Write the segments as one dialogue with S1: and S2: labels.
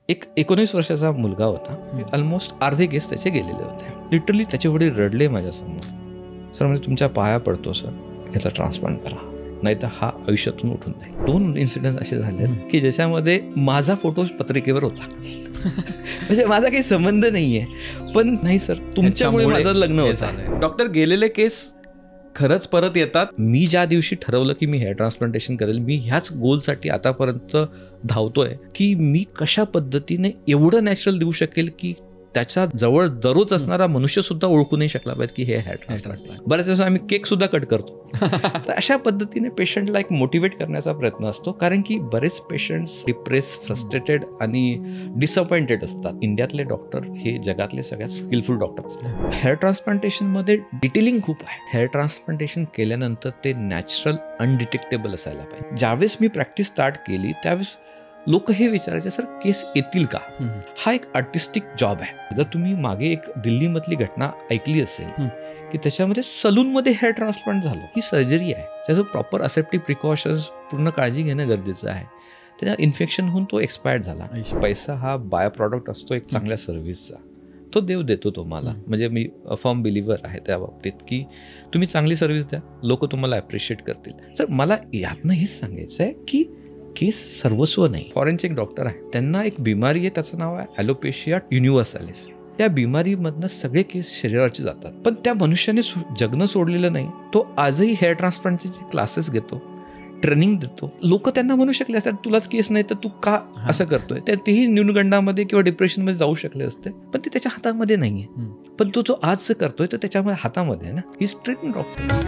S1: एक 19 वर्षाचा मुलगा होता. ऑलमोस्ट अर्धे केस त्याचे गेलेले होते. लिटरली त्याचे वडील रडले माझ्यासमोर. सर म्हणजे तुमच्या पाया पडतो सर, याचा ट्रान्सप्लांट करा, नाही तर हा आयुष्यातून उठून जाईल. 2 इन्सिडेंट असे झाले की ज्याच्यामध्ये माझा फोटो पत्रिकेवर होता. म्हणजे माझा काही संबंध नाहीये, पण नाही सर तुमच्यामुळे माझं लग्न होतं.
S2: डॉक्टर, गेलेले केस खरंच परत येतात?
S1: मी ज्या दिवशी ठरवलं की मी हेअर ट्रान्सप्लांटेशन करेल, मी ह्याच गोलसाठी आतापर्यंत धावतोय की मी कशा पद्धतीने एवढं नॅचरल देऊ शकेल की त्याच्या जवळ दररोज असणारा मनुष्य सुद्धा ओळखू नाही शकला पाहिजे की हे हेअर ट्रान्सप्लांट. बऱ्याच वेळेस आम्ही केक सुद्धा कट करतो. तर अशा पद्धतीने पेशंटला एक मोटिवेट करण्याचा प्रयत्न असतो, कारण की बरेच पेशंट्स डिप्रेस, फ्रस्ट्रेटेड आणि डिसअपॉइंटेड असतात. इंडियातले डॉक्टर हे जगातले सगळ्यात स्किलफुल डॉक्टर असतात. हेअर ट्रान्सप्लांटेशनमध्ये डिटेलिंग खूप आहे. हेअर ट्रान्सप्लांटेशन केल्यानंतर ते नॅचरल, अनडिटेक्टेबल असायला पाहिजे. ज्यावेळेस मी प्रॅक्टिस स्टार्ट केली त्यावेळेस लोक हे विचारायचे, सर केस येतील का? हा एक आर्टिस्टिक जॉब आहे. जर तुम्ही मागे एक दिल्लीमधली घटना ऐकली असेल की त्याच्यामध्ये सलूनमध्ये हेअर ट्रान्सप्लांट झालं. ही सर्जरी आहे, त्याचं प्रॉपर असेप्टिक प्रिकॉशन्स पूर्ण काळजी घेणं गरजेचं आहे. त्याच्या इन्फेक्शन होऊन तो एक्सपायर्ड झाला. पैसा हा बाय प्रॉडक्ट असतो एक चांगल्या सर्व्हिसचा, तो देव देतो तुम्हाला. म्हणजे मी फर्म बिलिव्हर आहे त्या बाबतीत की तुम्ही चांगली सर्व्हिस द्या, लोक तुम्हाला ॲप्रिशिएट करतील. सर मला यातनं हेच सांगायचं आहे की केस सर्वस्व नाही. फॉरेनचे एक डॉक्टर आहे, त्यांना एक बिमारी आहे, त्याचं नाव आहे ॲलोपेशिया युनिव्हर्सॅलिस. त्या बिमारीमधनं सगळे केस शरीराचे जातात, पण त्या मनुष्याने जगणं सोडलेलं नाही. तो आजही हेअर ट्रान्सप्लांटचे क्लासेस घेतो, ट्रेनिंग देतो. लोक त्यांना म्हणू शकले असतात तुलाच केस नाही तर तू का असं करतोय. तेही न्यूनगंडामध्ये किंवा डिप्रेशनमध्ये जाऊ शकले असते, पण ते त्याच्या हातामध्ये नाहीये. पण तो जो आज करतोय तो त्याच्या हातामध्ये आहे ना. ही ट्रेनिंग डॉक्टर्स.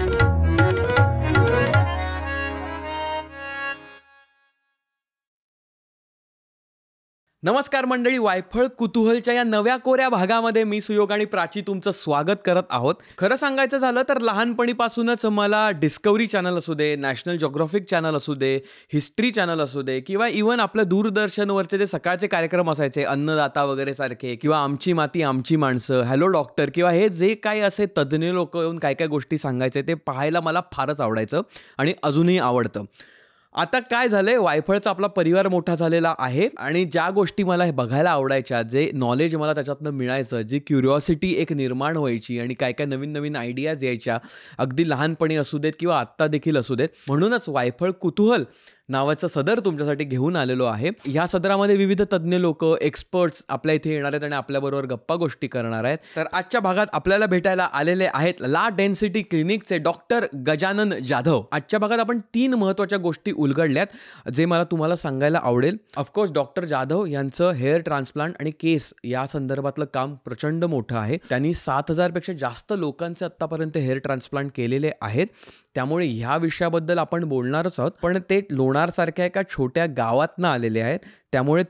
S2: नमस्कार मंडळी, वायफळ कुतूहलच्या या नव्या कोऱ्या भागामध्ये मी सुयोग आणि प्राची तुमचं स्वागत करत आहोत. खरं सांगायचं झालं तर लहानपणीपासूनच मला डिस्कवरी चॅनल असू दे, नॅशनल जिओग्राफिक चॅनल असू दे, हिस्ट्री चॅनल असू दे, किंवा इव्हन आपलं दूरदर्शनवरचे जे सकाळचे कार्यक्रम असायचे अन्नदाता वगैरे सारखे, किंवा आमची माती आमची माणसं, हॅलो डॉक्टर, किंवा हे जे काही असे तज्ज्ञ लोक येऊन काय काय गोष्टी सांगायचे ते पाहायला मला फारच आवडायचं आणि अजूनही आवडतं. आता काय झालंय, वायफळचा आपला परिवार मोठा झालेला आहे आणि ज्या गोष्टी मला हे बघायला आवडायच्या, जे नॉलेज मला त्याच्यातनं मिळायचं, जी क्युरिओसिटी एक निर्माण व्हायची आणि काय काय नवीन नवीन आयडियाज यायच्या, अगदी लहानपणी असू देत किंवा आत्ता देखील असू देत. म्हणूनच वायफळ कुतूहल नावाचं सदर तुमच्यासाठी घेऊन आलेलो आहे. या सदरामध्ये विविध तज्ज्ञ लोक, एक्सपर्ट्स आपल्या इथे येणार आहेत आणि आपल्याबरोबर गप्पा गोष्टी करणार आहेत. तर आजच्या भागात आपल्याला भेटायला आलेले आहेत ला डेन्सिटी क्लिनिकचे डॉक्टर गजानन जाधव. आजच्या भागात आपण 3 महत्त्वाच्या गोष्टी उलगडल्यात जे मला तुम्हाला सांगायला आवडेल. ऑफकोर्स डॉक्टर जाधव यांचं हेअर ट्रान्सप्लांट आणि केस या संदर्भातलं काम प्रचंड मोठं आहे. त्यांनी 7,000 पेक्षा जास्त लोकांचे आत्तापर्यंत हेअर ट्रान्सप्लांट केलेले आहेत. त्यामुळे ह्या विषयाबद्दल आपण बोलणारच आहोत. पण ते लोणारसारख्या एका छोट्या गावातनं आलेले आहेत, त्यामुळे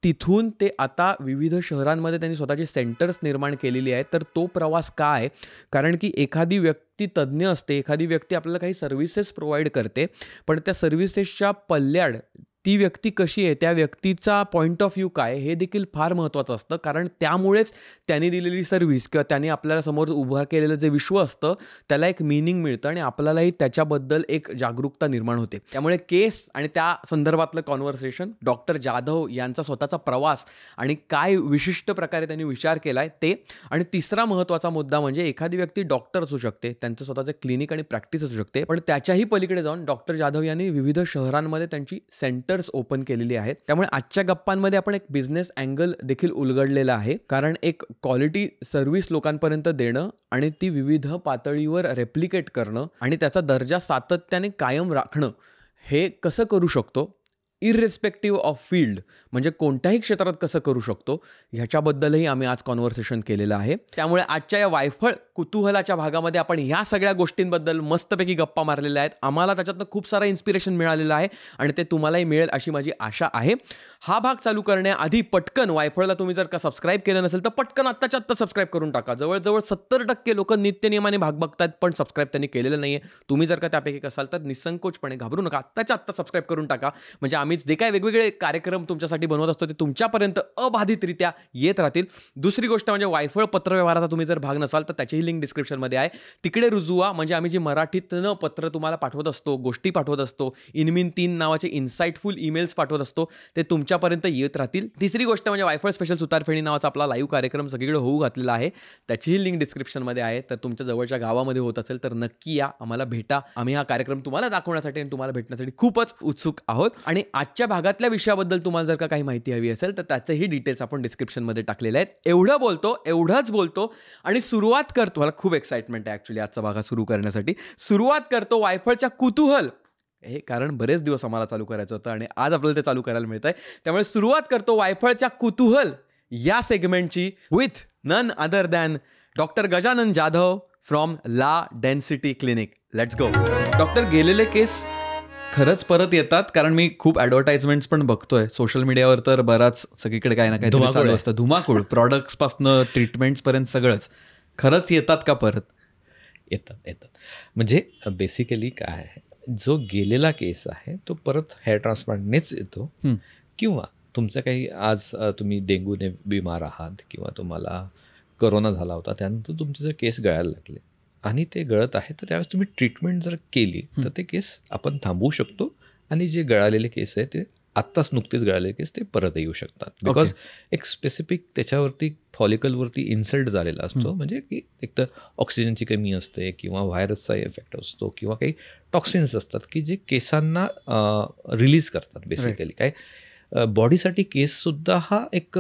S2: तिथून ते आता विविध शहरांमध्ये त्यांनी स्वतःची सेंटर्स निर्माण केलेली आहेत. तर तो प्रवास काय? कारण की एखादी व्यक्ती तज्ज्ञ असते, एखादी व्यक्ती आपल्याला काही सर्व्हिसेस प्रोव्हाइड करते, पण त्या सर्व्हिसेसच्या पल्ल्याड ती व्यक्ती कशी आहे, त्या व्यक्तीचा पॉईंट ऑफ व्ह्यू काय, हे देखील फार महत्त्वाचं असतं. कारण त्यामुळेच त्यांनी दिलेली सर्व्हिस किंवा त्यांनी आपल्याला समोर उभं केलेलं जे विश्व असतं त्याला एक मिनिंग मिळतं आणि आपल्यालाही त्याच्याबद्दल एक जागरूकता निर्माण होते. त्यामुळे केस आणि त्या संदर्भातलं कॉन्व्हर्सेशन, डॉक्टर जाधव यांचा स्वतःचा प्रवास आणि काय विशिष्ट प्रकारे त्यांनी विचार केला आहे ते, आणि तिसरा महत्त्वाचा मुद्दा म्हणजे एखादी व्यक्ती डॉक्टर असू शकते, त्यांचं स्वतःचं क्लिनिक आणि प्रॅक्टिस असू शकते, पण त्याच्याही पलीकडे जाऊन डॉक्टर जाधव यांनी विविध शहरांमध्ये त्यांची सेंटर्स ओपन केलेली आहेत. त्यामुळे आजच्या गप्पांमध्ये आपण एक बिझनेस अँगल देखील उलगडलेला आहे. कारण एक क्वालिटी सर्व्हिस लोकांपर्यंत देणं आणि ती विविध पातळीवर रेप्लिकेट करणं आणि त्याचा दर्जा सातत्याने कायम राखणं, हे कसं करू शकतो इररिस्पेक्टिव्ह ऑफ फील्ड, म्हणजे कोणत्याही क्षेत्रात कसं करू शकतो, ह्याच्याबद्दलही आम्ही आज कॉन्व्हर्सेशन केलेलं आहे. त्यामुळे आजच्या या वायफळ कुतूहलाच्या भागामध्ये आपण ह्या सगळ्या गोष्टींबद्दल मस्तपैकी गप्पा मारलेल्या आहेत. आम्हाला त्याच्यातनं खूप सारं इन्स्पिरेशन मिळालेलं आहे आणि ते तुम्हालाही मिळेल अशी माझी आशा आहे. हा भाग चालू करण्याआधी पटकन वायफळला तुम्ही जर का सबस्क्राईब केलं नसेल तर पटकन आत्ताच्या आत्ता सबस्क्राईब करून टाका. जवळजवळ 70% लोक नित्यनियमाने भाग बघतात पण सबस्क्राईब त्यांनी केलेलं नाही आहे. तुम्ही जर का त्यापैकी असाल तर निसंकोचपणे घाबरू नका, आत्ताच्या आत्ता सबस्क्राईब करून टाका, म्हणजे आम्ही जे काय वेगवेगळे कार्यक्रम तुमच्यासाठी बनवत असतो ते तुमच्यापर्यंत अबाधितरित्या येत राहतील. दुसरी गोष्ट म्हणजे वायफळ पत्रव्यवहाराचा तुम्ही जर भाग नसाल तर त्याचीही लिंक डिस्क्रिप्शनमध्ये आहे, तिकडे रुजवा. म्हणजे आम्ही जी मराठीतनं पत्र तुम्हाला पाठवत असतो, गोष्टी पाठवत असतो, इनमीन 3 नावाचे इन्साइटफुल ईमेल्स पाठवत असतो, ते तुमच्यापर्यंत येत राहतील. तिसरी गोष्ट म्हणजे वायफळ स्पेशल सुतारफेणी नावाचा आपला लाईव्ह कार्यक्रम सगळीकडे होऊ घातलेला आहे, त्याचीही लिंक डिस्क्रिप्शनमध्ये आहे. तर तुमच्या जवळच्या गावामध्ये होत असेल तर नक्की या, आम्हाला भेटा. आम्ही हा कार्यक्रम तुम्हाला दाखवण्यासाठी आणि तुम्हाला भेटण्यासाठी खूपच उत्सुक आहोत. आणि आजच्या भागातल्या विषयाबद्दल तुम्हाला जर का काही माहिती हवी असेल तर त्याचेही डिटेल्स आपण डिस्क्रिप्शनमध्ये टाकलेले आहेत. एवढंच बोलतो आणि सुरुवात करतो. मला खूप एक्साइटमेंट आहे ॲक्च्युली आजचा भाग सुरू करण्यासाठी. सुरुवात करतो वायफळच्या कुतूहल, हे कारण बरेच दिवस आम्हाला चालू करायचं होतं आणि आज आपल्याला ते चालू करायला मिळत आहे. त्यामुळे सुरुवात करतो वायफळच्या कुतूहल या सेगमेंटची with none other than doctor Gajanan Jadhav from La Densitee clinic. Let's go. Doctor, गेलेले केस खरंच परत येतात? कारण मी खूप ॲडव्हर्टाइजमेंट्स पण बघतोय सोशल मीडियावर, तर बराच सगळीकडे काही ना काही चालू असतं, धुमाकूळ, प्रॉडक्ट्सपासनं ट्रीटमेंट्सपर्यंत सगळंच. खरंच येतात का परत?
S1: येतात. म्हणजे बेसिकली काय आहे, जो गेलेला केस आहे तो परत हेअर ट्रान्सप्लांटनेच येतो. किंवा तुमचं काही आज तुम्ही डेंग्यूने बिमार आहात किंवा तुम्हाला कोरोना झाला होता, त्यानंतर तुमचे जर केस गळायला लागले आणि ते गळत आहे, तर त्यावेळेस तुम्ही ट्रीटमेंट जर केली तर ते केस आपण थांबवू शकतो आणि जे गळालेले केस आहे ते आत्ताच नुकतेच गळालेले केस ते परत येऊ शकतात. बिकॉज एक स्पेसिफिक त्याच्यावरती फॉलिकलवरती इन्सल्ट झालेला असतो. म्हणजे की एक तर ऑक्सिजनची कमी असते किंवा व्हायरसचा इफेक्ट असतो किंवा काही टॉक्सिन्स असतात की जे केसांना रिलीज करतात. बेसिकली काय, बॉडीसाठी केससुद्धा हा एक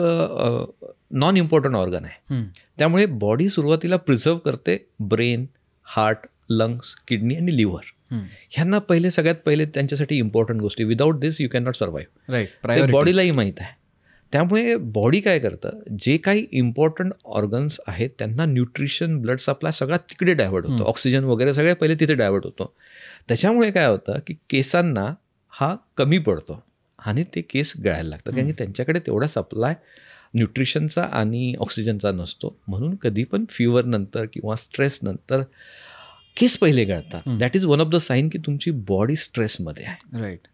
S1: नॉन इम्पॉर्टंट ऑर्गन आहे. त्यामुळे बॉडी सुरुवातीला प्रिझर्व करते ब्रेन, हार्ट, लंग्स, किडनी आणि लिव्हर. ह्यांना सगळ्यात पहिले त्यांच्यासाठी इम्पॉर्टंट गोष्टी. Without this you can not survive.
S2: Right.
S1: बॉडीलाही माहीत आहे. त्यामुळे बॉडी काय करतं, जे काही इम्पॉर्टंट ऑर्गन्स आहेत त्यांना न्यूट्रिशन, ब्लड सप्लाय सगळा तिकडे डायव्हर्ट होतो. ऑक्सिजन वगैरे सगळ्यात पहिले तिथे डायव्हर्ट होतो. त्याच्यामुळे काय होतं की केसांना हा कमी पडतो आणि ते केस गळायला लागतात. कारण की त्यांच्याकडे तेवढा सप्लाय न्यूट्रिशनचा आणि ऑक्सिजनचा नसतो. म्हणून कधी पण फीवर नंतर किंवा स्ट्रेस नंतर केस पहिले गळतात. That is one of the sign की तुमची बॉडी स्ट्रेसमध्ये आहे.
S2: राईट.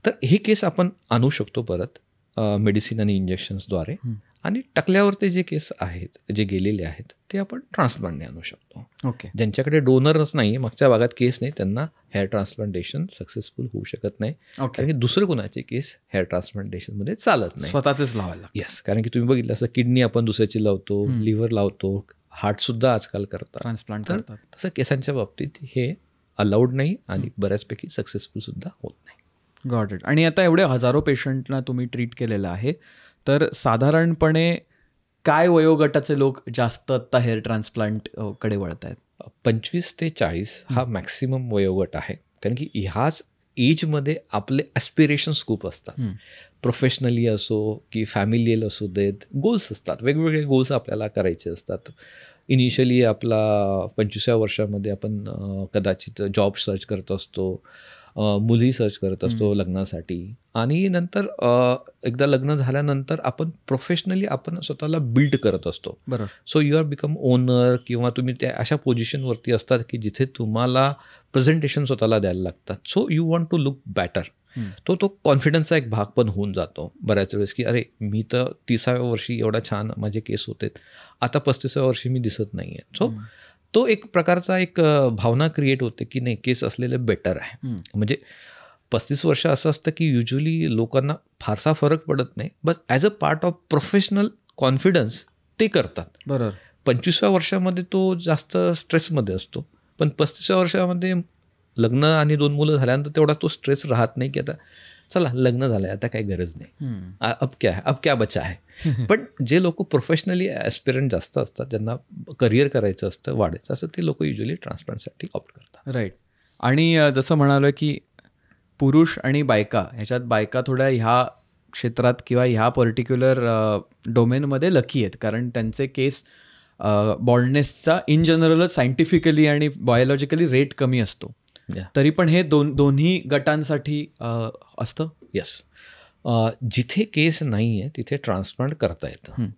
S1: तर हे केस आपण आणू शकतो परत मेडिसिन आणि इंजेक्शन्सद्वारे. आणि टकल्यावर ते जे केस आहेत, जे गेलेले आहेत, ते आपण ट्रान्सप्लांटने आणू शकतो.
S2: ओके.
S1: ज्यांच्याकडे डोनरच नाही, मागच्या भागात केस नाही, त्यांना हेअर ट्रान्सप्लांटेशन सक्सेसफुल होऊ शकत नाही. कारण की दुसरं कोणाचे केस हेअर ट्रान्सप्लांटेशनमध्ये चालत नाही,
S2: स्वतःच लावायला.
S1: येस. कारण की तुम्ही बघितलं असं किडनी आपण दुसऱ्याची लावतो, लिव्हर लावतो, हार्टसुद्धा आजकाल करतात,
S2: ट्रान्सप्लांट करतात.
S1: तसं केसांच्या बाबतीत हे अलाउड नाही आणि बऱ्याचपैकी सक्सेसफुल सुद्धा होत नाही.
S2: Got it. आणि आता एवढे हजारो पेशंटना तुम्ही ट्रीट केलेलं आहे, तर साधारणपणे काय वयोगटाचे लोक जास्त आत्ता हेअर ट्रान्सप्लांट कडे वळत आहेत?
S1: 25 ते 40 हा मॅक्सिमम वयोगट आहे. कारण की ह्याच एजमध्ये आपले ॲस्पिरेशन्स खूप असतात. प्रोफेशनली असो की फॅमिलियल असू देत, गोल्स असतात, वेगवेगळे गोल्स आपल्याला करायचे असतात. इनिशियली आपला 25व्या वर्षामध्ये आपण कदाचित जॉब सर्च करत असतो, मुली सर्च करत असतो लग्नासाठी, आणि नंतर एकदा लग्न झाल्यानंतर आपण प्रोफेशनली आपण स्वतःला बिल्ड करत असतो.
S2: बरोबर.
S1: So you are become owner किंवा तुम्ही त्या अशा पोझिशनवरती असतात की जिथे तुम्हाला प्रेझेंटेशन स्वतःला द्यायला लागतात. So you want to look better. तो कॉन्फिडन्सचा एक भाग पण होऊन जातो बऱ्याच वेळेस की अरे मी तर 30व्या वर्षी एवढा छान माझे केस होते, आता 35व्या वर्षी मी दिसत नाही आहे. सो तो एक प्रकारचा एक भावना क्रिएट होते की नाही, केस असलेलं बेटर आहे. म्हणजे 35 वर्ष असं असतं की युजली लोकांना फारसा फरक पडत नाही, but as a part of professional confidence ते करतात.
S2: बरोबर.
S1: 25व्या वर्षामध्ये तो जास्त स्ट्रेसमध्ये असतो, पण 35व्या वर्षामध्ये लग्न आणि 2 मुलं झाल्यानंतर तेवढा तो स्ट्रेस राहत नाही की आता चला लग्न झालं आहे, आता काही गरज नाही, अब क्या बचा आहे. पण जे लोक प्रोफेशनली ॲस्पिरंट जास्त असतात, ज्यांना करिअर करायचं असतं, वाढायचं असतं, ते लोक युजली ट्रान्सप्लांटसाठी ऑप्ट करतात.
S2: राईट. आणि जसं म्हणालो की पुरुष आणि बायका ह्याच्यात, बायका थोड्या ह्या क्षेत्रात किंवा ह्या पर्टिक्युलर डोमेनमध्ये लकी आहेत, कारण त्यांचे केस बॉल्डनेसचा इन जनरलच सायंटिफिकली आणि बायोलॉजिकली रेट कमी असतो. तरी पण हे दोन्ही गटांसाठी असतं.
S1: येस. जिथे केस नाही आहे तिथे ट्रान्सप्लांट करता येतं.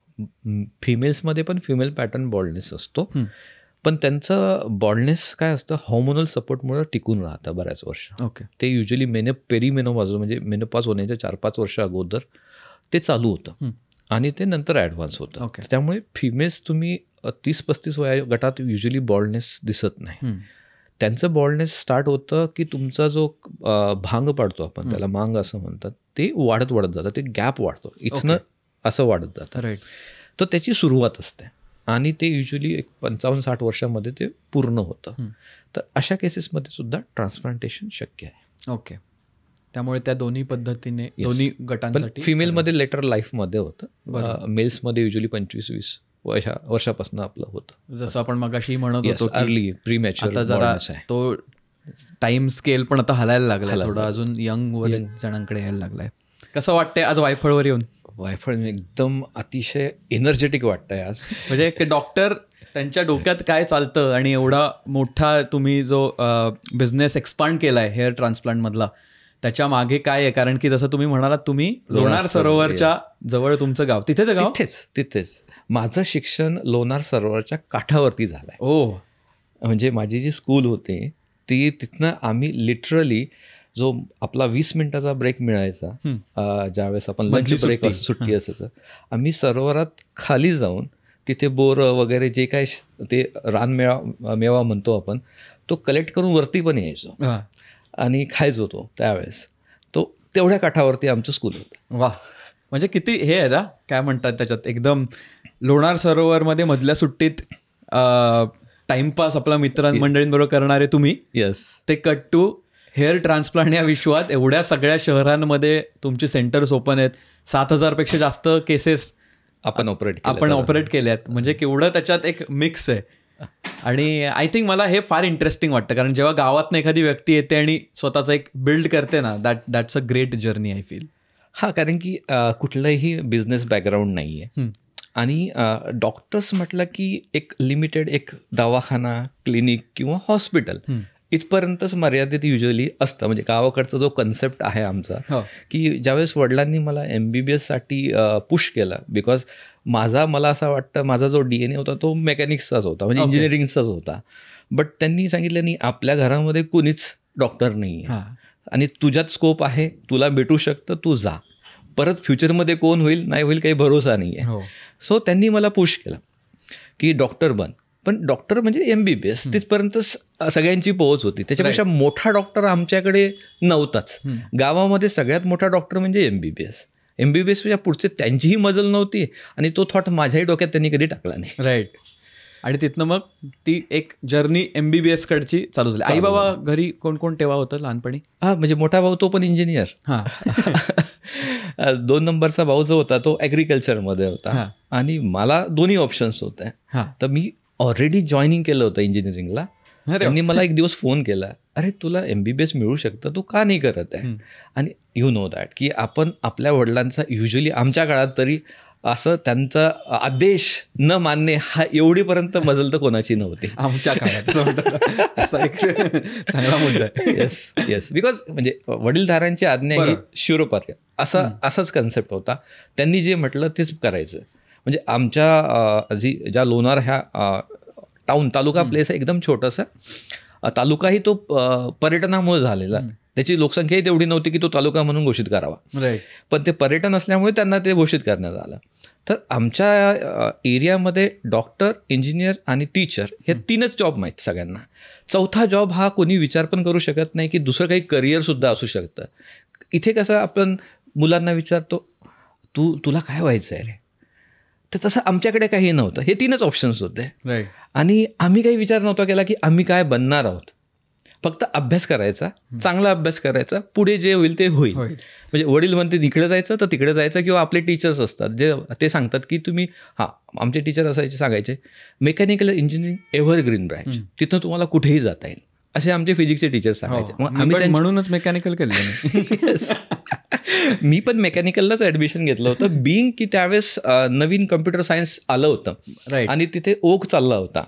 S1: फिमेल्समध्ये पण फिमेल पॅटर्न बॉल्डनेस असतो, पण त्यांचं बॉल्डनेस काय असतं, हॉर्मोनल सपोर्टमुळे टिकून राहतं बऱ्याच वर्ष.
S2: ओके.
S1: ते युजली पेरिमेनोपॉज म्हणजे मेनोपॉज होण्याच्या 4-5 वर्ष अगोदर ते चालू होतं आणि ते नंतर ॲडव्हान्स होतं.
S2: ओके.
S1: त्यामुळे फिमेल्स तुम्ही 30-35 वया गटात युजली बॉल्डनेस दिसत नाही. त्यांचं बॉल्डनेस स्टार्ट होतं की तुमचा जो भांग पाडतो आपण, त्याला मांग असं म्हणतात, ते वाढत जातं, ते गॅप वाढतो, इथनं असं वाढत जातं.
S2: राईट.
S1: तर त्याची सुरुवात असते आणि ते युजली एक 55-60 वर्षामध्ये ते पूर्ण होतं. तर अशा केसेसमध्ये सुद्धा ट्रान्सप्लांटेशन शक्य आहे.
S2: ओके. त्यामुळे त्या दोन्ही पद्धतीने दोन्ही
S1: पण
S2: गटांसाठी
S1: फिमेलमध्ये लेटर लाईफमध्ये होतं, मेल्समध्ये युजली 25-20 वर्षापासून आपलं होतं.
S2: जसं आपण मगाशी म्हणत होतो की
S1: अर्ली प्रीमॅच्युअर
S2: आता जरा तो टाइम स्केल पण आता हलायला लागलाय, थोडं अजून यंग जणांकडे यायला लागलाय. कसं वाटतंय आज वायफळवर येऊन?
S1: वायफळ एकदम अतिशय एनर्जेटिक वाटतंय आज.
S2: म्हणजे एक डॉक्टर त्यांच्या डोक्यात काय चालतं आणि एवढा मोठा तुम्ही जो बिझनेस एक्सपांड केलाय हेअर ट्रान्सप्लांटमधला, त्याच्या मागे काय आहे? कारण की जसं तुम्ही म्हणालात, तुम्ही लोणार सरोवरच्या जवळ तुमचं गाव, तिथेच गाव?
S1: तिथेच माझं शिक्षण लोणार सरोवरच्या काठावरती झालंय. म्हणजे माझी जी स्कूल होती ती तिथनं आम्ही लिटरली जो आपला 20 मिनिटाचा ब्रेक मिळायचा, ज्यावेळेस आपण लंच ब्रेक सुट्टी असायचं, आम्ही सरोवरात खाली जाऊन तिथे बोरं वगैरे जे काय ते मेवा म्हणतो आपण, तो कलेक्ट करून वरती पण यायचो आणि खायचो तो त्यावेळेस. तो तेवढ्या काठावरती आमचं स्कूल होतं.
S2: वा, म्हणजे किती हे आहे ना, काय म्हणतात त्याच्यात, एकदम लोणार सरोवरमध्ये मधल्या सुट्टीत टाइमपास आपला मित्रमंडळींबरोबर करणारे तुम्ही, ते कट टू हेअर ट्रान्सप्लांट या विश्वात एवढ्या सगळ्या शहरांमध्ये तुमचे सेंटर्स ओपन आहेत, 7,000 पेक्षा जास्त केसेस आपण ऑपरेट केले आहेत. म्हणजे केवढं त्याच्यात एक मिक्स आहे. आणि आय थिंक मला हे फार इंटरेस्टिंग वाटतं, कारण जेव्हा गावातनं एखादी व्यक्ती येते आणि स्वतःचं एक बिल्ड करते ना, that's a great journey I feel.
S1: कारण की कुठलंही बिझनेस बॅकग्राऊंड नाही आहे आणि डॉक्टर्स म्हटलं की एक लिमिटेड एक दवाखाना, क्लिनिक किंवा हॉस्पिटल इथपर्यंतच मर्यादित युजली असतं. म्हणजे गावाकडचा जो कन्सेप्ट आहे आमचा, की ज्यावेळेस वडिलांनी मला MBBSसाठी पुश केलं, बिकॉज मला असं वाटतं माझा जो DNA होता तो मेकॅनिक्सचाच होता, म्हणजे इंजिनिअरिंगचाच होता. बट त्यांनी सांगितलं नाही, आपल्या घरामध्ये कुणीच डॉक्टर नाही आहे आणि तुझ्यात स्कोप आहे, तुला भेटू शकतं, तू जा. परत फ्युचरमध्ये कोण होईल नाही होईल काही भरोसा नाही आहे. सो त्यांनी मला पुश केलं की डॉक्टर बन. पण डॉक्टर म्हणजे MBBS तिथपर्यंत सगळ्यांची पोहोच होती. त्याच्यापेक्षा मोठा डॉक्टर आमच्याकडे नव्हताच. गावामध्ये सगळ्यात मोठा डॉक्टर म्हणजे MBBS पुढचे त्यांचीही मजल नव्हती आणि तो थॉट माझ्याही डोक्यात त्यांनी कधी टाकला नाही.
S2: राईट. आणि तिथनं मग ती एक जर्नी MBBS कडची चालू झाली. आई बाबा घरी कोण कोण तेव्हा होतं लहानपणी?
S1: म्हणजे मोठा भाऊ तो पण इंजिनियर. 2 नंबरचा भाऊ जो होता तो ॲग्रिकल्चरमध्ये होता आणि मला दोन्ही ऑप्शन्स होते. तर मी ऑलरेडी जॉईनिंग केलं होतं इंजिनिअरिंगला. त्यांनी मला एक दिवस फोन केला, अरे तुला MBBS मिळू शकतं, तू का नाही करत आहे? आणि यू नो दॅट की आपण आपल्या वडिलांचा युजली आमच्या काळात तरी असं त्यांचा आदेश न मानणे हा एवढीपर्यंत मजल तर कोणाची नव्हती
S2: आमच्या काळात. असा एक चांगला मुद्दा आहे.
S1: येस बिकॉज म्हणजे वडीलधाऱ्यांची आज्ञा ही शिरोपार्य असाच कन्सेप्ट होता. त्यांनी जे म्हटलं तेच करायचं. म्हणजे आमच्या ज्या लोणार ह्या तालुका प्लेस आहे, एकदम छोटासा तालुकाही तो पर्यटनामुळे झालेला. त्याची लोकसंख्याही तेवढी नव्हती की तो तालुका म्हणून घोषित करावा. पण ते पर्यटन असल्यामुळे त्यांना ते घोषित करण्यात आलं. तर आमच्या एरियामध्ये डॉक्टर, इंजिनियर आणि टीचर हे 3च जॉब माहीत सगळ्यांना. चौथा जॉब हा कोणी विचार पण करू शकत नाही की दुसरं काही करिअरसुद्धा असू शकतं. इथे कसं आपण मुलांना विचारतो, तुला काय व्हायचं आहे रे? तर तसं आमच्याकडे काही नव्हतं. हे 3च ऑप्शन्स होते आणि आम्ही काही विचार नव्हता केला की आम्ही काय बनणार आहोत. फक्त अभ्यास करायचा, चांगला अभ्यास करायचा, पुढे जे होईल ते होईल. म्हणजे वडील म्हणते तिकडे जायचं तर तिकडे जायचं, किंवा आपले टीचर्स असतात जे ते सांगतात की तुम्ही आमचे टीचर सांगायचे मेकॅनिकल इंजिनिअरिंग एव्हरग्रीन ब्रँच, तिथं तुम्हाला कुठेही जाता येईल, असे आमचे फिजिक्सचे टीचर्स सांगायचे.
S2: मग आम्ही म्हणूनच मेकॅनिकल केलं.
S1: मी पण मेकॅनिकललाच ॲडमिशन घेतलं होतं, बिईंग की त्यावेळेस नवीन कम्प्युटर सायन्स आलं होतं आणि तिथे ओक चालला होता.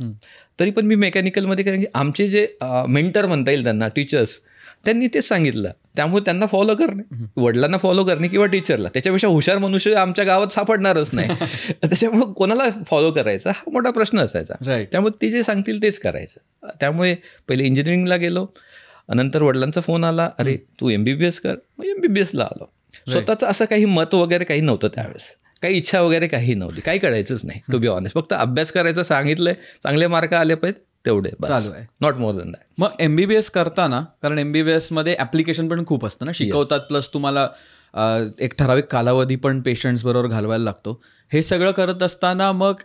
S1: तरी पण मी मेकॅनिकलमध्ये, कारण की आमचे जे मेंटर म्हणता येईल त्यांना, टीचर्स, त्यांनी तेच सांगितलं. त्यामुळे त्यांना फॉलो करणे, वडिलांना फॉलो करणे किंवा टीचरला, त्याच्यापेक्षा हुशार मनुष्य आमच्या गावात सापडणारच नाही. त्याच्यामुळे कोणाला फॉलो करायचा हा मोठा प्रश्न असायचा. त्यामुळे ते जे सांगतील तेच करायचं. त्यामुळे पहिले इंजिनिअरिंगला गेलो, नंतर वडिलांचा फोन आला, अरे तू MBBS कर, मग MBBSला आलो. स्वतःचं असं काही मत वगैरे काही नव्हतं त्यावेळेस, काही इच्छा वगैरे काही नव्हती, काही करायचंच नाही टू बी ऑनेस्ट. फक्त अभ्यास करायचं सांगितलंय, चांगले मार्क आले पाहिजे तेवढे
S2: चालू आहे,
S1: नॉट मोर दॅन दॅट.
S2: मग MBBS करताना, कारण MBBS मध्ये ऍप्लिकेशन पण खूप असतं ना, शिकवतात, प्लस तुम्हाला एक ठराविक कालावधी पण पेशंट्स बरोबर घालवायला लागतो. हे सगळं करत असताना मग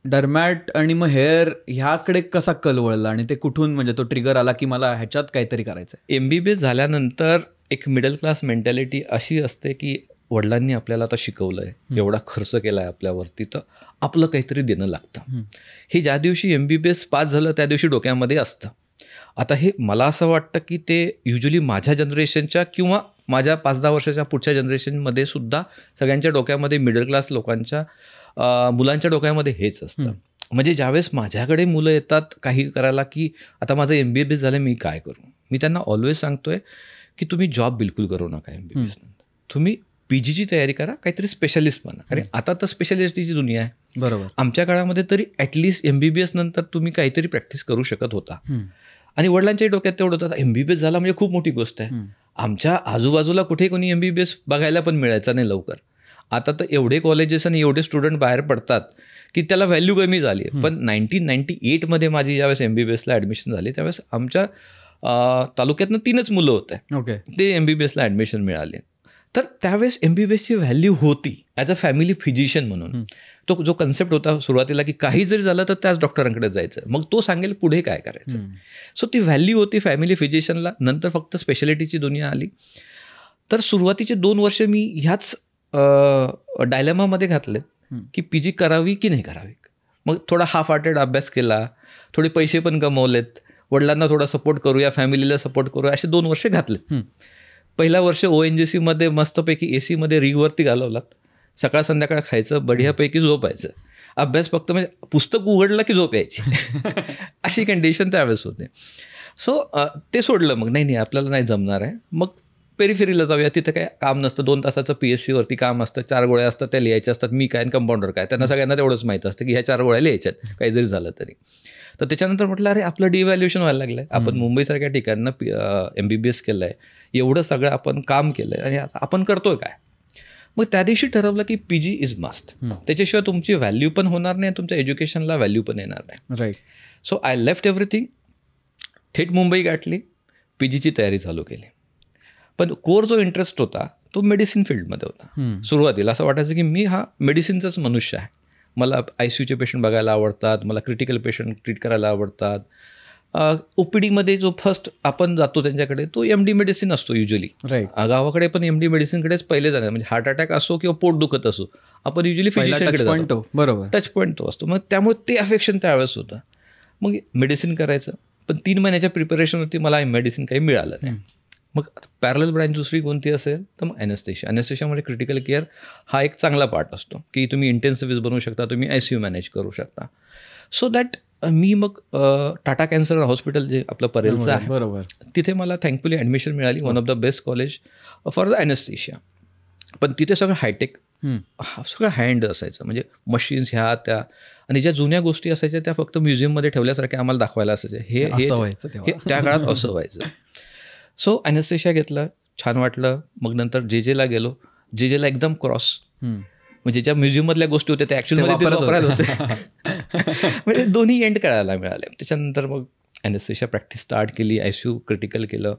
S2: डर्मॅट आणि मग हेअर ह्याकडे कसा कल वळला आणि ते कुठून, म्हणजे तो ट्रिगर आला की मला ह्याच्यात काहीतरी करायचं?
S1: MBBS झाल्यानंतर एक मिडल क्लास मेंटॅलिटी अशी असते की वडिलांनी आपल्याला आता शिकवलंय, एवढा खर्च केलाय आपल्यावरती, तर आपलं काहीतरी देणं लागतं. हे ज्या दिवशी MBBS पास झालं त्या दिवशी डोक्यामध्ये असतं. आता हे मला असं वाटतं की ते युजली माझ्या जनरेशनच्या किंवा माझ्या 5-10 वर्षाच्या पुढच्या जनरेशनमध्ये सुद्धा सगळ्यांच्या डोक्यामध्ये, मिडल क्लास लोकांच्या मुलांच्या डोक्यामध्ये हेच असतं. म्हणजे ज्यावेळेस माझ्याकडे मुलं येतात काही करायला की आता माझं MBBS झालं, मी काय करू, मी त्यांना ऑलवेज सांगतोय की तुम्ही जॉब बिलकुल करू नका MBBS नंतर, तुम्ही PGची तयारी करा, काहीतरी स्पेशलिस्ट बना. कारण आता तर स्पेशलिस्टची दुनिया आहे.
S2: बरोबर.
S1: आमच्या काळामध्ये तरी ॲटलिस्ट MBBS नंतर तुम्ही काहीतरी प्रॅक्टिस करू शकत होता. आणि वडिलांच्याही डोक्यात तेवढं होतं, MBBS झाला म्हणजे खूप मोठी गोष्ट आहे. आमच्या आजूबाजूला कुठे कोणी MBBS बघायला पण मिळायचं नाही लवकर. आता तर एवढे कॉलेजेस आणि एवढे स्टुडंट बाहेर पडतात की त्याला व्हॅल्यू कमी झाली आहे. पण 1998मध्ये माझी ज्यावेळेस MBBSला ॲडमिशन झाली त्यावेळेस आमच्या तालुक्यातनं 3च मुलं होते, ते MBBSला ॲडमिशन मिळाले. तर त्यावेळेस MBBSची व्हॅल्यू होती ॲज अ फॅमिली फिजिशियन म्हणून. तो जो कन्सेप्ट होता सुरुवातीला की काही जरी झालं तर त्याच डॉक्टरांकडे जायचं, मग तो सांगेल पुढे काय करायचं. सो ती व्हॅल्यू होती फॅमिली फिजिशियनला. नंतर फक्त स्पेशालिटीची दुनिया आली. तर सुरुवातीचे 2 वर्ष मी ह्याच डायलेमामध्ये घातलेत की PG करावी की नाही करावी. मग थोडा हाफ हार्टेड अभ्यास केला, थोडे पैसे पण कमवलेत, वडिलांना थोडा सपोर्ट करूया, फॅमिलीला सपोर्ट करूया, असे 2 वर्ष घातलेत. पहिला वर्ष ONGCमध्ये मस्तपैकी AC मध्ये रिगवरती घालवलात, सकाळ संध्याकाळ खायचं, बढियापैकी झोपायचं, अभ्यास फक्त म्हणजे पुस्तक उघडलं की झोप यायची अशी कंडिशन त्यावेळेस होते. सो ते सोडलं, मग नाही आपल्याला नाही जमणार आहे, मग पेरिफेरीला जाऊया, तिथं काय काम नसतं, 2 तासाचं PSCवरती काम असतं, 4 गोळ्या असतात त्या लिहायच्या असतात, मी काय कंपाऊंडर काय, त्यांना सगळ्यांना तेवढंच माहीत असतं की ह्या 4 गोळ्या लिहायच्यात काही जरी झालं तरी. तर त्याच्यानंतर म्हटलं अरे आपलं डिव्हॅल्युएशन व्हायला लागलं आहे, आपण मुंबईसारख्या ठिकाणं MBBS केलं आहे, एवढं सगळं आपण काम केलं आहे आणि आपण करतोय काय. मग त्या दिवशी ठरवलं की PG इज मस्ट, त्याच्याशिवाय तुमची व्हॅल्यू पण होणार नाही, तुमच्या एज्युकेशनला व्हॅल्यू पण येणार नाही.
S2: Right.
S1: So I left everything, थेट मुंबई गाठली, PGची तयारी चालू केली. पण कोर जो इंटरेस्ट होता तो मेडिसिन फील्डमध्ये होता. सुरुवातीला असं वाटायचं की मी हा मेडिसिनचाच मनुष्य आहे, मला ICUचे पेशंट बघायला आवडतात, मला क्रिटिकल पेशंट ट्रीट करायला आवडतात. OPDमध्ये जो फर्स्ट आपण जातो त्यांच्याकडे तो MD मेडिसिन असतो युजली. गावाकडे पण MD मेडिसिनकडेच पहिले जाणार, म्हणजे हार्ट अटॅक असो किंवा पोट दुखत असो, आपण युजली फिजिशियनकडे जातो.
S2: बरोबर,
S1: टच पॉईंट तो असतो. मग त्यामुळे ते अफेक्शन त्यावेळेस होतं. मग मेडिसिन करायचं, पण 3 महिन्याच्या प्रिपरेशनवरती मला मेडिसिन काही मिळालं नाही. मग पॅरलल ब्रँच दुसरी कोणती असेल तर मग ॲनेस्थेशियामध्ये क्रिटिकल केअर हा एक चांगला पार्ट असतो की तुम्ही इंटेन्सिव्हिस्ट बनवू शकता, तुम्ही ICU मॅनेज करू शकता. सो दॅट मी मग टाटा कॅन्सर हॉस्पिटल जे आपलं परेलचं आहे, बरोबर, तिथे मला थँकफुली ॲडमिशन मिळाली, one of the best college for the anaesthesia. पण तिथे सगळं हायटेक, सगळं हँड असायचं, म्हणजे मशीन्स ह्या त्या, आणि ज्या जुन्या गोष्टी असायच्या त्या फक्त म्युझियममध्ये ठेवल्यासारख्या आम्हाला दाखवायला असायचे. हे त्या काळात असं व्हायचं. सो ॲनेस्थेशिया घेतलं, छान वाटलं. मग नंतर JJला गेलो, JJला एकदम क्रॉस, म्हणजे ज्या म्युझियममधल्या गोष्टी होत्या त्या ॲक्च्युअली वापरायला होत्या म्हणजे दोन्ही एंड करायला मिळाले. त्याच्यानंतर मग ॲनेस्थेशिया प्रॅक्टिस स्टार्ट केली, ICU क्रिटिकल केलं,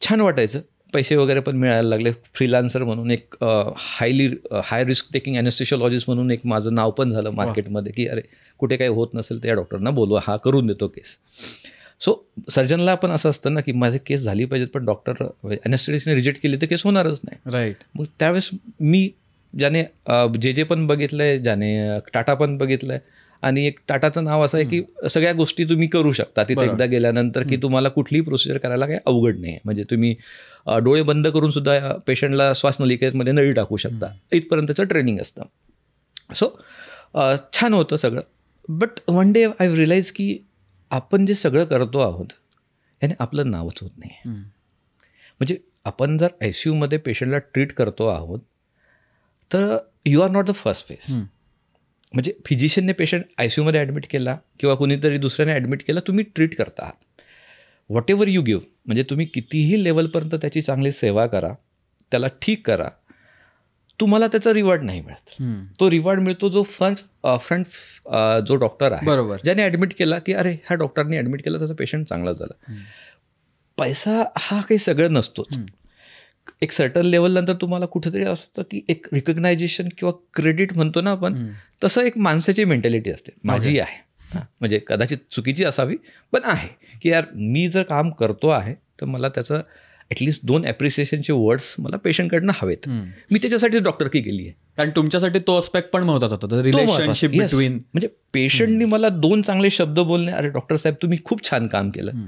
S1: छान वाटायचं, पैसे वगैरे पण मिळायला लागले. फ्रीलान्सर म्हणून एक हाय रिस्क टेकिंग ॲनेस्थेशियोलॉजिस्ट म्हणून एक माझं नाव पण झालं मार्केटमध्ये की अरे कुठे काही होत नसेल तर या डॉक्टरना बोलवा, हा करून देतो केस. सो सर्जनला पण असं असतं ना की माझी केस झाली पाहिजेत, पण डॉक्टर ॲनेस्थेटिस्टने रिजेक्ट केली तर केस होणारच नाही. राईट. मग त्यावेळेस मी ज्याने JJ पण बघितलं आहे, ज्याने टाटा पण बघितलं आहे, आणि एक टाटाचं नाव असं आहे की सगळ्या गोष्टी तुम्ही करू शकता तिथे एकदा गेल्यानंतर, की तुम्हाला कुठलीही प्रोसिजर करायला काही अवघड नाही आहे. म्हणजे तुम्ही डोळे बंद करून सुद्धा पेशंटला श्वासनलिकेमध्ये नळी टाकू शकता, इथपर्यंतचं ट्रेनिंग असतं. सो छान होतं सगळं. But one day I realise की आपण जे सगळं करतो आहोत याने आपलं नावच होत नाही. म्हणजे आपण जर ICU मध्ये पेशंटला ट्रीट करतो आहोत तर you are not the first face. म्हणजे फिजिशियनने पेशंट ICU मध्ये ॲडमिट केला किंवा कोणीतरी दुसऱ्याने ॲडमिट केला, तुम्ही ट्रीट करता आहात. व्हॉट एव्हर यू गिव्ह, म्हणजे तुम्ही कितीही लेवलपर्यंत त्याची चांगली सेवा करा, त्याला ठीक करा, तुम्हाला त्याचा रिवॉर्ड नाही मिळत. तो रिवॉर्ड मिळतो जो फ्रंट जो डॉक्टर आहे,
S2: बरोबर,
S1: ज्याने ॲडमिट केला की अरे ह्या डॉक्टरने ॲडमिट केला, त्याचा पेशंट चांगला झाला. पैसा हा काही सगळं नसतोच. एक सर्टन लेवलनंतर तुम्हाला कुठेतरी असतं की एक रिकग्नायझेशन किंवा क्रेडिट म्हणतो ना आपण, तसं एक माणसाची मेंटॅलिटी असते, माझी आहे. म्हणजे कदाचित चुकीची असावी पण आहे की यार मी जर काम करतो आहे तर मला त्याचं ॲटलिस्ट 2 ॲप्रिसिएशनचे वर्ड्स मला पेशंटकडनं हवेत. मी त्याच्यासाठी डॉक्टरकी केली आहे.
S2: कारण तुमच्यासाठी तो अस्पेक्ट पण महत्त्वाचा होता, रिलेशनशिप बिटवीन.
S1: म्हणजे पेशंटनी मला 2 चांगले शब्द बोलणे, अरे डॉक्टर साहेब तुम्ही खूप छान काम केलं,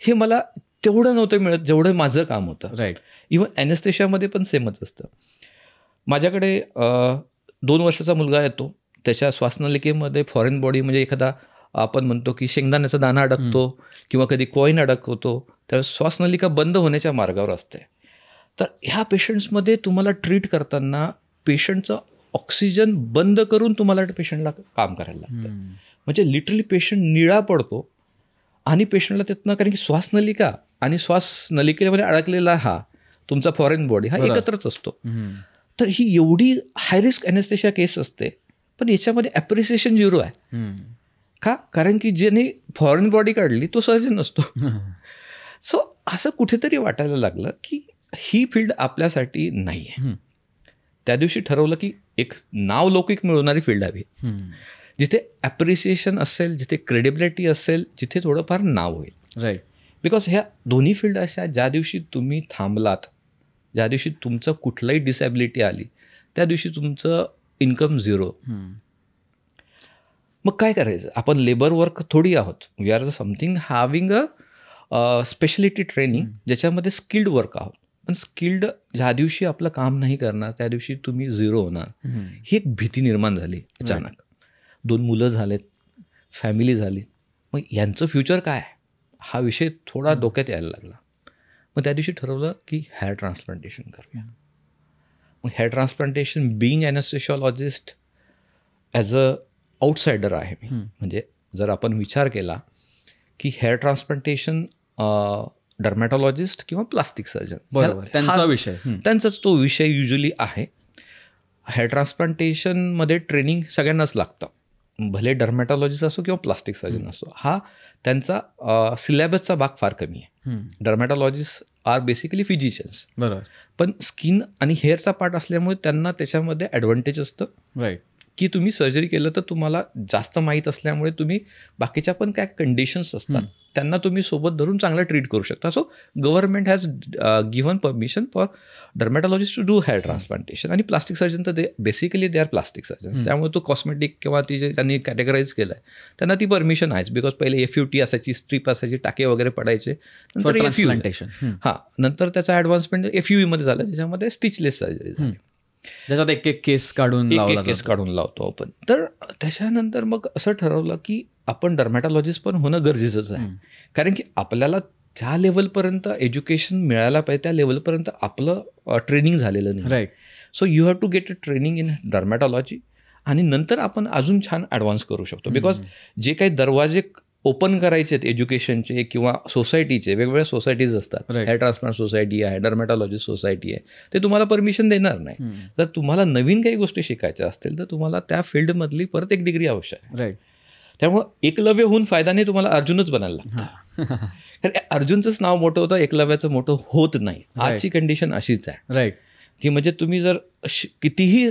S1: हे मला तेवढं नव्हतं मिळत जेवढं माझं काम होतं.
S2: राईट.
S1: इव्हन ॲनेस्थेशियामध्ये पण सेमच असतं. माझ्याकडे 2 वर्षाचा मुलगा येतो, त्याच्या श्वासनलिकेमध्ये फॉरेन बॉडी म्हणजे एखादा आपण म्हणतो की शेंगदाण्याचा दाणा अडकतो किंवा कधी कॉईन अडकवतो, त्या श्वासनलिका बंद होण्याच्या मार्गावर असते. तर ह्या पेशंट्समध्ये तुम्हाला ट्रीट करताना पेशंटचं ऑक्सिजन बंद करून तुम्हाला पेशंटला काम करायला लागतं. म्हणजे लिटरली पेशंट निळा पडतो आणि पेशंटला त्यातनं, कारण की श्वासनलिका आणि श्वासनलिकेमध्ये अडकलेला हा तुमचा फॉरेन बॉडी हा एकत्रच असतो. तर ही एवढी हाय रिस्क ॲनेस्थेशिया केस असते, पण याच्यामध्ये ॲप्रिसिएशन 0 आहे. का? कारण की ज्याने फॉरेन बॉडी काढली तो सर्जन नसतो. सो असं कुठेतरी वाटायला लागलं की ही फील्ड आपल्यासाठी नाही आहे. त्या दिवशी ठरवलं की एक नावलौकिक मिळवणारी फील्ड हवी, जिथे ॲप्रिसिएशन असेल, जिथे क्रेडिबिलिटी असेल, जिथे थोडंफार नाव होईल.
S2: राईट.
S1: बिकॉज ह्या दोन्ही फील्ड अशा, ज्या दिवशी तुम्ही थांबलात, ज्या दिवशी तुमचं कुठलाही डिसॅबिलिटी आली, त्या दिवशी तुमचं इन्कम 0. मग काय करायचं? आपण लेबर वर्क थोडी आहोत. We are something having a speciality training, ज्याच्यामध्ये स्किल्ड वर्क आहोत. पण स्किल्ड ज्या दिवशी आपलं काम नाही करणार त्या दिवशी तुम्ही 0 होणार. ही एक भीती निर्माण झाली अचानक. 2 मुलं झालेत, फॅमिली झाली, मग यांचं फ्युचर काय आहे हा विषय थोडा डोक्यात यायला लागला. मग त्या दिवशी ठरवलं की हेअर ट्रान्सप्लांटेशन करूया. मग hair transplantation being anaesthesiologist as a outsider आहे मी. म्हणजे जर आपण विचार केला की हेअर ट्रान्सप्लांटेशन डर्मॅटॉलॉजिस्ट किंवा प्लास्टिक सर्जन,
S2: बरोबर, त्यांचा विषय,
S1: त्यांचाच तो विषय युजली आहे. हेअर ट्रान्सप्लांटेशनमध्ये ट्रेनिंग सगळ्यांनाच लागतं, भले डर्मॅटॉलॉजिस्ट असो किंवा प्लास्टिक सर्जन असो. हा त्यांचा सिलेबसचा भाग फार कमी आहे. डर्मॅटॉलॉजिस्ट आर बेसिकली फिजिशियन्स,
S2: बरोबर,
S1: पण स्किन आणि हेअरचा पार्ट असल्यामुळे त्यांना त्याच्यामध्ये ॲडव्हान्टेज असतं.
S2: राईट.
S1: की तुम्ही सर्जरी केलं तर तुम्हाला जास्त माहीत असल्यामुळे तुम्ही बाकीच्या पण काय कंडिशन्स असतात त्यांना तुम्ही सोबत धरून चांगलं ट्रीट करू शकता. So government has given permission for dermatologist to do hair transplantation. आणि प्लास्टिक सर्जन तर basically they are plastic surgeons, त्यामुळे तो कॉस्मेटिक किंवा ती जे त्यांनी कॅटेगराईज केलं आहे त्यांना ती परमिशन आहेच. बिकॉज पहिले FUT असायची, स्ट्रीप असायची, टाके वगैरे पडायचे, नंतर
S2: ट्रान्सप्लांटेशन,
S1: हां, नंतर त्याचा ॲडव्हान्समेंट FUE मध्ये झालं, ज्याच्यामध्ये स्टिचलेस सर्जरी झाली,
S2: ज्याच्यात एक केस काढून
S1: लावतो आपण. तर त्याच्यानंतर मग असं ठरवलं की आपण डर्मॅटॉलॉजिस्ट पण होणं गरजेचंच आहे. कारण की आपल्याला त्या लेवलपर्यंत एज्युकेशन मिळायला पाहिजे, त्या लेवलपर्यंत आपलं ट्रेनिंग झालेलं नाही.
S2: Right.
S1: So you have to get a training in dermatology आणि नंतर आपण अजून छान ॲडव्हान्स करू शकतो. बिकॉज जे काही दरवाजे ओपन करायचे आहेत एज्युकेशनचे किंवा सोसायटीचे, वेगवेगळ्या सोसायटीज असतात, हेअर ट्रान्सप्लांट सोसायटी आहे, डर्मॅटॉलॉजिस्ट सोसायटी आहे, ते तुम्हाला परमिशन देणार नाही. जर तुम्हाला नवीन काही गोष्टी शिकायच्या असतील तर तुम्हाला त्या फील्डमधली परत एक डिग्री आवश्यक आहे.
S2: राईट.
S1: त्यामुळं एकलव्य होऊन फायदा नाही, तुम्हाला अर्जुनच बनायला लागतं. कारण अर्जुनचंच नाव मोठं होतं, एकलव्याचं मोठं होत नाही. आजची कंडिशन अशीच आहे.
S2: राईट.
S1: की म्हणजे तुम्ही जर कितीही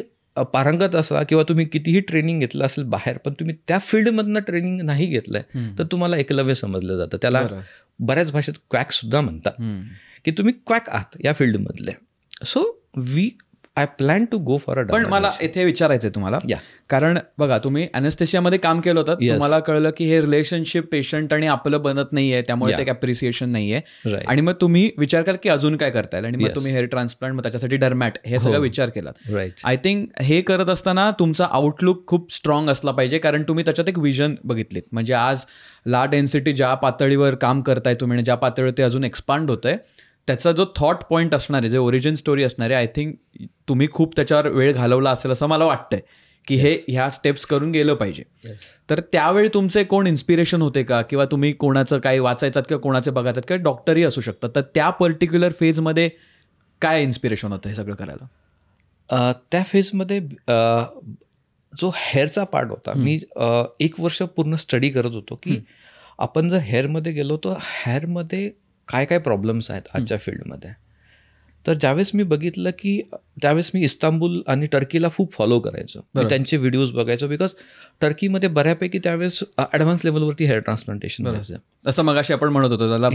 S1: पारंगत असला किंवा तुम्ही कितीही ट्रेनिंग घेतलं असेल बाहेर, पण तुम्ही त्या फील्डमधनं ट्रेनिंग नाही घेतलंय तर तुम्हाला एकलव्य समजलं जातं. त्याला बऱ्याच भाषेत क्वॅक सुद्धा म्हणतात, की तुम्ही क्वॅक आहात या फील्डमधले. So I plan to go for a.
S2: पण मला इथे विचारायचंय तुम्हाला, कारण बघा तुम्ही ॲनेस्थेशियामध्ये काम केलं होतं, तुम्हाला कळलं की हे रिलेशनशिप पेशंट आणि आपलं बनत नाहीये, त्यामुळे ते ॲप्रिसिएशन नाहीये, आणि मग तुम्ही विचार केला की अजून काय करता येईल, आणि मग तुम्ही हेअर ट्रान्सप्लांट, मग त्याच्यासाठी डर्मॅट, हे सगळं विचार केला. आय थिंक हे करत असताना तुमचा आउटलुक खूप स्ट्रॉंग असला पाहिजे, कारण तुम्ही त्याच्यात एक विजन बघितलीत. म्हणजे आज ला डेन्सिटी ज्या पातळीवर काम करताय तुम्ही आणि ज्या पातळीवर ते अजून एक्सपांड होतंय, त्याचा जो थॉट पॉईंट असणार आहे, जे ओरिजिन स्टोरी असणार आहे, आय थिंक तुम्ही खूप त्याच्यावर वेळ घालवला असेल असं मला वाटतंय की हे ह्या स्टेप्स करून गेलं पाहिजे. तर त्यावेळी तुमचे कोण इन्स्पिरेशन होते का, किंवा तुम्ही कोणाचं काही वाचायचात किंवा कोणाचे बघायचात किंवा डॉक्टरही असू शकतात, तर त्या पर्टिक्युलर फेजमध्ये काय इन्स्पिरेशन होतं हे सगळं करायला?
S1: त्या फेजमध्ये जो हेअरचा पार्ट होता, मी 1 वर्ष पूर्ण स्टडी करत होतो की आपण जर हेअरमध्ये गेलो तर हेअरमध्ये काय काय प्रॉब्लेम्स आहेत आजच्या फील्डमध्ये. तर ज्यावेळेस मी बघितलं की त्यावेळेस मी इस्तांबूल आणि टर्कीला खूप फॉलो करायचो, मी त्यांचे व्हिडिओज बघायचो, बिकॉज टर्कीमध्ये बऱ्यापैकी त्यावेळेस ॲडव्हान्स लेवलवरती हेअर ट्रान्सप्लांटेशन व्हायचं.
S2: असं मगाशी आपण म्हणत होतो त्याला,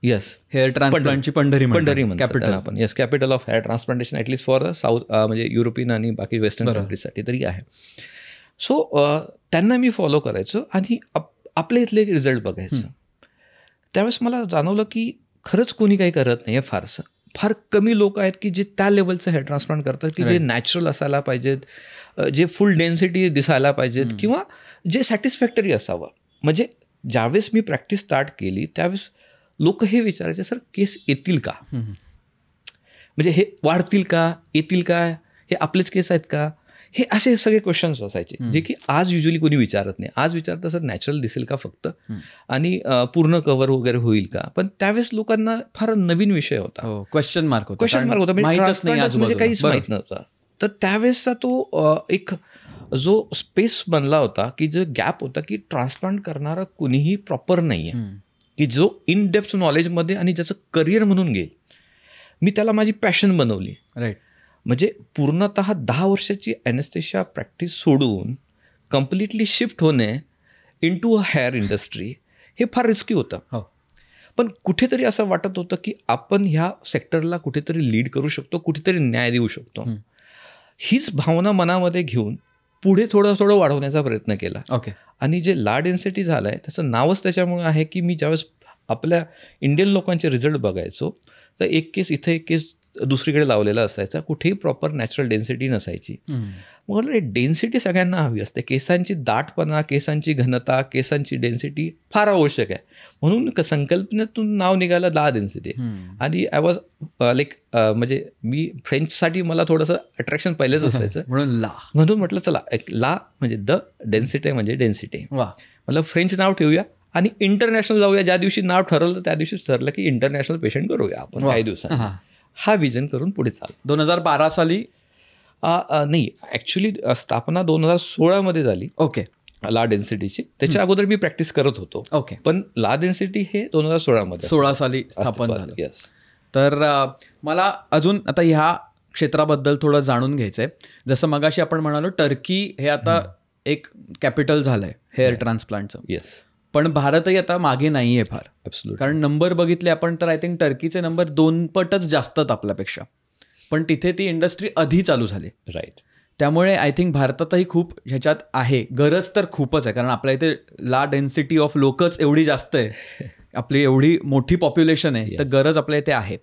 S1: येस,
S2: हेअर ट्रान्सप्लांटची पंढरी
S1: म्हणतात कॅपिटल आपण. Yes, capital of hair transplantation at least for south म्हणजे युरोपियन आणि बाकी वेस्टर्न कंट्रीजसाठी तरी आहे. सो त्यांना मी फॉलो करायचो आणि आपल्या इथले रिझल्ट बघायचं. त्यावेळेस मला जाणवलं की खरंच कोणी काही करत नाही आहे, फार कमी लोक आहेत की जे त्या लेवलचं हेअर ट्रान्सप्लांट करतात की जे नॅचरल असायला पाहिजेत, जे फुल डेन्सिटी दिसायला पाहिजेत किंवा जे सॅटिस्फॅक्टरी असावं. म्हणजे ज्यावेळेस मी प्रॅक्टिस स्टार्ट केली त्यावेळेस लोक हे विचारायचे, सर केस येतील का, म्हणजे हे वाढतील का, येतील का, हे आपलेच केस आहेत का, हे असे सगळे क्वेश्चन्स असायचे जे की आज युजली कोणी विचारत नाही. आज विचारतं सर नॅचरल दिसेल का फक्त, आणि पूर्ण कव्हर वगैरे होईल का. पण त्यावेळेस लोकांना फार नवीन विषय होता, क्वेश्चन मार्क होता, म्हणजे काहीच माहीत नव्हतं. तर त्यावेळेसचा तो एक जो स्पेस बनला होता की जो गॅप होता की ट्रान्सप्लांट करणारा कुणीही प्रॉपर नाही आहे की जो इन डेप्थ नॉलेजमध्ये आणि ज्याचं करिअर म्हणून घेईल. मी त्याला माझी पॅशन बनवली.
S2: राईट.
S1: म्हणजे पूर्णतः 10 वर्षाची ॲनेस्थेशिया प्रॅक्टिस सोडून कम्प्लिटली शिफ्ट होणे in to a hair industry हे फार रिस्की होतं. पण कुठेतरी असं वाटत होतं की आपण ह्या सेक्टरला कुठेतरी लीड करू शकतो, कुठेतरी न्याय देऊ शकतो. हीच भावना मनामध्ये घेऊन पुढे थोडं वाढवण्याचा प्रयत्न केला. आणि जे ला डेन्सिटी झालं आहे त्याचं नावच त्याच्यामुळे आहे की मी ज्यावेळेस आपल्या इंडियन लोकांचे रिझल्ट बघायचो तर एक केस इथं, एक केस दुसरीकडे लावलेला असायचा, कुठेही प्रॉपर नॅचरल डेन्सिटी नसायची. मग डेन्सिटी सगळ्यांना हवी असते. केसांची दाटपणा, केसांची घनता, केसांची डेन्सिटी फार आवश्यक आहे. म्हणून संकल्पनेतून नाव निघालं ला डेन्सिटी. आणि आय वॉज लाईक म्हणजे मी फ्रेंचसाठी मला थोडंसं अट्रॅक्शन पहिलेच असायचं म्हणून म्हटलं चला एक ला म्हणजे द डेन्सिटी म्हणजे डेन्सिटी, म्हटलं फ्रेंच नाव ठेवूया आणि इंटरनॅशनल जाऊया. ज्या दिवशी नाव ठरवलं त्या दिवशीच ठरलं की इंटरनॅशनल पेशंट करूया आपण काही दिवसांनी. हा विजन करून पुढे चालला.
S2: 2012 साली
S1: नाही, ॲक्च्युली स्थापना 2016 झाली. ला डेन्सिटीची. त्याच्या अगोदर मी प्रॅक्टिस करत होतो. पण ला डेन्सिटी हे 2016
S2: साली स्थापन झालं. येस. तर मला अजून आता ह्या क्षेत्राबद्दल थोडं जाणून घ्यायचंय. जसं मगाशी आपण म्हणालो टर्की हे आता एक कॅपिटल झालंय हेअर ट्रान्सप्लांटचं.
S1: येस.
S2: पण भारतही आता मागे नाही आहे फार. कारण नंबर बघितले आपण तर आय थिंक टर्कीचे नंबर 2 पटच जास्त आपल्यापेक्षा. पण तिथे ती इंडस्ट्री आधी चालू झाली.
S1: राईट.
S2: त्यामुळे आय थिंक भारतातही खूप ह्याच्यात आहे. गरज तर खूपच आहे, कारण आपल्या इथे ला डेन्सिटी ऑफ लोकच एवढी जास्त आहे, आपली एवढी मोठी पॉप्युलेशन आहे, तर गरज आपल्या इथे आहे.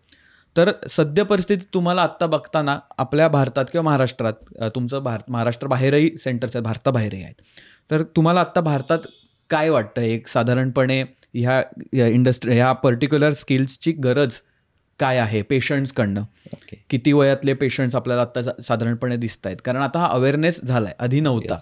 S2: तर सद्य परिस्थितीत तुम्हाला आत्ता बघताना आपल्या भारतात किंवा महाराष्ट्रात, तुमचं महाराष्ट्र बाहेरही सेंटर्स आहेत, भारताबाहेरही आहेत, तर तुम्हाला आत्ता भारतात काय वाटतं एक साधारणपणे ह्या इंडस्ट्री ह्या पर्टिक्युलर स्किल्सची गरज काय आहे पेशंट्सकडनं? किती वयातले पेशंट्स आपल्याला आता साधारणपणे दिसत आहेत? कारण आता हा अवेअरनेस झालाय, आधी नव्हता.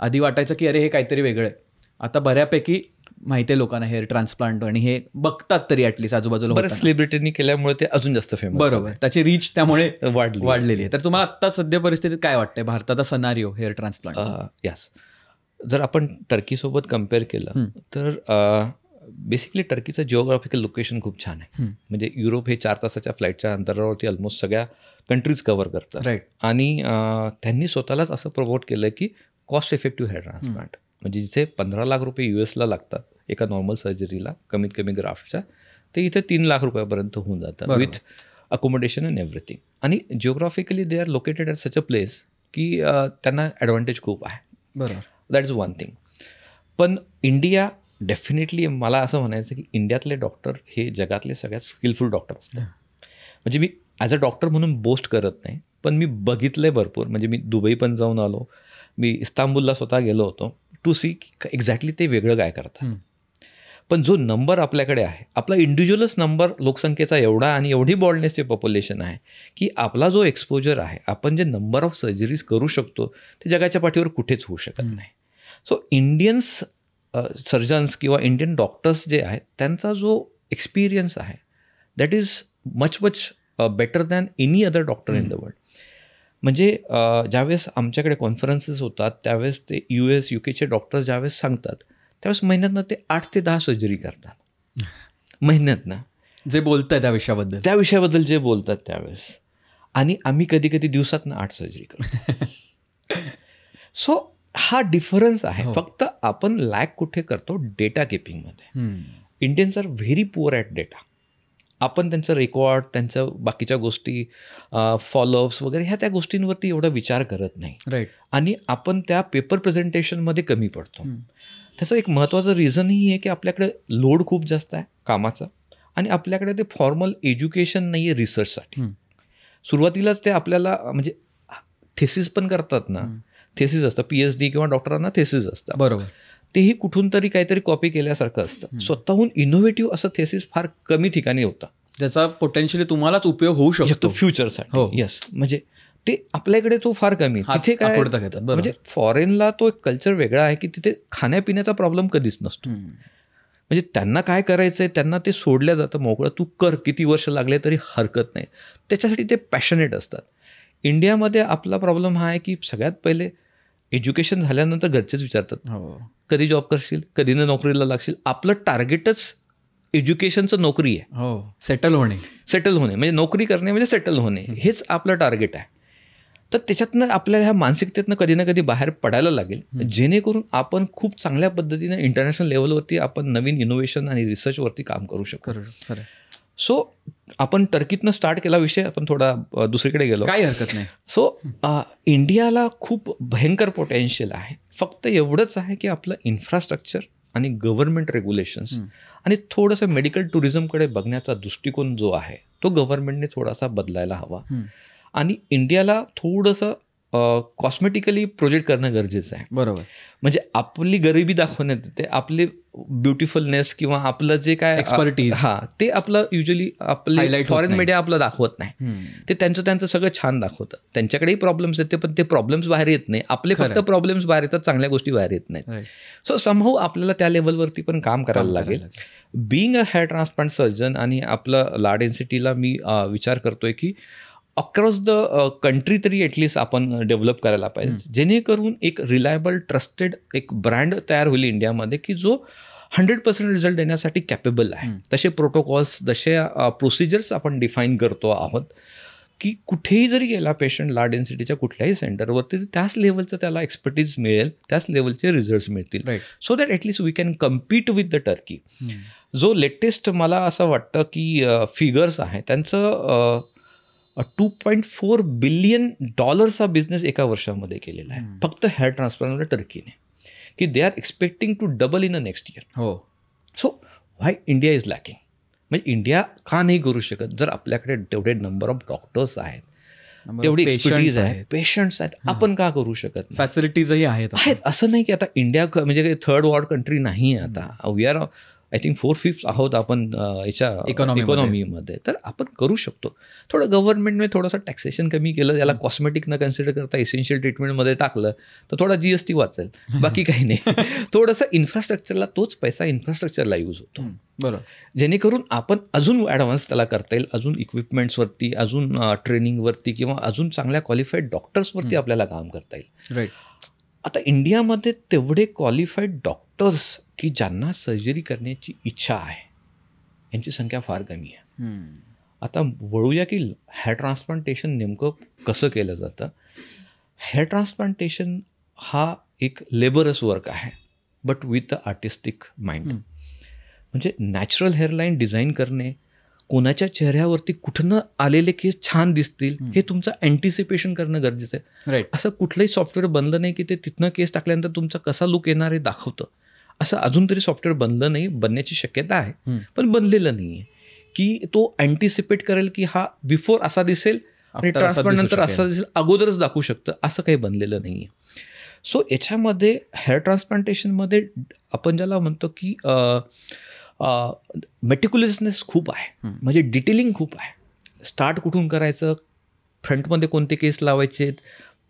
S2: आधी वाटायचं की अरे हे काहीतरी वेगळं आहे. आता बऱ्यापैकी माहिती आहे लोकांना हेअर ट्रान्सप्लांट, आणि हे बघतात तरी ॲटलीस्ट आजूबाजूला.
S1: बरं, सेलिब्रिटींनी केल्यामुळे ते अजून जास्त फेमस.
S2: बरोबर, त्याची रीच त्यामुळे वाढलेली आहे. तर तुम्हाला आत्ता सध्या परिस्थितीत काय वाटतंय भारताचा सनारिओ हेअर ट्रान्सप्लांट?
S1: यस, जर आपण टर्कीसोबत कम्पेअर केलं तर बेसिकली टर्कीचं जिओग्राफिकल लोकेशन खूप छान आहे. म्हणजे युरोप हे 4 तासाच्या फ्लाईटच्या अंतरावरती ऑलमोस्ट सगळ्या कंट्रीज कव्हर करतात.
S2: राईट.
S1: आणि त्यांनी स्वतःलाच असं प्रमोट केलं की कॉस्ट इफेक्टिव्ह हेअर ट्रान्सप्लांट, म्हणजे जिथे 15 लाख रुपये US लागतात एका नॉर्मल सर्जरीला कमीत कमी ग्राफ्टच्या, ते इथे 3 लाख रुपयापर्यंत होऊन जातं विथ अकोमोडेशन अँड एव्हरीथिंग. आणि geographically they are located at such a place की त्यांना ॲडव्हान्टेज खूप आहे.
S2: बरोबर.
S1: That is one thing. पण इंडिया डेफिनेटली मला असं म्हणायचं की इंडियातले डॉक्टर हे जगातले सगळ्यात स्किलफुल डॉक्टर असतात. म्हणजे मी ॲज अ डॉक्टर म्हणून बोस्ट करत नाही, पण मी बघितलं आहे भरपूर. म्हणजे मी दुबई पण जाऊन आलो, मी इस्तांबूलला स्वतः गेलो होतो टू सी एक्झॅक्टली ते वेगळं काय करतात. पण जो नंबर आपल्याकडे आहे, आपला इंडिव्हिज्युअलच नंबर लोकसंख्येचा एवढा आणि एवढी बॉल्डनेसचे पॉप्युलेशन आहे की आपला जो एक्सपोजर आहे, आपण जे नंबर ऑफ सर्जरीज करू शकतो ते जगाच्या पाठीवर कुठेच होऊ शकत नाही. सो इंडियन्स सर्जन्स किंवा इंडियन डॉक्टर्स जे आहेत त्यांचा जो एक्सपिरियन्स आहे that is much better than any other doctor in the world. म्हणजे ज्यावेळेस आमच्याकडे कॉन्फरन्सेस होतात त्यावेळेस ते US UK डॉक्टर्स ज्यावेळेस सांगतात त्यावेळेस महिन्यातनं ते 8 ते 10 सर्जरी करतात महिन्यातनं,
S2: जे बोलतात त्या
S1: विषयाबद्दल जे बोलतात त्यावेळेस. आणि आम्ही कधी कधी दिवसातनं 8 सर्जरी करतो. सो हा डिफरन्स आहे. फक्त आपण लॅक कुठे करतो, डेटा किपिंगमध्ये. Indians are very poor at data. आपण त्यांचं रेकॉर्ड, त्यांचं बाकीच्या गोष्टी, फॉलोअप्स वगैरे ह्या त्या गोष्टींवरती एवढा विचार करत नाही.
S2: राईट.
S1: आणि आपण त्या पेपर प्रेझेंटेशनमध्ये कमी पडतो. त्याचं एक महत्त्वाचं रिझनही आहे की आपल्याकडे लोड खूप जास्त आहे कामाचा आणि आपल्याकडे ते फॉर्मल एज्युकेशन नाही आहे रिसर्चसाठी. सुरुवातीलाच ते आपल्याला म्हणजे थेसिस पण करतात ना, थेसिस असतं, PhD किंवा डॉक्टरांना थेसिस असतं.
S2: बरोबर.
S1: तेही कुठून तरी काहीतरी कॉपी केल्यासारखं असतं. स्वतःहून इनोव्हेटिव्ह असं थेसिस फार कमी ठिकाणी होतं,
S2: ज्याचा पोटेन्शियली तुम्हालाच उपयोग होऊ शकतो
S1: फ्युचरसाठी. येस, म्हणजे ते आपल्याकडे तो फार कमी. तिथे काय म्हणजे फॉरेनला तो एक कल्चर वेगळा आहे की तिथे खाण्यापिण्याचा प्रॉब्लेम कधीच नसतो. म्हणजे त्यांना काय करायचं आहे त्यांना ते सोडल्या जातं मोकळं, तू कर, किती वर्ष लागले तरी हरकत नाही. त्याच्यासाठी ते पॅशनेट असतात. इंडियामध्ये आपला प्रॉब्लेम हा आहे की सगळ्यात पहिले एज्युकेशन झाल्यानंतर घरचेच विचारतात कधी जॉब करशील, कधी न नोकरीला लागशील. आपलं टार्गेटच एज्युकेशनचं नोकरी आहे.
S2: सेटल
S1: होणे म्हणजे नोकरी करणे म्हणजे सेटल होणे, हेच आपलं टार्गेट आहे. तर त्याच्यातनं आपल्याला ह्या मानसिकतेतनं कधी ना कधी बाहेर पडायला लागेल, जेणेकरून आपण खूप चांगल्या पद्धतीनं इंटरनॅशनल लेवलवरती आपण नवीन इनोव्हेशन आणि रिसर्चवरती काम करू शकतो. सो आपण टर्कीतनं स्टार्ट केला विषय, आपण थोडा दुसरीकडे गेलो,
S2: काही हरकत नाही.
S1: सो इंडियाला खूप भयंकर पोटेन्शियल आहे. फक्त एवढंच आहे की आपलं इन्फ्रास्ट्रक्चर आणि गव्हर्नमेंट रेग्युलेशन्स आणि थोडंसं मेडिकल टुरिझमकडे बघण्याचा दृष्टिकोन जो आहे तो गव्हर्नमेंटने थोडासा बदलायला हवा. आणि इंडियाला थोडंसं कॉस्मेटिकली प्रोजेक्ट करणं गरजेचं आहे.
S2: बरोबर.
S1: म्हणजे आपली गरिबी दाखवण्यात येते, आपली ब्युटिफुलनेस किंवा आपलं जे काय
S2: एक्सपर्टीज,
S1: ते आपलं युजली आपले फॉरेन मीडिया आपलं दाखवत नाही. ते त्यांचं सगळं छान दाखवतं. त्यांच्याकडेही प्रॉब्लेम्स येते पण ते प्रॉब्लेम्स बाहेर येत नाही. आपले फक्त प्रॉब्लेम्स बाहेर येतात, चांगल्या गोष्टी बाहेर येत नाहीत. सो समहाऊ आपल्याला त्या लेवलवरती पण काम करायला लागेल. Being a hair transplant surgeon आणि आपलं ला डेन्सिटीला मी विचार करतोय की अक्रॉस द कंट्री तरी ॲटलिस्ट आपण डेव्हलप करायला पाहिजे, जेणेकरून एक रिलायबल ट्रस्टेड एक ब्रँड तयार होईल इंडियामध्ये की जो 100% रिझल्ट देण्यासाठी कॅपेबल आहे. तसे प्रोटोकॉल्स, तसे प्रोसिजर्स आपण डिफाईन करतो आहोत की कुठेही जरी गेला पेशंट ला डेन्सिटीच्या कुठल्याही सेंटरवरती त्याच लेवलचं त्याला एक्सपर्टीज मिळेल, त्याच लेवलचे रिझल्ट्स मिळतील. So that at least we can compete with the Turkey. जो लेटेस्ट मला असं वाटतं की फिगर्स आहे त्यांचं $2.4 बिलियन बिझनेस एका वर्षामध्ये केलेला आहे फक्त हेअर ट्रान्सप्लांटमध्ये टर्कीने, की they are expecting to double in a next year. So why India is lacking? म्हणजे इंडिया का नाही करू शकत? जर आपल्याकडे तेवढे नंबर ऑफ डॉक्टर्स आहेत, तेवढी एक्सपर्टीज आहे, पेशंट्स आहेत, आपण का करू शकत?
S2: फॅसिलिटीजही आहेत.
S1: असं नाही की आता इंडिया म्हणजे थर्ड वर्ल्ड कंट्री नाही आहे. आता वी आर आय थिंक 4/5 आहोत आपण याच्या इकॉनॉमीमध्ये. तर आपण करू शकतो. थोडं गव्हर्नमेंटने थोडंसं टॅक्सेशन कमी केलं, याला कॉस्मेटिक न कन्सिडर करता एसेन्शियल ट्रीटमेंटमध्ये टाकलं तर थोडा GST वाचेल, बाकी काही नाही. थोडंसं इन्फ्रास्ट्रक्चरला, तोच पैसा इन्फ्रास्ट्रक्चरला यूज होतो.
S2: बरोबर. जेणेकरून
S1: आपण अजून ॲडव्हान्स त्याला करता येईल, अजून इक्विपमेंट्सवरती, अजून ट्रेनिंगवरती किंवा अजून चांगल्या क्वालिफाईड डॉक्टर्सवरती आपल्याला काम करता येईल.
S2: राईट.
S1: आता इंडियामध्ये तेवढे क्वालिफाईड डॉक्टर्स की ज्यांना सर्जरी करण्याची इच्छा आहे यांची संख्या फार कमी आहे. आता वळूया की हेअर ट्रान्सप्लांटेशन नेमकं कसं केलं जातं. हेअर ट्रान्सप्लांटेशन हा एक लेबरस वर्क आहे but with the artistic mind. म्हणजे नॅचरल हेअरलाईन डिझाईन करणे, कोणाच्या चेहऱ्यावरती कुठनं आलेले केस छान दिसतील हे तुमचं अँटिसिपेशन करणं गरजेचं आहे.
S2: राईट.
S1: असं कुठलंही सॉफ्टवेअर बनलं नाही की ते तिथनं केस टाकल्यानंतर तुमचा कसा लुक येणार हे दाखवतं. असं अजून तरी सॉफ्टवेअर बनलं नाही, बनण्याची शक्यता आहे पण बनलेलं नाही आहे की तो अँटिसिपेट करेल की हा बिफोर असा दिसेल आणि ट्रान्सप्लांट नंतर असा दिसेल, अगोदरच दाखवू शकतं, असं काही बनलेलं नाही आहे. सो याच्यामध्ये हेअर ट्रान्सप्लांटेशनमध्ये आपण ज्याला म्हणतो की मेटिक्युलसनेस खूप आहे, म्हणजे डिटेलिंग खूप आहे. स्टार्ट कुठून करायचं, फ्रंटमध्ये कोणते केस लावायचे,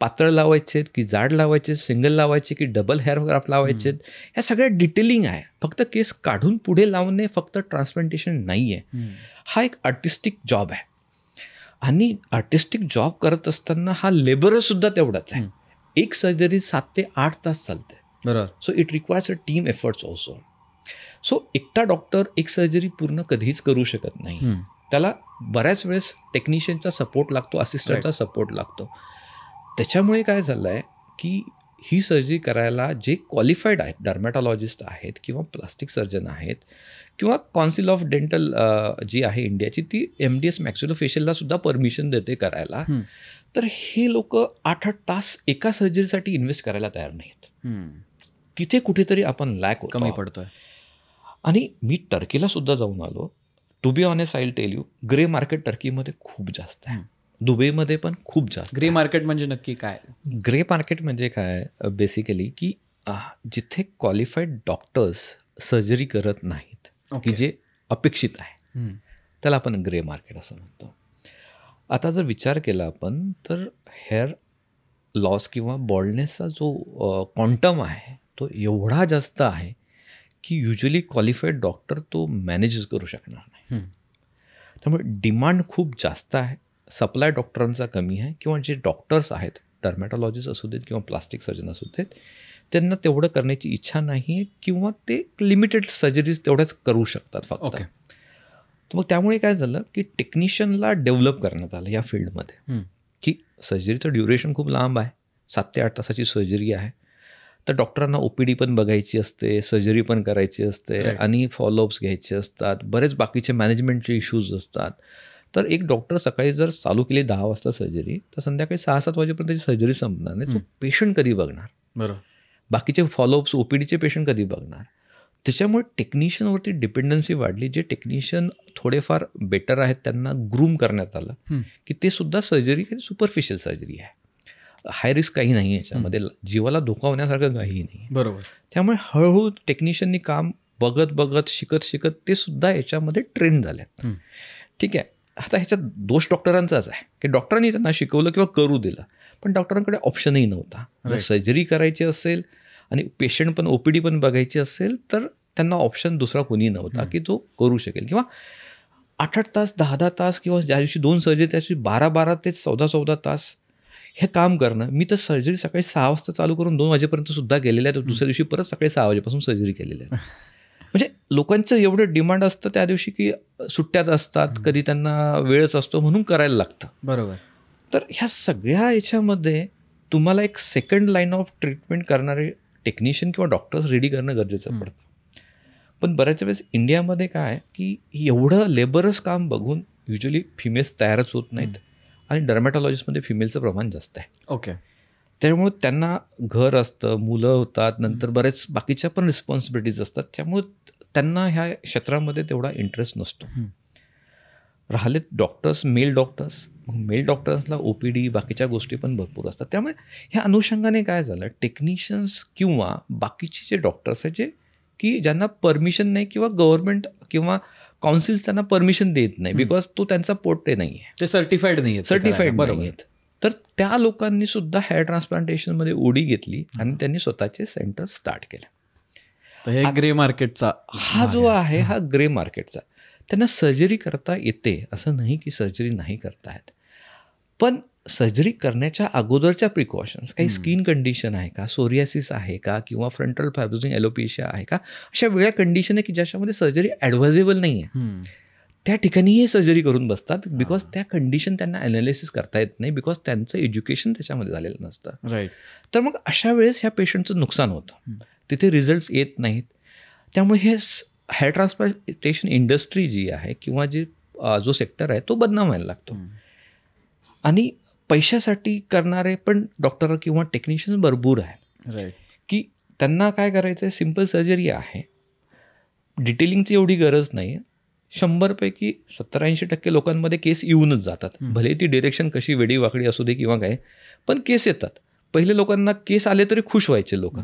S1: पातळ लावायचे की जाड लावायचे, सिंगल लावायचे की डबल हेअर ग्राफ्ट लावायचे, ह्या सगळ्या डिटेलिंग आहे. फक्त केस काढून पुढे लावणे फक्त ट्रान्सप्लांटेशन नाही आहे. हा एक आर्टिस्टिक जॉब आहे आणि आर्टिस्टिक जॉब करत असताना हा लेबरसुद्धा तेवढाच आहे. एक सर्जरी 7 ते 8 तास चालते.
S2: बरोबर.
S1: So it requires a team efforts also. So एकटा डॉक्टर एक सर्जरी पूर्ण कधीच करू शकत नाही. त्याला बऱ्याच वेळेस टेक्निशियनचा सपोर्ट लागतो, असिस्टंटचा सपोर्ट लागतो. त्याच्यामुळे काय झालं आहे की ही सर्जरी करायला जे क्वालिफाईड आहेत, डर्मॅटॉलॉजिस्ट आहेत किंवा प्लास्टिक सर्जन आहेत किंवा कौन्सिल ऑफ डेंटल जी आहे इंडियाची, ती MDS मॅक्सिलोफेशियलला सुद्धा परमिशन देते करायला. तर हे लोक 8-8 तास एका सर्जरीसाठी इन्व्हेस्ट करायला तयार नाहीत. तिथे कुठेतरी आपण लॅक
S2: कमी पडतोय.
S1: आणि मी टर्कीला सुद्धा जाऊन आलो. To be honest I will tell you, grey market टर्कीमध्ये खूप जास्त आहे, दुबईमध्ये पण खूप जास्त.
S2: ग्रे मार्केट म्हणजे नक्की काय?
S1: ग्रे मार्केट म्हणजे काय, बेसिकली की जिथे क्वालिफाईड डॉक्टर्स सर्जरी करत नाहीत, की जे अपेक्षित आहे, त्याला आपण ग्रे मार्केट असं म्हणतो. आता जर विचार केला आपण तर हेअर लॉस किंवा बॉल्डनेसचा जो क्वांटम आहे तो एवढा जास्त आहे की युजली क्वालिफाईड डॉक्टर तो मॅनेज करू शकणार नाही. त्यामुळे डिमांड खूप जास्त आहे, सप्लाय डॉक्टरांचा कमी आहे, किंवा जे डॉक्टर्स आहेत, डर्मॅटॉलॉजिस्ट असू देत किंवा प्लास्टिक सर्जन असू देत, त्यांना तेवढं करण्याची इच्छा नाही आहे किंवा ते लिमिटेड सर्जरीज तेवढ्याच करू शकतात फक्त. तर मग त्यामुळे काय झालं की टेक्निशियनला डेव्हलप करण्यात आलं या फील्डमध्ये, की सर्जरीचं ड्युरेशन खूप लांब आहे, 7 ते 8 तासाची सर्जरी आहे. तर डॉक्टरांना OPD पण बघायची असते, सर्जरी पण करायची असते आणि फॉलोअप्स घ्यायचे असतात, बरेच बाकीचे मॅनेजमेंटचे इश्यूज असतात. तर एक डॉक्टर सकाळी जर चालू केली 10 वाजता सर्जरी, तर संध्याकाळी 6-7 वाजेपर्यंत त्याची सर्जरी संपणार नाही. तो पेशंट कधी बघणार,
S2: बरोबर,
S1: बाकीचे फॉलोअप्स OPDचे पेशंट कधी बघणार. त्याच्यामुळे टेक्निशियनवरती डिपेंडन्सी वाढली. जे टेक्निशियन थोडेफार बेटर आहेत त्यांना ग्रूम करण्यात आलं की ते सुद्धा सर्जरी काही सुपरफिशियल सर्जरी आहे, हाय रिस्क काही नाही आहे याच्यामध्ये, जीवाला धोका होण्यासारखं काही नाही.
S2: बरोबर.
S1: त्यामुळे हळूहळू टेक्निशियननी काम बघत बघत शिकत ते सुद्धा याच्यामध्ये ट्रेन झाले. ठीक आहे. आता ह्याच्यात दोष डॉक्टरांचाच आहे की डॉक्टरांनी त्यांना शिकवलं किंवा करू दिलं, पण डॉक्टरांकडे ऑप्शनही नव्हता. जर सर्जरी करायची असेल आणि पेशंट पण OPD पण बघायची असेल तर त्यांना ऑप्शन दुसरा कोणी नव्हता की तो करू शकेल. किंवा 8-8 तास 10-10 तास किंवा ज्या दिवशी 2 सर्जरी त्या दिवशी 12-12 ते 14-14 तास हे काम करणं. मी तर सर्जरी सकाळी 6 वाजता चालू करून 2 वाजेपर्यंत सुद्धा गेलेलं आहे. दुसऱ्या दिवशी परत सकाळी 6 वाजेपासून सर्जरी केलेली आहे. म्हणजे लोकांचं एवढं डिमांड असतं त्या दिवशी की सुट्ट्यात असतात, कधी त्यांना वेळच असतो म्हणून करायला लागतं.
S2: बरोबर.
S1: तर ह्या सगळ्या याच्यामध्ये तुम्हाला एक सेकंड लाईन ऑफ ट्रीटमेंट करणारे टेक्निशियन किंवा डॉक्टर्स रेडी करणं गरजेचं पडतं. पण बऱ्याच वेळेस इंडियामध्ये काय की एवढं लेबरच काम बघून युजली फिमेल्स तयारच होत नाहीत आणि डर्मॅटॉलॉजिस्टमध्ये फिमेलचं प्रमाण जास्त आहे. त्यामुळे त्यांना घर असतं, मुलं होतात, नंतर बरेच बाकीच्या पण रिस्पॉन्सिबिलिटीज असतात, त्यामुळे त्यांना ह्या क्षेत्रामध्ये तेवढा इंटरेस्ट नसतो. राहिलेत डॉक्टर्स, मेल डॉक्टर्सला OPD बाकीच्या गोष्टी पण भरपूर असतात. त्यामुळे ह्या अनुषंगाने काय झालं, टेक्निशियन्स किंवा बाकीचे जे डॉक्टर्स आहेत जे की ज्यांना परमिशन नाही किंवा गव्हर्नमेंट किंवा काउन्सिल्स त्यांना परमिशन देत नाही, बिकॉज तो त्यांचा पोटे नाही आहे,
S2: ते सर्टिफाईड नाही
S1: आहेत. तर त्या लोकांनी सुद्धा हेअर ट्रान्सप्लांटेशनमध्ये उडी घेतली आणि त्यांनी स्वतःचे सेंटर स्टार्ट केले.
S2: तर हे ग्रे मार्केटचा
S1: हा जो आहे हा ग्रे मार्केटचा. त्यांना सर्जरी करता येते असं नाही की सर्जरी नाही करता येत, पण सर्जरी करण्याच्या अगोदरच्या प्रिकॉशन्स, काही स्किन कंडिशन आहे का, सोरियासिस आहे का, किंवा फ्रंटल फायब्रोसिस एलोपेशिया आहे का, अशा वेगळ्या कंडिशन आहे की ज्याच्यामध्ये सर्जरी ॲडवायझेबल नाही आहे, त्या ठिकाणीही सर्जरी करून बसतात. बिकॉज त्या कंडिशन त्यांना ॲनालिसिस करता येत नाही, बिकॉज त्यांचं एज्युकेशन त्याच्यामध्ये झालेलं नसतं.
S2: राईट.
S1: तर मग अशा वेळेस ह्या पेशंटचं नुकसान होतं, तिथे रिझल्ट्स येत नाहीत. त्यामुळे हे हेअर ट्रान्सप्लांटेशन इंडस्ट्री जी आहे किंवा जो सेक्टर आहे तो बदनाम व्हायला लागतो. आणि पैशासाठी करणारे पण डॉक्टर किंवा टेक्निशियन भरपूर आहेत.
S2: राईट.
S1: की त्यांना काय करायचं आहे, सिम्पल सर्जरी आहे, डिटेलिंगची एवढी गरज नाही आहे. 100 पैकी 70-80% लोकांमध्ये केस येऊनच जातात, भले ती डिरेक्शन कशी वेडी वाकडी असू दे किंवा काय, पण केस येतात. पहिले लोकांना केस आले तरी खुश व्हायचे लोक.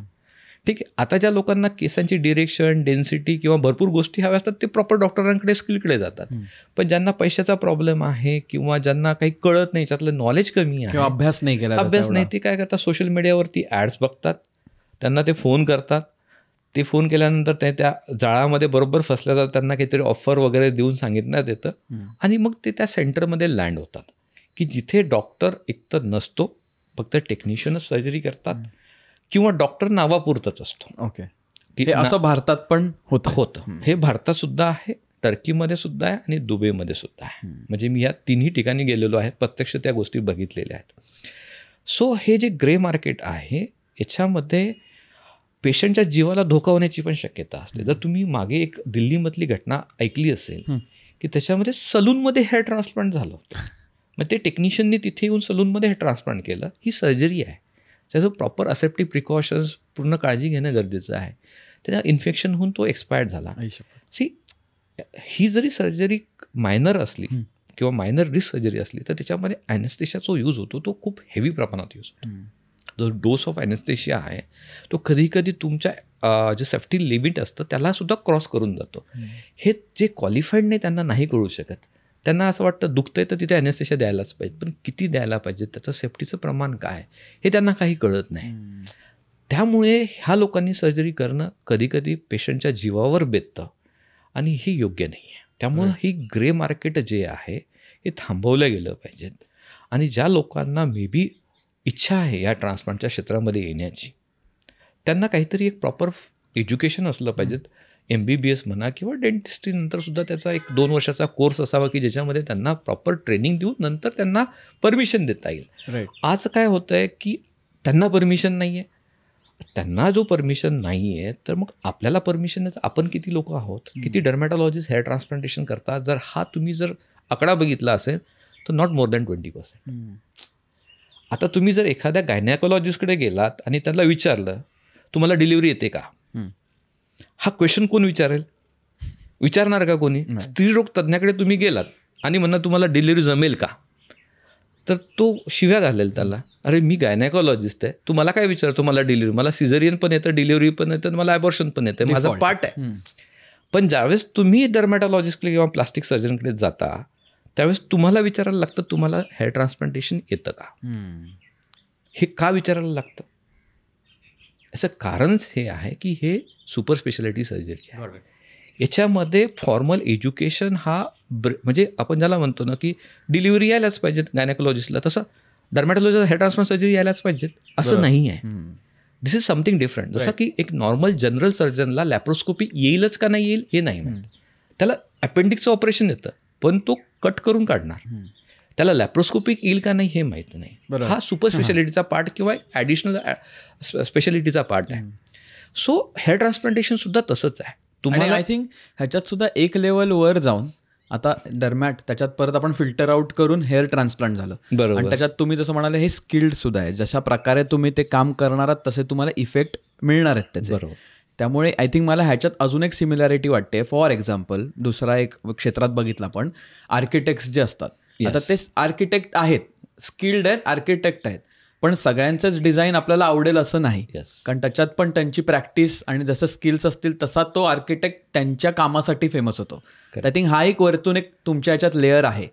S1: ठीक आहे, आता ज्या लोकांना केसांची डिरेक्शन, डेन्सिटी किंवा भरपूर गोष्टी हव्या असतात ते प्रॉपर डॉक्टरांकडे, स्किलकडे जातात. पण ज्यांना पैशाचा प्रॉब्लेम आहे किंवा ज्यांना काही कळत नाही, त्यातलं नॉलेज कमी आहे,
S2: अभ्यास नाही,
S1: ते काय करतात, सोशल मीडियावरती ॲड्स बघतात, त्यांना ते फोन करतात. ते फोन केल्यानंतर त्या जाळामध्ये बरोबर फसल्या जातात, त्यांना काहीतरी ऑफर वगैरे देऊन सांगितण्यात येतं आणि मग ते त्या सेंटरमध्ये लँड होतात की जिथे डॉक्टर एकतर नसतो, फक्त टेक्निशियनच सर्जरी करतात किंवा डॉक्टर नावापुरतच असतो.
S2: ओके, असं भारतात पण
S1: होतं. हे भारतात सुद्धा आहे, टर्कीमध्ये सुद्धा आहे आणि दुबईमध्ये सुद्धा आहे. म्हणजे मी या तिन्ही ठिकाणी गेलेलो आहे, प्रत्यक्ष त्या गोष्टी बघितलेल्या आहेत. सो हे जे ग्रे मार्केट आहे याच्यामध्ये पेशंटच्या जीवाला धोका होण्याची पण शक्यता असते. जर तुम्ही मागे एक दिल्लीमधली घटना ऐकली असेल की त्याच्यामध्ये सलूनमध्ये हेअर ट्रान्सप्लांट झालं होतं. मग ते टेक्निशियननी तिथे येऊन सलूनमध्ये हेअर ट्रान्सप्लांट केलं. ही सर्जरी आहे, त्याचं प्रॉपर असेप्टिक प्रिकॉशन्स पूर्ण काळजी घेणं गरजेचं आहे. त्याच्या इन्फेक्शन होऊन तो एक्सपायर्ड झाला. ही जरी सर्जरी मायनर असली किंवा मायनर रिस्क सर्जरी असली तर त्याच्यामध्ये ॲनेस्थेशिया जो यूज होतो तो खूप हेवी प्रमाणात यूज होतो. जो डोस ऑफ ॲनेस्थेशिया आहे तो कधी कधी तुमच्या जे सेफ्टी लिमिट असतं त्याला सुद्धा क्रॉस करून जातो. हे जे क्वालिफाईड नाही त्यांना नाही कळू शकत. त्यांना असं वाटतं दुखतंय तर तिथे ॲनेस्थेशिया द्यायलाच पाहिजे, पण किती द्यायला पाहिजे, त्याचं सेफ्टीचं प्रमाण काय हे त्यांना काही कळत नाही. त्यामुळे ह्या लोकांनी सर्जरी करणं कधी कधी पेशंटच्या जीवावर बेततं आणि हे योग्य नाही आहे. त्यामुळं ही ग्रे मार्केट जे आहे हे थांबवलं गेलं पाहिजेत. आणि ज्या लोकांना मे बी इच्छा आहे या ट्रान्सप्लांटच्या क्षेत्रामध्ये येण्याची, त्यांना काहीतरी एक प्रॉपर एज्युकेशन असलं पाहिजेत. MBBS म्हणा किंवा डेंटिस्ट्रीनंतरसुद्धा त्याचा 1-2 वर्षाचा कोर्स असावा की ज्याच्यामध्ये त्यांना प्रॉपर ट्रेनिंग देऊन नंतर त्यांना परमिशन देता येईल. आज काय होतं आहे की त्यांना परमिशन नाही आहे. त्यांना जो परमिशन नाही आहे तर मग आपल्याला परमिशन आहे. आपण किती लोक आहोत, किती डर्मॅटॉलॉजिस्ट हेअर ट्रान्सप्लांटेशन करतात, जर हा तुम्ही जर आकडा बघितला असेल तर नॉट मोर दॅन 20%. आता तुम्ही जर एखाद्या गायनॅकोलॉजिस्टकडे गेलात आणि त्याला विचारलं तुम्हाला डिलिव्हरी येते का, हा क्वेश्चन कोण विचारणार का कोणी? स्त्रीरोग तज्ज्ञाकडे तुम्ही गेलात आणि म्हणा तुम्हाला डिलिव्हरी जमेल का, तर तो शिव्या घालेल त्याला. अरे मी गायनॅकोलॉजिस्ट आहे, तू मला काय विचारतो, मला डिलिव्हरी, मला सिझेरियन पण येतं, डिलिव्हरी पण येतं, मला ॲबॉर्शन पण येतं, माझा पार्ट आहे. पण ज्यावेळेस तुम्ही डर्मॅटॉलॉजिस्टकडे किंवा प्लास्टिक सर्जनकडे जाता त्यावेळेस तुम्हाला विचारायला लागतं तुम्हाला हेअर ट्रान्सप्लांटेशन येतं का. हे का विचारायला लागतं? याचं कारणच हे आहे की हे सुपर स्पेशालिटी सर्जरी आहे. याच्यामध्ये फॉर्मल एज्युकेशन हा म्हणजे आपण ज्याला म्हणतो ना की डिलिव्हरी यायलाच पाहिजेत गायनॅकोलॉजिस्टला, तसं डर्मॅटॉलॉजिस्ट हेअर ट्रान्सप्लांट सर्जरी यायलाच पाहिजेत असं नाही आहे. दिस इज समथिंग डिफरंट. जसं की एक नॉर्मल जनरल सर्जनला लॅप्रोस्कोपी येईलच का नाही येईल हे नाही माहीत. त्याला अपेंडिक्सचं ऑपरेशन येतं पण तो कट करून काढणार, त्याला लॅप्रोस्कोपिक येईल का नाही हे माहीत नाही. हा सुपर स्पेशालिटीचा पार्ट किंवा ॲडिशनल स्पेशालिटीचा पार्ट आहे. सो हेअर ट्रान्सप्लांटेशन सुद्धा तसंच आहे.
S2: तुम्हाला आय थिंक ह्याच्यात सुद्धा एक लेवल वर जाऊन आता डर्मॅट त्याच्यात परत आपण फिल्टर आउट करून हेअर ट्रान्सप्लांट झालं, आणि त्याच्यात तुम्ही जसं म्हणाले हे स्किल्ड सुद्धा आहे. जशा प्रकारे तुम्ही ते काम करणार आहात तसे तुम्हाला इफेक्ट मिळणार आहेत त्याचे.
S1: बरोबर.
S2: त्यामुळे आय थिंक मला ह्याच्यात अजून एक सिमिलॅरिटी वाटते. फॉर एक्झाम्पल दुसरा एक क्षेत्रात बघितला पण आर्किटेक्ट्स जे असतात, आता ते आर्किटेक्ट आहेत, स्किल्ड आहेत, आर्किटेक्ट आहेत, पण सगळ्यांचंच डिझाईन आपल्याला आवडेल असं नाही. कारण त्याच्यात पण त्यांची प्रॅक्टिस आणि जसं स्किल्स असतील तसा तो आर्किटेक्ट त्यांच्या कामासाठी फेमस होतो. आय थिंक हा एक वरतून एक तुमच्या ह्याच्यात लेअर आहे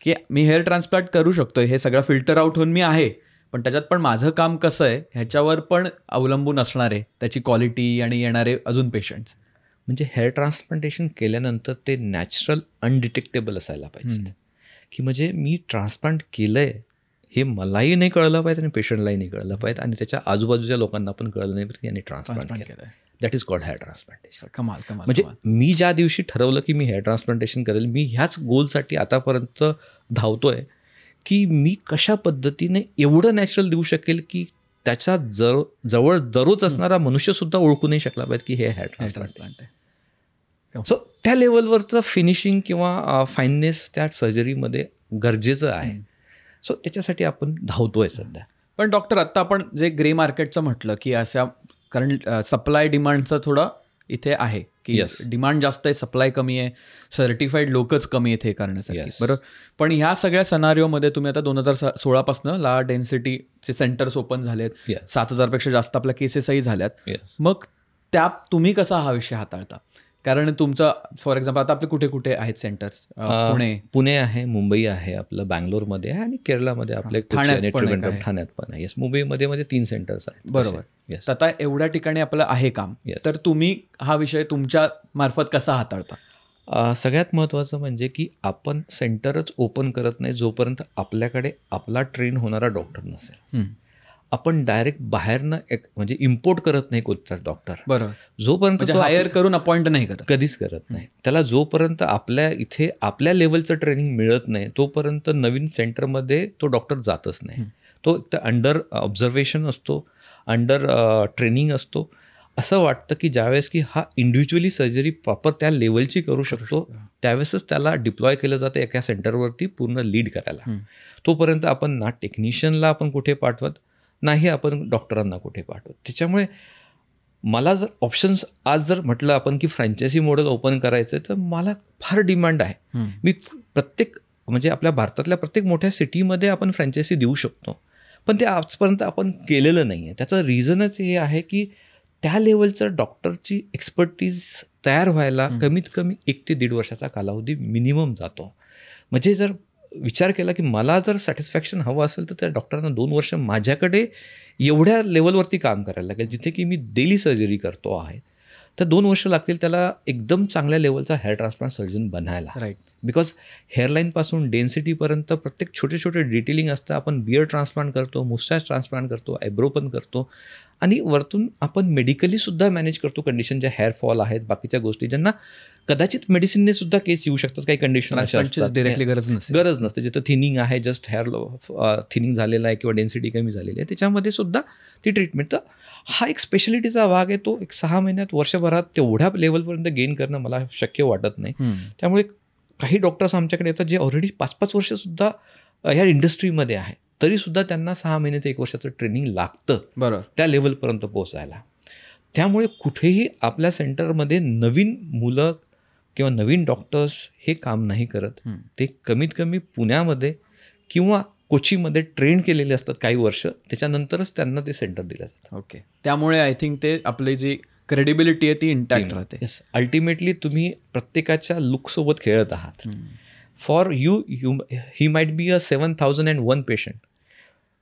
S2: की मी हेअर ट्रान्सप्लांट करू शकतोय, हे सगळं फिल्टर आउट होऊन मी आहे, पण त्याच्यात पण माझं काम कसं आहे ह्याच्यावर पण अवलंबून असणार आहे त्याची क्वालिटी आणि येणारे अजून पेशंट्स.
S1: म्हणजे हेअर ट्रान्सप्लांटेशन केल्यानंतर ते नॅचरल अनडिटेक्टेबल असायला पाहिजे की म्हणजे मी ट्रान्सप्लांट केलं आहे हे मलाही नाही कळलं पाहिजे आणि पेशंटलाही नाही कळलं पाहिजे आणि त्याच्या आजूबाजूच्या लोकांना पण कळलं नाही पाहिजे यांनी ट्रान्सप्लांट केलं. That is called hair transplantation.
S2: कमाल.
S1: म्हणजे मी ज्या दिवशी ठरवलं की मी हेअर ट्रान्सप्लांटेशन करेल, मी ह्याच गोलसाठी आतापर्यंत धावतोय की मी कशा पद्धतीने एवढं नॅचरल देऊ शकेल की त्याच्या जवळ दररोज असणारा मनुष्यसुद्धा ओळखू नाही शकला पाहिजे की हे हेअर ट्रान्सप्लांट आहे. सो त्या लेवलवरचं फिनिशिंग किंवा फाईननेस त्या सर्जरीमध्ये गरजेचं आहे. सो त्याच्यासाठी आपण धावतोय सध्या.
S2: पण डॉक्टर आत्ता आपण जे ग्रे मार्केटचं म्हटलं की अशा, कारण सप्लाय डिमांडचं थोडं इथे आहे की
S1: Yes.
S2: डिमांड जास्त आहे, सप्लाय कमी आहे, सर्टिफाईड लोकच कमी आहेत हे करण्यासाठी.
S1: Yes.
S2: बरोबर. पण ह्या सगळ्या सिनारिओमध्ये तुम्ही आता 2016 ला डेन्सिटीचे सेंटर्स ओपन झालेत,
S1: Yes.
S2: 7,000 पेक्षा जास्त आपल्या केसेसही झाल्यात.
S1: Yes.
S2: मग तुम्ही कसा हा विषय हाताळता? कारण तुमचं फॉर एक्झाम्पल आता आपले कुठे कुठे आहेत सेंटर्स?
S1: पुणे आहे, मुंबई आहे, आपलं बँगलोरमध्ये आहे आणि केरळमध्ये आपले
S2: ठाण्यात
S1: कोची आणि
S2: पण आहे
S1: त्रिवेंद्रम,
S2: काय?
S1: ठाण्यात पण आहे. येस, मुंबईमध्ये 3 सेंटर्स आहेत.
S2: बरोबर.
S1: येस.
S2: तर आता एवढ्या ठिकाणी आपलं आहे काम,
S1: Yes.
S2: तर तुम्ही हा विषय तुमच्या मार्फत कसा हाताळता?
S1: सगळ्यात महत्त्वाचं म्हणजे की आपण सेंटरच ओपन करत नाही जोपर्यंत आपल्याकडे आपला ट्रेन होणारा डॉक्टर नसेल. आपण डायरेक्ट बाहेरनं म्हणजे इम्पोर्ट करत नाही कोणता डॉक्टर.
S2: बरोबर.
S1: जोपर्यंत
S2: म्हणजे
S1: तो
S2: हायर करून अपॉइंट नाही करत.
S1: कधीच करत नाही. त्याला जोपर्यंत आपल्या इथे आपल्या लेवलचं ट्रेनिंग मिळत नाही तोपर्यंत नवीन सेंटरमध्ये तो डॉक्टर जातच नाही. तो एक तर अंडर ऑब्झर्वेशन असतो, अंडर ट्रेनिंग असतो. असं वाटतं की ज्यावेळेस की हा इंडिव्हिज्युअली सर्जरी प्रॉपर त्या लेवलची करू शकतो त्यावेळेसच त्याला डिप्लॉय केलं जातं एका सेंटरवरती पूर्ण लीड करायला. तोपर्यंत आपण ना टेक्निशियनला आपण कुठे पाठवत, नाही आपण डॉक्टरांना कुठे पाठवत. त्याच्यामुळे मला जर ऑप्शन्स आज जर म्हटलं आपण की फ्रँचायझी मॉडेल ओपन करायचं तर मला फार डिमांड आहे. मी प्रत्येक म्हणजे आपल्या भारतातल्या प्रत्येक मोठ्या सिटीमध्ये आपण फ्रँचायझी देऊ शकतो, पण ते आजपर्यंत आपण केलेलं नाही आहे. त्याचं रिझनच हे आहे की त्या लेवलचं डॉक्टरची एक्सपर्टीज तयार व्हायला कमीत कमी 1 ते 1.5 वर्षाचा कालावधी मिनिमम जातो. म्हणजे जर विचार केला की मला जर सॅटिस्फॅक्शन हवं असेल तर त्या डॉक्टरांना 2 वर्ष माझ्याकडे एवढ्या लेवलवरती काम करायला लागेल जिथे की मी डेली सर्जरी करतो आहे. तर 2 वर्ष लागतील त्याला एकदम चांगल्या लेवलचा हेअर ट्रान्सप्लांट सर्जन बनायला.
S2: राईट.
S1: बिकॉज हेअरलाईनपासून डेन्सिटीपर्यंत प्रत्येक छोटे छोटे डिटेलिंग असतं. आपण बिअर्ड ट्रान्सप्लांट करतो, मुस्टॅच ट्रान्सप्लांट करतो, आयब्रो पण करतो आणि वरतून आपण मेडिकलीसुद्धा मॅनेज करतो कंडिशन ज्या हेअरफॉल आहेत, बाकीच्या गोष्टी ज्यांना कदाचित मेडिसिनने सुद्धा केस येऊ शकतात. काही कंडिशन
S2: डायरेक्टली गरज
S1: नसते. जिथं थिनिंग आहे, जस्ट हेअर थिनिंग झालेला आहे किंवा डेन्सिटी कमी झालेली आहे त्याच्यामध्ये सुद्धा ती ट्रीटमेंट. तर हा एक स्पेशालिटीचा भाग आहे. तो एक 6 महिन्यात वर्षभरात तेवढ्या लेवलपर्यंत गेन करणं मला शक्य वाटत नाही. त्यामुळे काही डॉक्टर्स आमच्याकडे येतात जे ऑलरेडी 5-5 वर्षसुद्धा ह्या इंडस्ट्रीमध्ये आहे, तरीसुद्धा त्यांना 6 महिने ते 1 वर्षाचं ट्रेनिंग लागतं
S2: बरोबर
S1: त्या लेवलपर्यंत पोहोचायला. त्यामुळे कुठेही आपल्या सेंटरमध्ये नवीन मुलं किंवा नवीन डॉक्टर्स हे काम नाही करत. ते कमीत कमी पुण्यामध्ये किंवा कोचीमध्ये ट्रेन केलेले असतात काही वर्ष, त्याच्यानंतरच त्यांना ते सेंटर दिलं जातं.
S2: ओके. त्यामुळे आय थिंक ते आपली जी क्रेडिबिलिटी आहे ती इंटॅक्ट राहते.
S1: येस. अल्टिमेटली तुम्ही प्रत्येकाच्या लुकसोबत खेळत आहात. For you he might be a 7001 patient,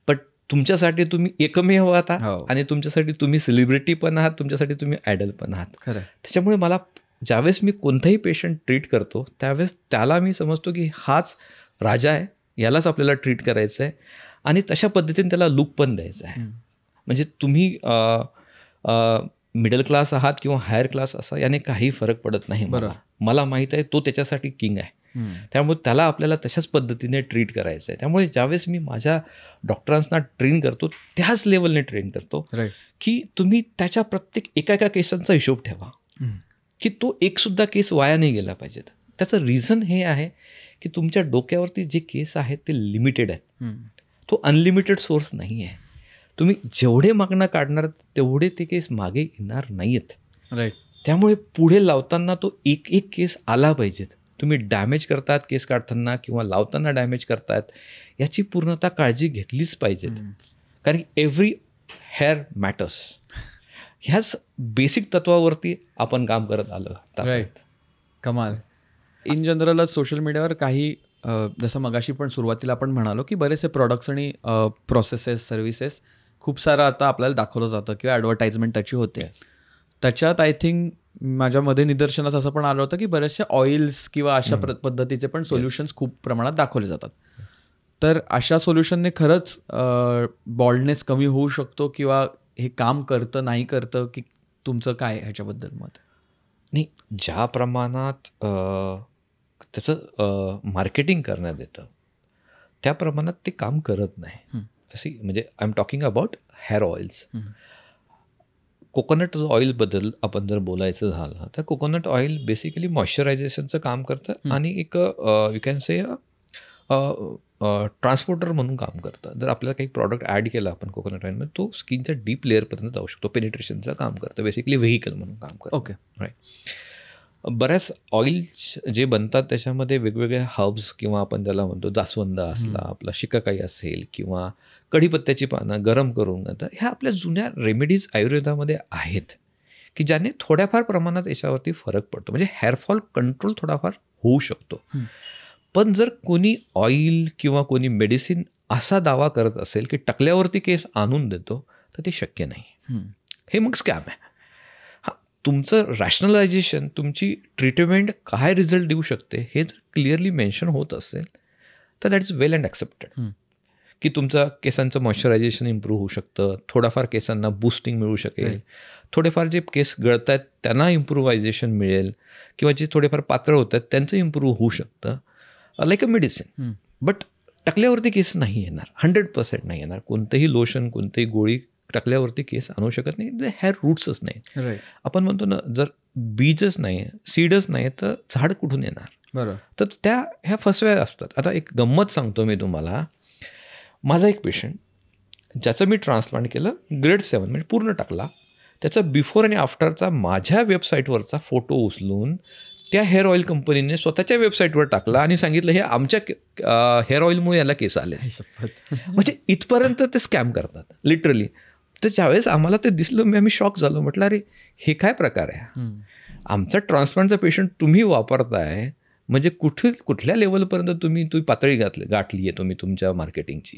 S1: but तुमच्यासाठी तुम्ही एकमेव आहात आणि तुमच्यासाठी तुम्ही सेलिब्रिटी पण आहात, तुमच्यासाठी तुम्ही आयडल पण आहात.
S2: खरं.
S1: त्याच्यामुळे मला ज्यावेळेस मी कोणताही पेशंट ट्रीट करतो त्यावेळेस त्याला मी समजतो की हाच राजा आहे, यालाच आपल्याला ट्रीट करायचं आहे आणि तशा पद्धतीने त्याला लुक पण द्यायचं आहे. म्हणजे तुम्ही मिडल क्लास आहात किंवा हायर क्लास असा याने काही फरक पडत नाही. मला माहीत आहे तो त्याच्यासाठी किंग आहे. त्यामुळे त्याला आपल्याला तशाच पद्धतीने ट्रीट करायचं आहे. त्यामुळे ज्यावेळेस मी माझ्या डॉक्टरांना ट्रेन करतो त्याच लेवलने ट्रेन करतो की तुम्ही त्याच्या प्रत्येक एका केसांचा हिशोब ठेवा की तो एकसुद्धा केस वाया नाही गेला पाहिजेत. त्याचं रिझन हे आहे की तुमच्या डोक्यावरती जे केस आहेत ते लिमिटेड आहेत. तो अनलिमिटेड सोर्स नाही आहे. तुम्ही जेवढे मागणं काढणार तेवढे ते केस मागे येणार नाही आहेत.
S2: राईट.
S1: त्यामुळे पुढे लावताना तो एक केस आला पाहिजेत. तुम्ही डॅमेज करतात केस काढताना किंवा लावताना डॅमेज करतात याची पूर्णतः काळजी घेतलीच पाहिजेत. कारण एव्हरी हेअर मॅटर्स ह्याच बेसिक तत्वावरती आपण काम करत आलो.
S2: राईट. कमाल. इन जनरलच सोशल मीडियावर काही जसं मगाशी पण सुरुवातीला आपण म्हणालो की बरेचसे प्रॉडक्ट्स आणि प्रोसेसेस सर्व्हिसेस खूप सारं आता आपल्याला दाखवलं जातं किंवा ॲडव्हर्टाइजमेंट त्याची होते. त्याच्यात आय थिंक माझ्यामध्ये निदर्शनास असं पण आलं होतं की बरेचसे ऑइल्स किंवा अशा पद्धतीचे पण सोल्युशन्स खूप प्रमाणात दाखवले जातात. तर अशा सोल्युशनने खरंच बॉल्डनेस कमी होऊ शकतो किंवा हे काम करतं नाही करतं की तुमचं काय ह्याच्याबद्दल मत?
S1: नाही, ज्या प्रमाणात त्याचं मार्केटिंग करण्यात येतं त्या प्रमाणात ते काम करत नाही. अशी म्हणजे I am talking about hair oils. Coconut ऑइलबद्दल आपण जर बोलायचं झालं तर कोकोनट ऑइल बेसिकली मॉइश्चरायझेशनचं काम करतं आणि एक यू कॅन से ट्रान्सपोर्टर म्हणून काम करतं. जर आपल्याला काही प्रॉडक्ट ॲड केला आपण कोकोनट ऑइलमध्ये तो स्किनच्या डीप लेअरपर्यंत जाऊ शकतो. पेनिट्रेशनचं काम करतं. बेसिकली व्हेकल म्हणून काम करतं.
S2: ओके.
S1: राईट. बऱ्याच ऑइल्स जे बनतात त्याच्यामध्ये वेगवेगळे हर्ब्स किंवा आपण त्याला म्हणतो जास्वंद असला, आपला शिकाकाई असेल किंवा कढीपत्त्याची पानं गरम करून आता ह्या आपल्या जुन्या रेमेडीज आयुर्वेदामध्ये आहेत की ज्याने थोड्याफार प्रमाणात याच्यावरती फरक पडतो. म्हणजे हेअरफॉल कंट्रोल थोडाफार होऊ शकतो. पण जर कोणी ऑइल किंवा कोणी मेडिसिन असा दावा करत असेल की टकल्यावरती केस आणून देतो तर ते शक्य नाही. हे मग स्कॅम आहे. हां, तुमचं रॅशनलायझेशन, तुमची ट्रीटमेंट काय रिझल्ट देऊ शकते हे जर क्लिअरली मेन्शन होत असेल तर that is well and accepted. की तुमचं केसांचं मॉइश्चरायझेशन इम्प्रूव्ह होऊ शकतं, थोडाफार केसांना बूस्टिंग मिळू शकेल, थोडेफार जे केस गळत आहेत त्यांना इम्प्रूव्हायझेशन मिळेल किंवा जे थोडेफार पातळ होत आहेत त्यांचं इम्प्रूव्ह होऊ शकतं, लाईक अ मेडिसिन. बट टकल्यावरती केस नाही येणार, 100% नाही येणार. कोणतंही लोशन, कोणतीही गोळी टकल्यावरती केस आणू शकत नाही. ते हेअर रूट्सच नाही. आपण म्हणतो ना, जर बीजच नाही, सीडच नाही तर झाड कुठून येणार.
S2: बरोबर.
S1: तर ह्या फसव्या असतात. आता एक गंमत सांगतो मी तुम्हाला. माझा एक पेशंट ज्याचं मी ट्रान्सप्लांट केलं ग्रेड 7 म्हणजे पूर्ण टाकला, त्याचा बिफोर आणि आफ्टरचा माझ्या वेबसाईटवरचा फोटो उचलून त्या हेअर ऑइल कंपनीने स्वतःच्या वेबसाईटवर टाकला आणि सांगितलं हे आमच्या हेअर ऑइलमुळे याला केस आले. म्हणजे इथपर्यंत ते स्कॅम करतात लिटरली. तर ज्यावेळेस आम्हाला ते दिसलं आम्ही शॉक झालो. म्हटलं अरे हे काय प्रकार आहे. आमचा ट्रान्सप्लांटचा पेशंट तुम्ही वापरताय म्हणजे कुठल्या लेवलपर्यंत तुम्ही पातळी गाठली आहे तुम्ही तुमच्या मार्केटिंगची.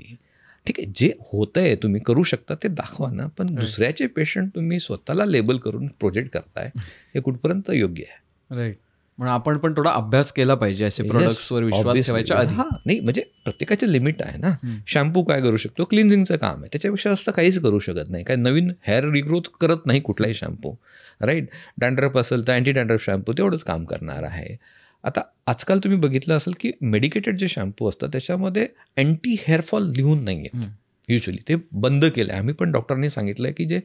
S1: ठीक आहे, जे होतं आहे तुम्ही करू शकता ते दाखवा ना, पण दुसऱ्याचे पेशंट तुम्ही स्वतःला लेबल करून प्रोजेक्ट करताय हे कुठपर्यंत योग्य आहे.
S2: राईट. म्हणून आपण पण थोडा अभ्यास केला पाहिजे असे प्रोडक्ट्सवर विश्वास ठेवायच्या आधी.
S1: हां, नाही म्हणजे प्रत्येकाचे लिमिट आहे ना. शॅम्पू काय करू शकतो, क्लिन्झिंगचं काम आहे, त्याच्यापेक्षा असं काहीच करू शकत नाही. काय नवीन हेअर रिग्रोथ करत नाही कुठलाही शॅम्पू. राईट. डॅन्ड्रफ असेल तर अँटी डॅन्ड्रफ शॅम्पू तेवढंच काम करणार आहे. आता आजकाल तुम्ही बघितलं असेल की मेडिकेटेड जे शॅम्पू असतात त्याच्यामध्ये अँटी हेअरफॉल लिहून नाही आहेत युजली. ते बंद केलं आहे. आम्ही पण डॉक्टरनी सांगितलं आहे की जे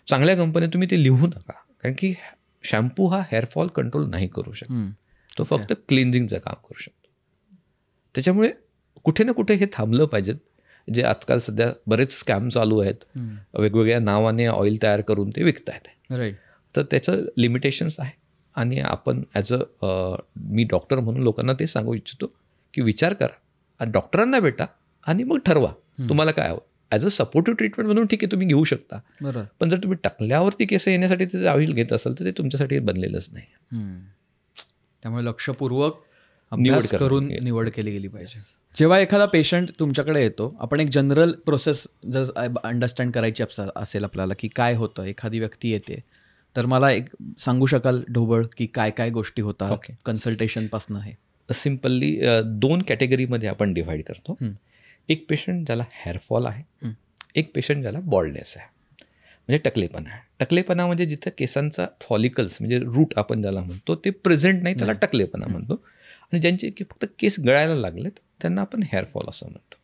S1: चांगल्या कंपनी तुम्ही ते लिहू नका, कारण की शॅम्पू हा हेअरफॉल कंट्रोल नाही करू शकत. तो फक्त क्लिन्झिंगचं काम करू शकतो. त्याच्यामुळे कुठे ना कुठे हे थांबलं पाहिजेत. जे आजकाल सध्या बरेच स्कॅम चालू आहेत, वेगवेगळ्या नावाने ऑइल तयार करून ते विकत आहेत.
S2: राईट.
S1: तर त्याचं लिमिटेशन्स आहे. आणि आपण मी डॉक्टर म्हणून लोकांना ते सांगू इच्छितो की विचार करा, डॉक्टरांना भेटा आणि मग ठरवा तुम्हाला काय हवं. ॲज अ सपोर्टिव्ह ट्रीटमेंट म्हणून ठीक आहे तुम्ही घेऊ शकता,
S2: बरोबर.
S1: पण जर तुम्ही टकल्यावरती केस येण्यासाठी ते ऑइल घेत असाल तर ते तुमच्यासाठी बनलेलंच नाही.
S2: त्यामुळे लक्षपूर्वक अभ्यास करून निवड केली गेली पाहिजे. जेव्हा एखादा पेशंट तुमच्याकडे येतो, आपण एक जनरल प्रोसेस जर अंडरस्टँड करायची असेल आपल्याला की काय होतं, एखादी व्यक्ती येते तर मला एक सांगू शकाल ढोबळ की काय काय गोष्टी होतात कन्सल्टेशनपासून? हे
S1: सिम्पली 2 कॅटेगरीमध्ये आपण डिव्हाइड करतो. एक पेशंट ज्याला हेअरफॉल आहे, एक पेशंट ज्याला बॉल्डनेस आहे, म्हणजे टकलेपणा आहे. टकलेपणा म्हणजे जिथं केसांचा फॉलिकल्स म्हणजे रूट आपण ज्याला म्हणतो ते प्रेझेंट नाही त्याला टकलेपणा म्हणतो. आणि ज्यांचे की फक्त केस गळायला लागलेत त्यांना आपण हेअरफॉल असं म्हणतो.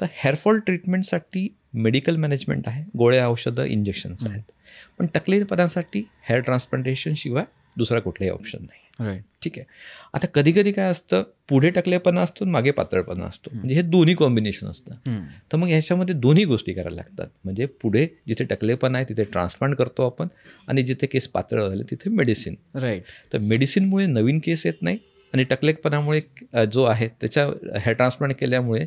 S1: तर हेअरफॉल ट्रीटमेंटसाठी मेडिकल मॅनेजमेंट आहे, गोळ्या औषधं इंजेक्शन्स आहेत. पण टकलेपणासाठी हेअर ट्रान्सप्लांटेशन शिवाय दुसरा कुठलाही ऑप्शन नाही.
S2: राईट.
S1: ठीक आहे. आता कधी कधी काय असतं, पुढे टकलेपणा असतो मागे पातळपणा असतो, म्हणजे हे दोन्ही कॉम्बिनेशन असतं. तर मग ह्याच्यामध्ये दोन्ही गोष्टी करायला लागतात. म्हणजे पुढे जिथे टकलेपणा आहे तिथे ट्रान्सप्लांट करतो आपण, आणि जिथे केस पातळ झाले तिथे मेडिसिन.
S2: राईट.
S1: तर मेडिसिनमुळे नवीन केस येत नाही आणि टकलेपणामुळे जो आहे त्याच्या हेअर ट्रान्सप्लांट केल्यामुळे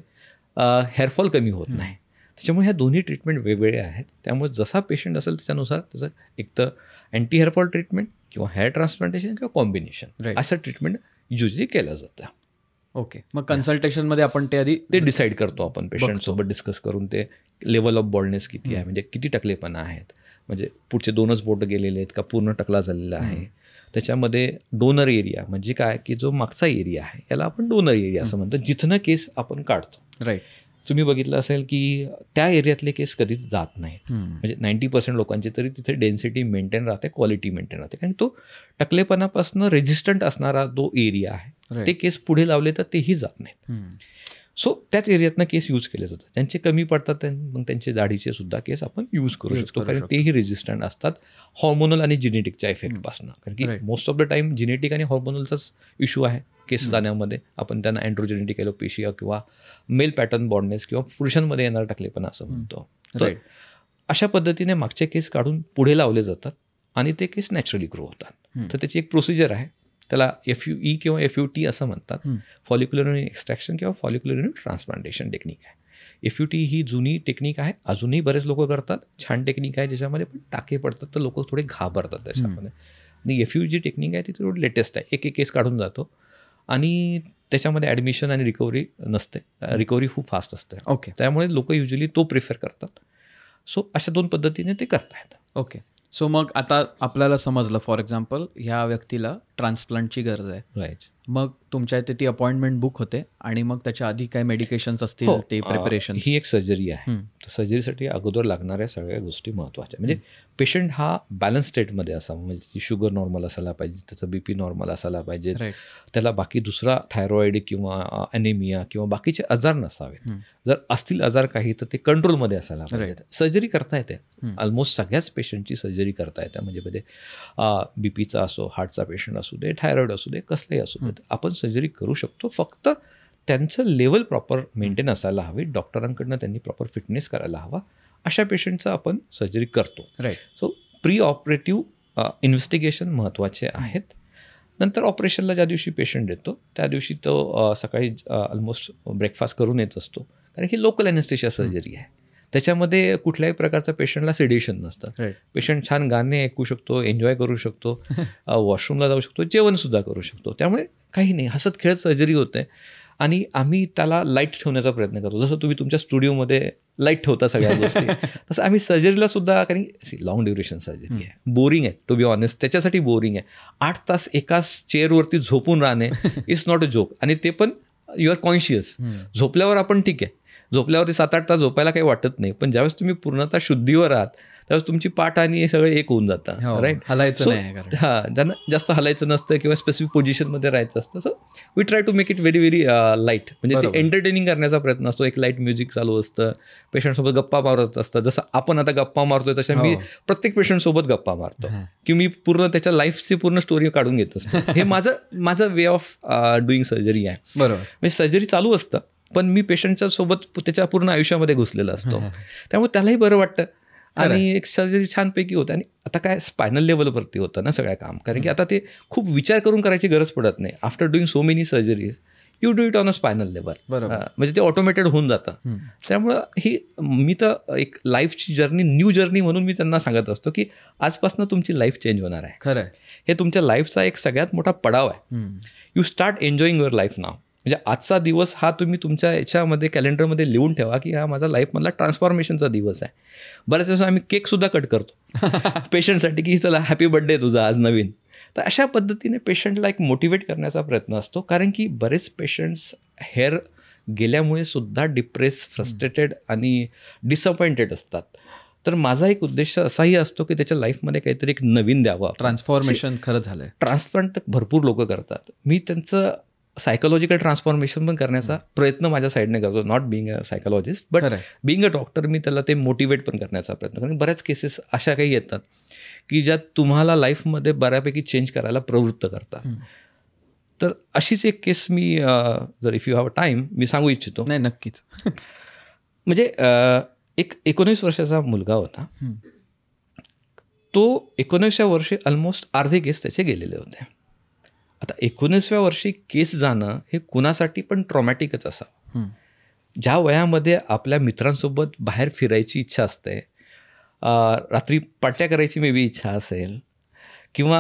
S1: हेअरफॉल कमी होत नाही. त्याच्यामुळे ह्या दोन्ही ट्रीटमेंट वेगवेगळ्या आहेत. त्यामुळे जसा पेशंट असेल त्याच्यानुसार त्याचं एक तर अँटी हेअरफॉल ट्रीटमेंट किंवा हेअर ट्रान्सप्लांटेशन किंवा कॉम्बिनेशन असं ट्रीटमेंट युजली केलं जातं.
S2: ओके. मग कन्सल्टेशनमध्ये आपण ते आधी
S1: ते डिसाईड करतो आपण पेशंटसोबत डिस्कस करून ते लेवल ऑफ बॉल्डनेस किती आहे, म्हणजे किती टकलेपणा आहेत, म्हणजे पुढचे 2च बोट गेलेले आहेत का पूर्ण टकला झालेला आहे. त्याच्यामध्ये डोनर एरिया म्हणजे काय की जो मागचा एरिया आहे याला आपण डोनर एरिया असं म्हणतो, जिथनं केस आपण काढतो.
S2: राईट.
S1: तुम्ही बघितलं असेल की त्या एरियातले केस कधीच जात नाहीत. म्हणजे 90% लोकांची तरी तिथे डेन्सिटी मेंटेन राहते, क्वालिटी मेंटेन राहते, कारण तो टकलेपणापासून रेजिस्टंट असणारा जो एरिया आहे ते केस पुढे लावले तर तेही जात नाहीत. सो त्याच एरियातनं केस यूज केले जातात. त्यांचे कमी पडतात मग त्यांचे दाढीचे सुद्धा केस आपण यूज करू शकतो, कारण तेही रेजिस्टंट असतात हॉर्मोनल आणि जेनेटिकच्या इफेक्टपासून. कारण की most of the time genetic आणि हॉर्मोनलचाच इश्यू आहे केस जाण्यामध्ये. आपण त्यांना अँड्रोजेनेटिक एलोपेशिया किंवा मेल पॅटर्न बॉल्डनेस किंवा पुरुषांमध्ये येणारा टकलेपणा असं म्हणतो. तर अशा पद्धतीने मागचे केस काढून पुढे लावले जातात आणि ते केस नॅचरली ग्रो होतात. तर त्याची एक प्रोसिजर आहे. त्याला FUE किंवा FUT असं म्हणतात. फॉलिक्युलर युनिट एक्स्ट्रॅक्शन किंवा फॉलिक्युलर युनिट ट्रान्सप्लांटेशन टेक्निक आहे. FUT ही जुनी टेक्निक आहे, अजूनही बरेच लोक करतात. छान टेक्निक आहे, ज्याच्यामध्ये पण टाके पडतात तर लोक थोडे घाबरतात त्याच्यामध्ये. आणि FUE जी टेक्निक आहे ती थोडी लेटेस्ट आहे. एक केस काढून जातो आणि त्याच्यामध्ये ॲडमिशन आणि रिकव्हरी नसते. रिकव्हरी खूप फास्ट असते.
S2: ओके.
S1: त्यामुळे लोक युजली तो प्रिफर करतात. सो अशा 2 पद्धतीने ते करता येतं.
S2: ओके. सो मग आता आपल्याला समजलं, फॉर एक्झाम्पल ह्या व्यक्तीला ट्रान्सप्लांटची गरज आहे.
S1: राईट.
S2: मग तुमच्या इथे ती अपॉइंटमेंट बुक होते आणि मग त्याच्या आधी काय मेडिकेशन्स असतील ते प्रिपरेशन.
S1: ही एक सर्जरी आहे. तर सर्जरीसाठी अगोदर लागणाऱ्या सगळ्या गोष्टी महत्त्वाच्या. म्हणजे पेशंट हा बॅलन्स स्टेटमध्ये असावा. म्हणजे ती शुगर नॉर्मल असायला पाहिजे, त्याचं BP नॉर्मल असायला पाहिजे, त्याला बाकी दुसरा थायरॉइड किंवा ॲनेमिया किंवा बाकीचे आजार नसावेत. जर असतील आजार काही तर ते कंट्रोलमध्ये असायला पाहिजे. सर्जरी करता येते. ऑलमोस्ट सगळ्याच पेशंटची सर्जरी करता येते. म्हणजे BPचा असो, हार्टचा पेशंट असू दे, थायरॉइड असू दे, कसलाही असू दे, आपण सर्जरी करू शकतो. फक्त त्यांचं लेवल प्रॉपर मेंटेन असायला हवी. डॉक्टरांकडनं त्यांनी प्रॉपर फिटनेस करायला हवा. अशा पेशंटचं आपण सर्जरी करतो.
S2: Right.
S1: So pre operative investigation महत्त्वाचे आहेत. नंतर ऑपरेशनला ज्या दिवशी पेशंट येतो त्या दिवशी तो सकाळी ऑलमोस्ट ब्रेकफास्ट करून येत असतो. कारण की लोकल ॲनेस्थेशिया सर्जरी आहे. त्याच्यामध्ये कुठल्याही प्रकारचं पेशंटला सिडेशन नसतं. पेशंट छान गाणे ऐकू शकतो, एन्जॉय करू शकतो, वॉशरूमला जाऊ शकतो, जेवणसुद्धा करू शकतो. त्यामुळे काही नाही, हसत खेळत सर्जरी होते. आणि आम्ही त्याला लाईट ठेवण्याचा प्रयत्न करतो. जसं तुम्ही तुमच्या स्टुडिओमध्ये लाईट ठेवता सगळ्या गोष्टी, तसं आम्ही सर्जरीला सुद्धा, कारण लॉंग ड्युरेशन सर्जरी आहे, बोरिंग आहे टू बी ऑनेस्ट. त्याच्यासाठी बोरिंग आहे. 8 तास एकाच चेअरवरती झोपून राहणे इट्स नॉट अ जोक. आणि ते पण यू आर कॉन्शियस. झोपल्यावर आपण ठीक आहे, झोपल्यावरती 7-8 तास झोपायला काही वाटत नाही. पण ज्यावेळेस तुम्ही पूर्णतः शुद्धीवर आहात त्यावेळेस तुमची पाठ आणि हे सगळं एक होऊन जातं. राईट.
S2: हलायचं नाही.
S1: हां, ज्यांना जास्त हलायचं नसतं किंवा स्पेसिफिक पोझिशनमध्ये राहायचं असतं. So we try to make it very very light. म्हणजे ते एंटरटेनिंग करण्याचा प्रयत्न असतो. एक लाईट म्युझिक चालू असतं, पेशंटसोबत गप्पा मारत असतं. जसं आपण आता गप्पा मारतोय तशा मी प्रत्येक पेशंटसोबत गप्पा मारतो की मी पूर्ण त्याच्या लाईफची पूर्ण स्टोरी काढून घेत असतो. हे माझं वे ऑफ डुईंग सर्जरी आहे.
S2: बरोबर.
S1: म्हणजे सर्जरी चालू असतं पण मी पेशंटच्या सोबत त्याच्या पूर्ण आयुष्यामध्ये घुसलेला असतो. त्यामुळे त्यालाही बरं वाटतं आणि एक सर्जरी छानपैकी होते. आणि आता काय स्पायनल लेवलवरती होतं ना सगळं काम, कारण की आता ते खूप विचार करून करायची गरज पडत नाही. After doing so many surgeries you do it on a spinal level. म्हणजे ते ऑटोमेटेड होऊन जातं. त्यामुळं ही मी तर एक लाईफची जर्नी, न्यू जर्नी म्हणून मी त्यांना सांगत असतो की आजपासून तुमची लाईफ चेंज होणार आहे.
S2: खरं.
S1: हे तुमच्या लाईफचा एक सगळ्यात मोठा पडाव आहे. You start enjoying your life now. म्हणजे आजचा दिवस हा तुम्ही तुमच्या याच्यामध्ये कॅलेंडरमध्ये लिहून ठेवा की हा माझा लाईफमधला ट्रान्सफॉर्मेशनचा दिवस आहे. बऱ्याच वेळेस आम्ही केकसुद्धा कट करतो पेशंटसाठी की चला हॅपी बर्थडे तुझा आज नवीन. तर अशा पद्धतीने पेशंटला एक मोटिवेट करण्याचा प्रयत्न असतो. कारण की बरेच पेशंट्स हेअर गेल्यामुळे सुद्धा डिप्रेस, फ्रस्ट्रेटेड आणि डिसअपॉइंटेड असतात. तर माझा एक उद्देश असाही असतो की त्याच्या लाईफमध्ये काहीतरी एक नवीन द्यावं.
S2: ट्रान्सफॉर्मेशन खरं झालं.
S1: ट्रान्सप्लांट तर भरपूर लोक करतात. मी त्यांचं सायकोलॉजिकल ट्रान्सफॉर्मेशन पण करण्याचा प्रयत्न माझ्या साईडने करतो. Not being a psychologist but being a doctor मी त्याला ते मोटिवेट पण करण्याचा प्रयत्न करतो. बऱ्याच केसेस अशा काही येतात की ज्यात तुम्हाला लाईफमध्ये बऱ्यापैकी चेंज करायला प्रवृत्त करतात. तर अशीच एक केस मी जर इफ यू हॅव टाईम मी सांगू इच्छितो.
S2: नाही, नक्कीच.
S1: म्हणजे एक 19 वर्षाचा मुलगा होता. तो 19व्या वर्षी ऑलमोस्ट अर्धे केस त्याचे गेलेले होते. आता 19व्या वर्षी केस जाणं हे कुणासाठी पण ट्रॉमॅटिकच असावं. ज्या वयामध्ये आपल्या मित्रांसोबत बाहेर फिरायची इच्छा असते, रात्री पार्ट्या करायची मे बी इच्छा असेल, किंवा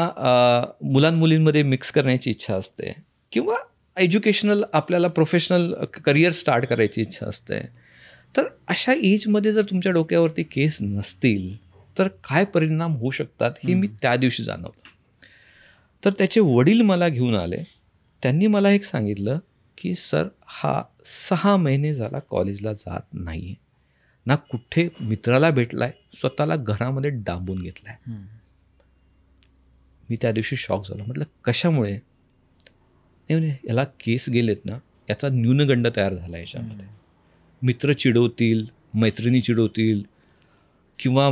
S1: मुलांमुलींमध्ये मिक्स करण्याची इच्छा असते, किंवा एज्युकेशनल आपल्याला प्रोफेशनल करिअर स्टार्ट करायची इच्छा असते, तर अशा एजमध्ये जर तुमच्या डोक्यावरती केस नसतील तर काय परिणाम होऊ शकतात हे मी त्या दिवशी जाणवलं. तर त्याचे वडील मला घेऊन आले. त्यांनी मला एक सांगितलं की सर हा 6 महिने झाला कॉलेजला जात नाही आहे, ना कुठे मित्राला भेटला आहे, स्वतःला घरामध्ये डांबून घेतला आहे. मी त्या दिवशी शॉक झालो. म्हटलं कशामुळे? नाही, याला केस गेलेत ना याचा न्यूनगंड तयार झाला याच्यामध्ये. मित्र चिडवतील, मैत्रिणी चिडवतील, किंवा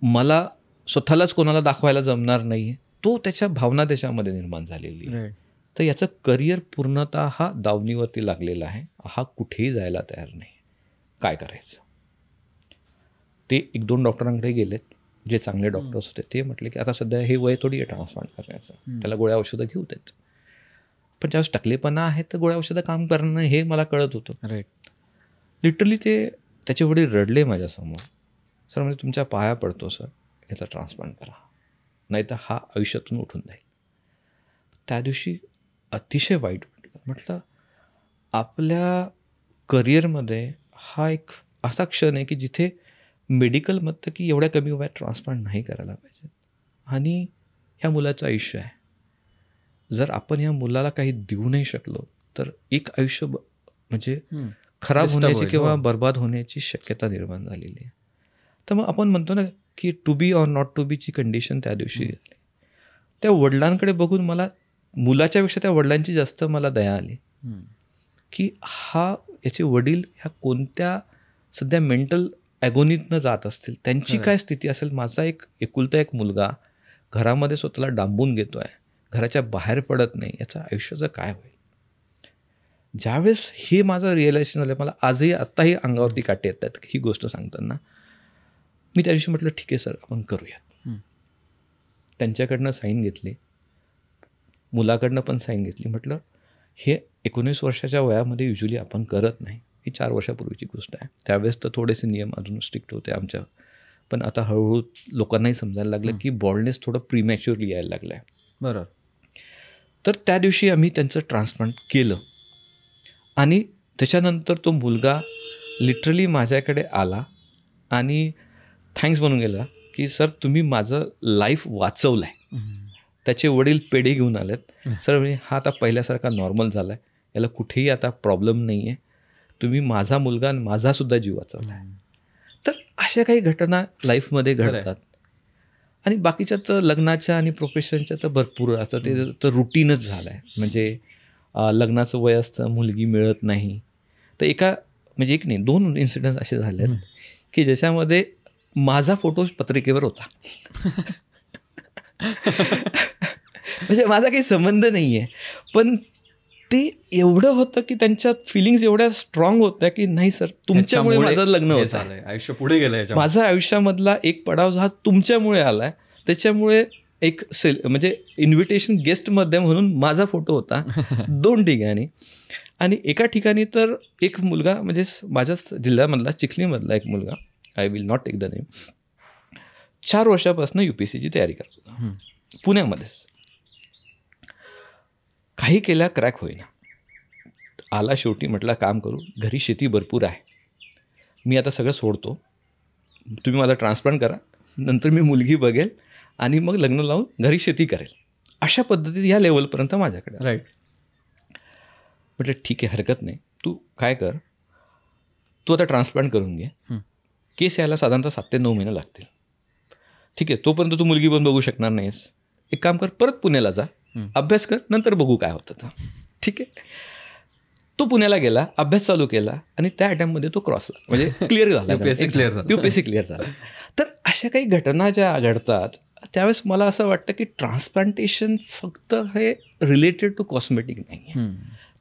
S1: मला स्वतःलाच कोणाला दाखवायला जमणार नाही, तो त्याच्या भावना त्याच्यामध्ये निर्माण झालेली. तर याचं करिअर पूर्णतः हा दावणीवरती लागलेला आहे. हा कुठेही जायला तयार नाही. काय करायचं? ते 1-2 डॉक्टरांकडे गेलेत, जे चांगले डॉक्टर्स होते. ते म्हटले की आता सध्या हे वय थोडी आहे ट्रान्सप्लांट करण्याचं, त्याला गोळ्या औषधं घेऊ देत. पण ज्यावेळेस टकलेपणा आहे तर गोळ्या औषधं काम करणं हे मला कळत होतं.
S2: राईट.
S1: लिटरली त्याचे वडील रडले माझ्यासमोर. सर म्हणजे तुमच्या पाया पडतो सर, याचा ट्रान्सप्लांट करा, नाही तर हा आयुष्यातून उठून जाईल. त्या दिवशी अतिशय वाईट वाटलं. म्हटलं आपल्या करिअरमध्ये हा एक असा क्षण आहे की जिथे मेडिकल म्हणतं की एवढ्या कमी वयात ट्रान्सप्लांट नाही करायला पाहिजे, आणि ह्या मुलाचं आयुष्य आहे. जर आपण ह्या मुलाला काही देऊ नाही शकलो तर एक आयुष्य म्हणजे खराब
S2: Disturb
S1: होण्याची
S2: होईल,
S1: किंवा
S2: हो.
S1: बर्बाद होण्याची शक्यता निर्माण झालेली आहे. तर मग आपण म्हणतो ना की to be or not to बीची कंडिशन त्या दिवशी झाली. त्या वडिलांकडे बघून मला मुलाच्यापेक्षा त्या वडिलांची जास्त मला दया आली की याचे वडील ह्या कोणत्या सध्या मेंटल ॲगोनीतनं जात असतील, त्यांची काय स्थिती असेल. माझा एकुलता एक मुलगा घरामध्ये स्वतःला डांबून घेतो आहे, घराच्या बाहेर पडत नाही, याचं आयुष्याचं काय होईल. ज्यावेळेस हे माझं रिअलायझेशन झालं, मला आजही आत्ताही अंगावरती काटे येतात ही गोष्ट सांगताना. मी त्या दिवशी म्हटलं ठीक आहे सर, आपण करूयात. त्यांच्याकडनं साईन घेतली, मुलाकडनं पण साईन घेतली. म्हटलं हे 19 वर्षाच्या वयामध्ये युजली आपण करत नाही, ही 4 वर्षापूर्वीची गोष्ट आहे. त्यावेळेस तर थोडेसे नियम अजून स्ट्रिक्ट होते आमच्या, पण आता हळूहळू लोकांनाही समजायला लागलं की बॉल्डनेस थोडं प्रीमॅच्युअरली यायला लागलं आहे.
S2: बरोबर.
S1: तर त्या दिवशी आम्ही त्यांचं ट्रान्सप्लांट केलं, आणि त्याच्यानंतर तो मुलगा लिटरली माझ्याकडे आला आणि थँक्स म्हणून गेला की सर तुम्ही माझं लाईफ वाचवलं आहे. त्याचे वडील पेढे घेऊन आलेत. सर म्हणजे हा आता पहिल्यासारखा नॉर्मल झाला आहे, याला कुठेही आता प्रॉब्लेम नाही आहे, तुम्ही माझा मुलगा आणि माझासुद्धा जीव वाचवला आहे. तर अशा काही घटना लाईफमध्ये घडतात. आणि बाकीच्या तर लग्नाच्या आणि प्रोफेशनच्या तर भरपूर असतं, ते तर रुटीनच झालं आहे. म्हणजे लग्नाचं वय असतं, मुलगी मिळत नाही. तर म्हणजे एक नाही 2 इन्सिडेंट्स असे झाले आहेत की ज्याच्यामध्ये माझा फोटो पत्रिकेवर होता. म्हणजे माझा काही संबंध नाही आहे, पण ते एवढं होतं की त्यांच्यात फिलिंग्स एवढ्या स्ट्रॉंग होत्या की नाही सर तुमच्यामुळे माझं लग्न होतं,
S2: आयुष्य पुढे गेलं,
S1: माझा आयुष्यामधला एक पडाव हा तुमच्यामुळे आला आहे. त्याच्यामुळे एक म्हणजे इन्व्हिटेशन गेस्टमध्ये म्हणून माझा फोटो होता 2 ठिकाणी. आणि एका ठिकाणी तर एक मुलगा म्हणजे माझ्याच जिल्ह्यामधला चिखलीमधला एक मुलगा, I will not take the name, 4 वर्षापासून UPSCची तयारी करत होता पुण्यामध्येच. काही केल्या क्रॅक होईना. आला शेवटी, म्हटलं काम करू, घरी शेती भरपूर आहे, मी आता सगळं सोडतो, तुम्ही मला ट्रान्सप्लांट करा, नंतर मी मुलगी बघेल आणि मग लग्न लावून घरी शेती करेल. अशा पद्धतीत या लेवलपर्यंत माझ्याकडे.
S2: राईट.
S1: म्हटलं ठीक आहे, हरकत नाही, तू काय कर, तू आता ट्रान्सप्लांट करून घे, केस यायला साधारणतः 7 ते 9 महिने लागतील. ठीक आहे, तोपर्यंत तू मुलगी पण बघू शकणार नाहीस, एक काम कर, परत पुण्याला जा, अभ्यास कर, नंतर बघू काय होतं तर. ठीक आहे. तो पुण्याला गेला, अभ्यास चालू केला आणि त्या अटेम्प्टमध्ये तो क्रॉस म्हणजे क्लिअर झाला, UPSC क्लिअर झाला. तर अशा काही घटना ज्या घडतात त्यावेळेस मला असं वाटतं की ट्रान्सप्लांटेशन फक्त हे रिलेटेड टू कॉस्मेटिक नाही आहे,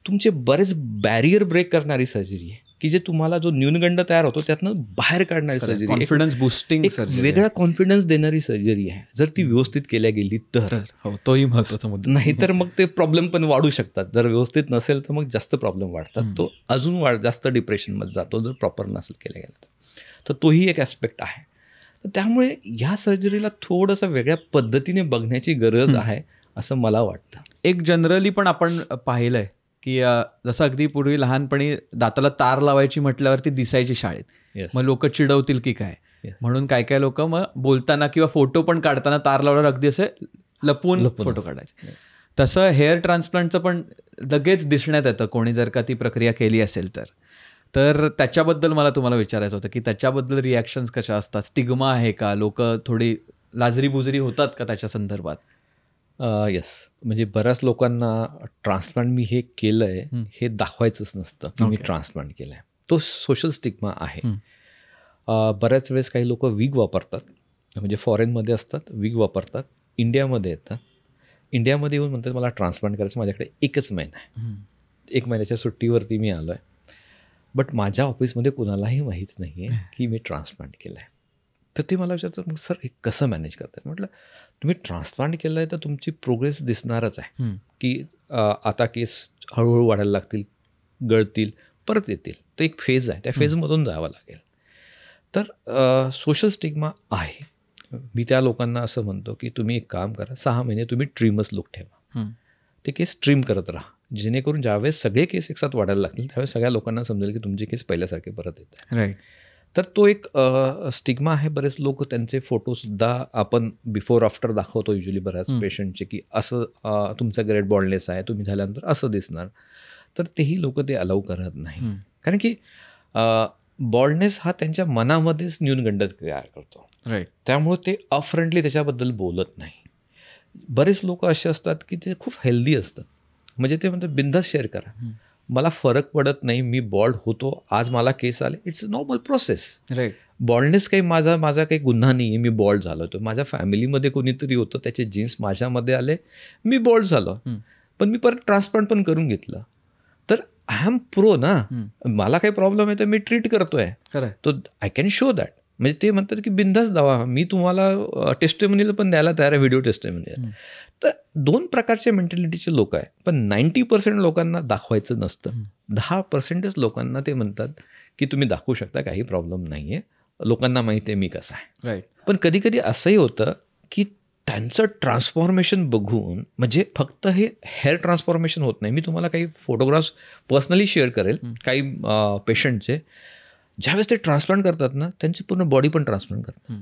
S1: तुमचे बरेच बॅरियर ब्रेक करणारी सर्जरी आहे की जे तुम्हाला जो न्यूनगंड तयार होतो त्यातनं बाहेर काढणारी सर्जरी,
S2: कॉन्फिडन्स बुस्टिंग,
S1: वेगळा कॉन्फिडन्स देणारी सर्जरी आहे जर ती व्यवस्थित केल्या गेली तर.
S2: हो, तोही महत्त्वाचा मुद्दा.
S1: नाही तर मग ते प्रॉब्लेम पण वाढू शकतात. जर व्यवस्थित नसेल तर मग जास्त प्रॉब्लेम वाढतात, तो अजून जास्त डिप्रेशनमध्ये जातो जर प्रॉपर नसेल केल्या गेला तर तोही एक ॲस्पेक्ट आहे. तर त्यामुळे ह्या सर्जरीला थोडंसं वेगळ्या पद्धतीने बघण्याची गरज आहे असं मला वाटतं.
S2: एक जनरली पण आपण पाहिलं आहे की जसं अगदी पूर्वी लहानपणी दाताला तार लावायची म्हटल्यावरती दिसायची शाळेत, मग लोक चिडवतील की काय, म्हणून काय लोक मग बोलताना किंवा फोटो पण काढताना तार लावल्यावर अगदी असे लपून फोटो काढायचे. तसं हेअर ट्रान्सप्लांटचं पण लगेच दिसण्यात येतं कोणी जर का ती प्रक्रिया केली असेल तर त्याच्याबद्दल मला तुम्हाला विचारायचं होतं की त्याच्याबद्दल रिॲक्शन्स कशा असतात, स्टिग्मा आहे का, लोक थोडी लाजरी बुजरी होतात का त्याच्या संदर्भात?
S1: येस, म्हणजे बऱ्याच लोकांना ट्रान्सप्लांट मी हे केलं आहे हे दाखवायचंच नसतं की मी ट्रान्सप्लांट केलं आहे, तो सोशल स्टिग्मा आहे. बऱ्याच वेळेस काही लोक विग वापरतात, म्हणजे फॉरेनमध्ये असतात विग वापरतात, इंडियामध्ये येतात, इंडियामध्ये येऊन म्हणतात मला ट्रान्सप्लांट करायचं, माझ्याकडे 1च महिना आहे, 1 महिन्याच्या सुट्टीवरती मी आलो आहे, बट माझ्या ऑफिसमध्ये कुणालाही माहीत नाही आहे की मी ट्रान्सप्लांट केलं आहे. तर ते मला विचारतात मग सर हे कसं मॅनेज करतात. म्हटलं तुम्ही ट्रान्सप्लांट केलं आहे तर तुमची प्रोग्रेस दिसणारच आहे की आता केस हळूहळू वाढायला लागतील, गळतील, परत येतील. तो एक फेज आहे, त्या फेजमधून जावं लागेल. तर सोशल स्टिग्मा आहे. मी त्या लोकांना असं म्हणतो की तुम्ही एक काम करा, 6 महिने तुम्ही ट्रिमच लुक ठेवा, ते केस ट्रिम करत राहा, जेणेकरून ज्यावेळेस सगळे केस एकसाथ वाढायला लागतील त्यावेळेस सगळ्या लोकांना समजेल की तुमचे केस पहिल्यासारखे परत येत आहेत.
S2: राईट.
S1: तर तो एक स्टिग्मा आहे. बरेच लोक त्यांचे फोटोसुद्धा आपण बिफोर आफ्टर दाखवतो युजली बऱ्याच पेशंटचे की असं तुमचा ग्रेट बॉल्डनेस आहे, तुम्ही झाल्यानंतर असं दिसणार. तर तेही लोक ते अलाउ करत नाही, कारण की बॉल्डनेस हा त्यांच्या मनामध्येच न्यूनगंड तयार करतो.
S2: राईट.
S1: त्यामुळे ते अफ्रंटली त्याच्याबद्दल बोलत नाही. बरेच लोक असे असतात की ते खूप हेल्दी असतात, म्हणजे ते म्हणतात बिंदास शेअर करा, मला फरक पडत नाही, मी बॉल्ड होतो, आज मला केस आले, it's a normal process.
S2: Right.
S1: Baldness काही माझा काही गुन्हा नाही आहे, मी बॉल्ड झालो होतो, माझ्या फॅमिलीमध्ये कोणीतरी होतं, त्याचे जीन्स माझ्यामध्ये आले, मी बॉल्ड झालो, पण मी परत ट्रान्सप्लांट पण करून घेतलं. तर आय एम प्रो ना, मला काही प्रॉब्लेम आहे तर मी ट्रीट करतोय, तो आय कॅन शो दॅट. म्हणजे ते म्हणतात की बिंदास दावा, मी तुम्हाला टेस्टिमोनियल पण द्यायला तयार आहे, व्हिडिओ टेस्टिमोनियल. तर 2 प्रकारचे मेंटॅलिटीचे लोक आहे, पण 90% लोकांना दाखवायचं नसतं. 10%च लोकांना ते म्हणतात की तुम्ही दाखवू शकता, काही प्रॉब्लेम नाही आहे, लोकांना माहिती आहे मी कसा आहे.
S2: राईट.
S1: पण कधी कधी असंही होतं की त्यांचं ट्रान्सफॉर्मेशन बघून, म्हणजे फक्त हे हेअर ट्रान्सफॉर्मेशन होत नाही. मी तुम्हाला काही फोटोग्राफ्स पर्सनली शेअर करेल काही पेशंटचे, ज्यावेळेस ते ट्रान्सप्लांट करतात ना, त्यांची पूर्ण बॉडी पण ट्रान्सप्लांट करतात.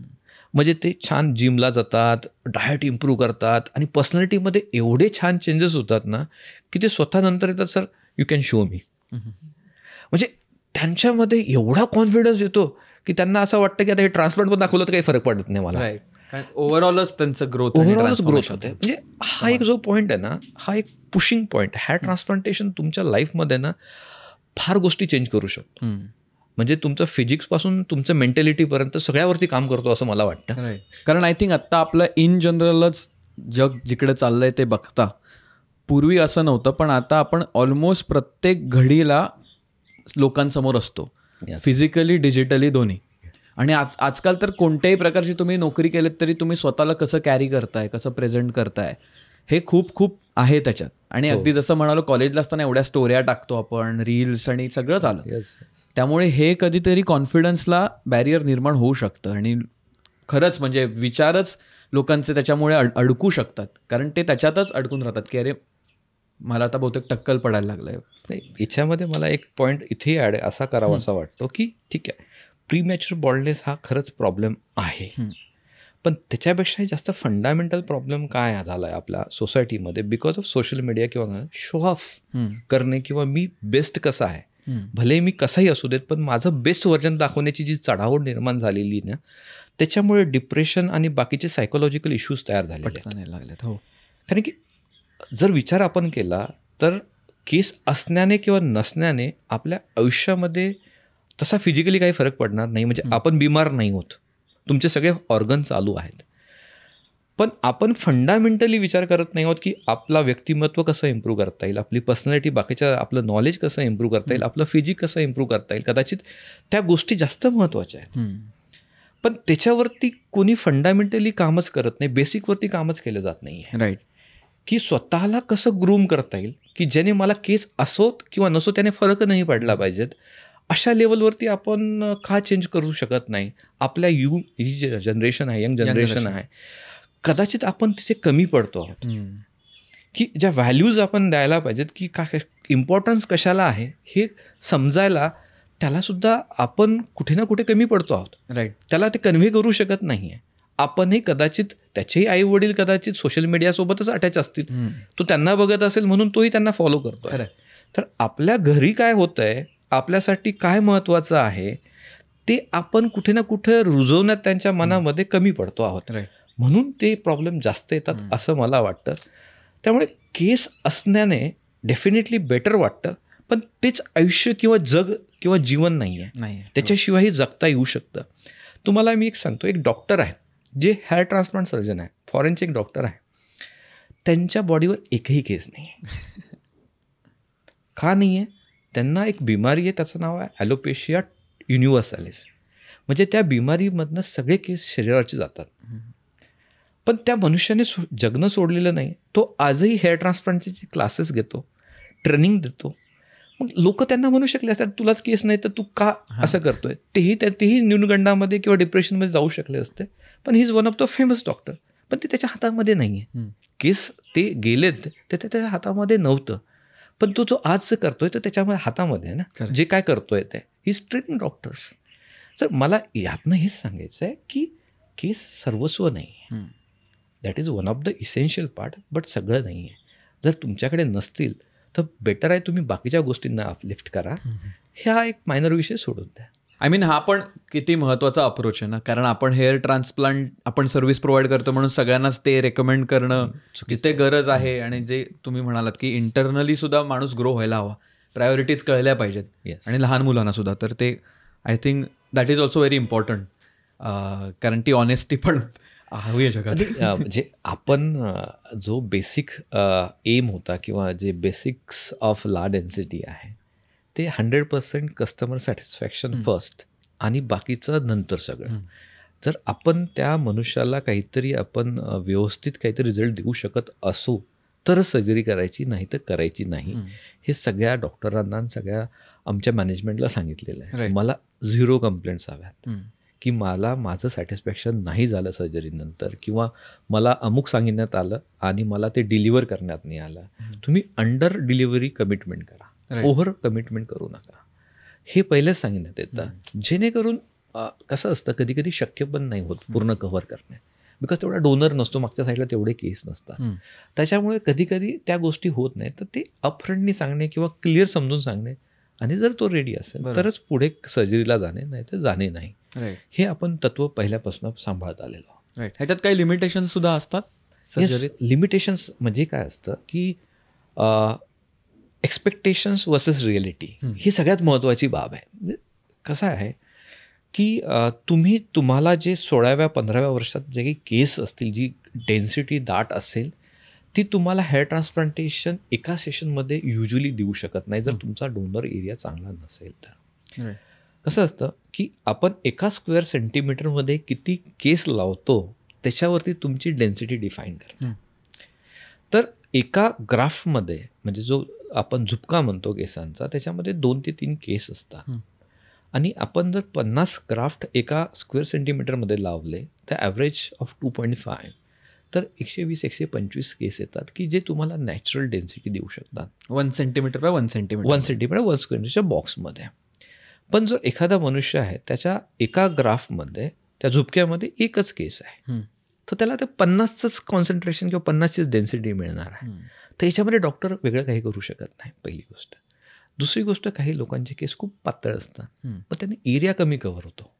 S1: म्हणजे ते छान जिमला जातात, डाएट इम्प्रूव्ह करतात आणि पर्सनॅलिटीमध्ये एवढे छान चेंजेस होतात ना की ते स्वतः नंतर येतात, सर यू कॅन शो मी. म्हणजे त्यांच्यामध्ये एवढा कॉन्फिडन्स येतो की त्यांना असं वाटतं की आता हे ट्रान्सप्लांट पण दाखवलं तर काही फरक पडत नाही मला.
S2: राईट. कारण ओव्हरऑलच त्यांचं ग्रोथ
S1: होते. म्हणजे हा एक जो पॉईंट आहे ना, हा एक पुशिंग पॉईंट. हेअर ट्रान्सप्लांटेशन तुमच्या लाईफमध्ये ना फार गोष्टी चेंज करू शकतो. म्हणजे तुमचं फिजिक्सपासून तुमचं मेंटॅलिटीपर्यंत सगळ्यावरती काम करतो असं मला वाटतं.
S2: राईट. कारण आय थिंक आत्ता आपलं इन जनरलच जग जिकडे चाललंय ते बघता, पूर्वी असं नव्हतं, पण आता आपण ऑलमोस्ट प्रत्येक घडीला लोकांसमोर असतो, फिजिकली डिजिटली दोन्ही. आणि आजकाल तर कोणत्याही प्रकारची तुम्ही नोकरी केलीत तरी तुम्ही स्वतःला कसं कॅरी करताय, कसं प्रेझेंट करताय, हे खूप खूप आहे त्याच्यात. आणि अगदी जसं म्हणालो, कॉलेजला असताना एवढ्या स्टोऱ्या टाकतो आपण, रील्स आणि सगळंच आलं. त्यामुळे हे कधीतरी कॉन्फिडन्सला बॅरियर निर्माण होऊ शकतं आणि खरंच म्हणजे विचारच लोकांचे त्याच्यामुळे अडकू शकतात, कारण ते त्याच्यातच अडकून राहतात की अरे मला आता बहुतेक टक्कल पडायला लागलंय.
S1: याच्यामध्ये मला एक पॉईंट इथेही ॲड असा करावा असा वाटतो की ठीक आहे, प्रीमॅच्युअर बॉल्डनेस हा खरंच प्रॉब्लेम आहे, पण त्याच्यापेक्षाही जास्त फंडामेंटल प्रॉब्लेम काय झाला आहे आपल्या सोसायटीमध्ये, बिकॉज ऑफ सोशल मीडिया किंवा शो ऑफ करणे किंवा मी बेस्ट कसा आहे, भले मी कसाही असू देत पण माझं बेस्ट व्हर्जन दाखवण्याची जी चढाओढ निर्माण झालेली ना, त्याच्यामुळे डिप्रेशन आणि बाकीचे सायकोलॉजिकल इश्यूज तयार झालेले
S2: लागलेत. हो.
S1: कारण की जर विचार आपण केला तर केस असण्याने किंवा नसण्याने आपल्या आयुष्यामध्ये तसा फिजिकली काही फरक पडणार नाही. म्हणजे आपण बिमार नाही होत, तुमचे सगळे ऑर्गन चालू आहेत, पण आपण फंडामेंटली विचार करत नाही आहोत की आपला व्यक्तिमत्व कसं इम्प्रूव्ह करता येईल, आपली पर्सनॅलिटी, बाकीच्या आपलं नॉलेज कसं इम्प्रूव्ह करता येईल, आपलं फिजिक कसं इम्प्रूव्ह करता येईल. कदाचित त्या गोष्टी जास्त महत्त्वाच्या आहेत, पण त्याच्यावरती कोणी फंडामेंटली कामच करत नाही, बेसिकवरती कामच केलं जात नाही आहे.
S2: राईट.
S1: की स्वतःला कसं ग्रूम करता येईल की ज्याने मला केस असोत किंवा नसो त्याने फरक नाही पडला पाहिजेत, अशा लेवलवरती आपण का चेंज करू शकत नाही. आपल्या ही जे जनरेशन आहे, यंग जनरेशन आहे, कदाचित आपण तिथे कमी पडतो आहोत. की ज्या व्हॅल्यूज आपण द्यायला पाहिजेत, की काय इम्पॉर्टन्स कशाला आहे हे समजायला, त्यालासुद्धा आपण कुठे ना कुठे कमी पडतो आहोत.
S2: राईट.
S1: त्याला ते कन्व्हे करू शकत नाही आहे. आपणही कदाचित, त्याचेही आई वडील कदाचित सोशल मीडियासोबतच अटॅच असतील, तो त्यांना बघत असेल म्हणून तोही त्यांना फॉलो करतो. तर आपल्या घरी काय होतं आहे, आपल्यासाठी काय महत्त्वाचं आहे, ते आपण कुठे ना कुठे रुजवण्यात त्यांच्या मनामध्ये कमी पडतो आहोत. म्हणून ते प्रॉब्लेम जास्त येतात असं मला वाटतं. त्यामुळे केस असण्याने डेफिनेटली बेटर वाटतं, पण तेच आयुष्य किंवा जग किंवा जीवन नाही आहे, त्याच्याशिवायही जगता येऊ शकतं. तुम्हाला मी एक सांगतो, एक डॉक्टर आहे जे हेअर ट्रान्सप्लांट सर्जन आहे, फॉरेनचे एक डॉक्टर आहे, त्यांच्या बॉडीवर एकही केस नाही आहे. का नाही आहे? त्यांना एक बिमारी आहे, त्याचं नाव आहे ॲलोपेशिया युनिव्हर्सॅलिस. म्हणजे त्या बिमारीमधनं सगळे केस शरीराचे जातात. पण त्या मनुष्याने जगणं सोडलेलं नाही. तो आजही हेअर ट्रान्सप्लांटचे क्लासेस घेतो, ट्रेनिंग देतो. मग लोक त्यांना म्हणू शकले असतात तुलाच केस नाही तर तू का असं करतोय. तेही न्यूनगंडामध्ये किंवा डिप्रेशनमध्ये जाऊ शकले असते. पण he is one of the famous doctor. पण ते त्याच्या हातामध्ये नाही आहे. केस ते गेलेत ते त्याच्या हातामध्ये नव्हतं. पण तो जो आज करतोय तर त्याच्यामध्ये हातामध्ये आहे ना, जे काय करतोय ते ही इज ट्रेनिंग डॉक्टर्स. तर मला यातनं हेच सांगायचं आहे की केस सर्वस्व नाही आहे. That is one of the essential part, but सगळं नाही आहे. जर तुमच्याकडे नसतील तर बेटर आहे तुम्ही बाकीच्या गोष्टींना अपलिफ्ट करा. ह्या एक मायनर विषय सोडून द्या.
S2: आय मीन हा पण किती महत्त्वाचा अप्रोच आहे ना, कारण आपण हेअर ट्रान्सप्लांट आपण सर्व्हिस प्रोव्हाइड करतो म्हणून सगळ्यांनाच ते रेकमेंड करणं जिथे गरज आहे, आणि जे तुम्ही म्हणालात की इंटरनली सुद्धा माणूस ग्रो व्हायला हवा, प्रायोरिटीज कळल्या पाहिजेत. आणि लहान मुलांना सुद्धा. तर ते I think that is also very important, कारण ती ऑनेस्टी पण हवी आहे जगात.
S1: म्हणजे आपण जो बेसिक एम होता किंवा जे बेसिक्स ऑफ ला डेन्सिटी आहे ते 100% कस्टमर सॅटिस्फॅक्शन फर्स्ट आणि बाकीचं नंतर सगळं. जर आपण त्या मनुष्याला काहीतरी आपण व्यवस्थित काहीतरी रिझल्ट देऊ शकत असू तरच सर्जरी करायची, नाही तर करायची नाही. हे सगळ्या डॉक्टरांना आणि सगळ्या आमच्या मॅनेजमेंटला सांगितलेलं आहे. मला 0 कंप्लेंट्स हव्यात की मला माझं सॅटिस्फॅक्शन नाही झालं सर्जरीनंतर, किंवा मला अमुक सांगण्यात आलं आणि मला ते डिलिव्हर करण्यात नाही आलं. तुम्ही अंडर डिलिव्हरी कमिटमेंट करा, ओव्हर कमिटमेंट करू नका. हे पहिलेच सांगण्यात येतं. जेणेकरून कसं असतं कधी कधी शक्य पण नाही होत पूर्ण कव्हर करणे, बिकॉज तेवढा डोनर नसतो, मागच्या साईडला तेवढे केस नसतात. त्याच्यामुळे कधी कधी त्या गोष्टी होत नाही. तर ते अपफ्रंटनी सांगणे किंवा क्लिअर समजून सांगणे, आणि जर तो रेडी असेल तरच पुढे सर्जरीला जाणे, नाही तर जाणे नाही. हे आपण तत्व पहिल्यापासून सांभाळत आलेलो आहोत.
S2: ह्याच्यात काही लिमिटेशन सुद्धा असतात सर्जरीत?
S1: लिमिटेशन्स म्हणजे काय असतं की एक्सपेक्टेशन्स वर्सेस रिॲलिटी ही सगळ्यात महत्त्वाची बाब आहे. म्हणजे कसं आहे की तुम्हाला जे 16व्या 15व्या वर्षात जे काही केस असतील, जी डेन्सिटी दाट असेल, ती तुम्हाला हेअर ट्रान्सप्लांटेशन एका सेशनमध्ये युजली देऊ शकत नाही जर तुमचा डोनर एरिया चांगला नसेल तर. कसं असतं की आपण एका स्क्वेअर सेंटीमीटरमध्ये किती केस लावतो त्याच्यावरती तुमची डेन्सिटी डिफाईन करतो. तर एका ग्राफमध्ये, म्हणजे जो आपण झुपका म्हणतो केसांचा, त्याच्यामध्ये 2 ते 3 केस असतात. आणि आपण जर 50 ग्राफ्ट एका स्क्वेअर सेंटीमीटरमध्ये लावले तर ॲव्हरेज ऑफ 2.5, तर 120-125 केस येतात की जे तुम्हाला नॅचरल डेन्सिटी देऊ शकतात
S2: 1 सेंटीमीटर बाय 1 सेंटीमीटर
S1: 1 सेंटीमीटर 1 स्क्वेअरच्या बॉक्समध्ये. पण जो एखादा मनुष्य आहे त्याच्या एका ग्राफमध्ये, त्या झुपक्यामध्ये एकच केस आहे, तर त्याला ते 50च कॉन्सन्ट्रेशन किंवा 50चीच डेन्सिटी मिळणार आहे. तर याच्यामध्ये डॉक्टर वेगळं काही करू शकत नाही, पहिली गोष्ट. दुसरी गोष्ट, काही लोकांचे केस खूप पातळ असतात, पण त्यांनी एरिया कमी कव्हर होतो,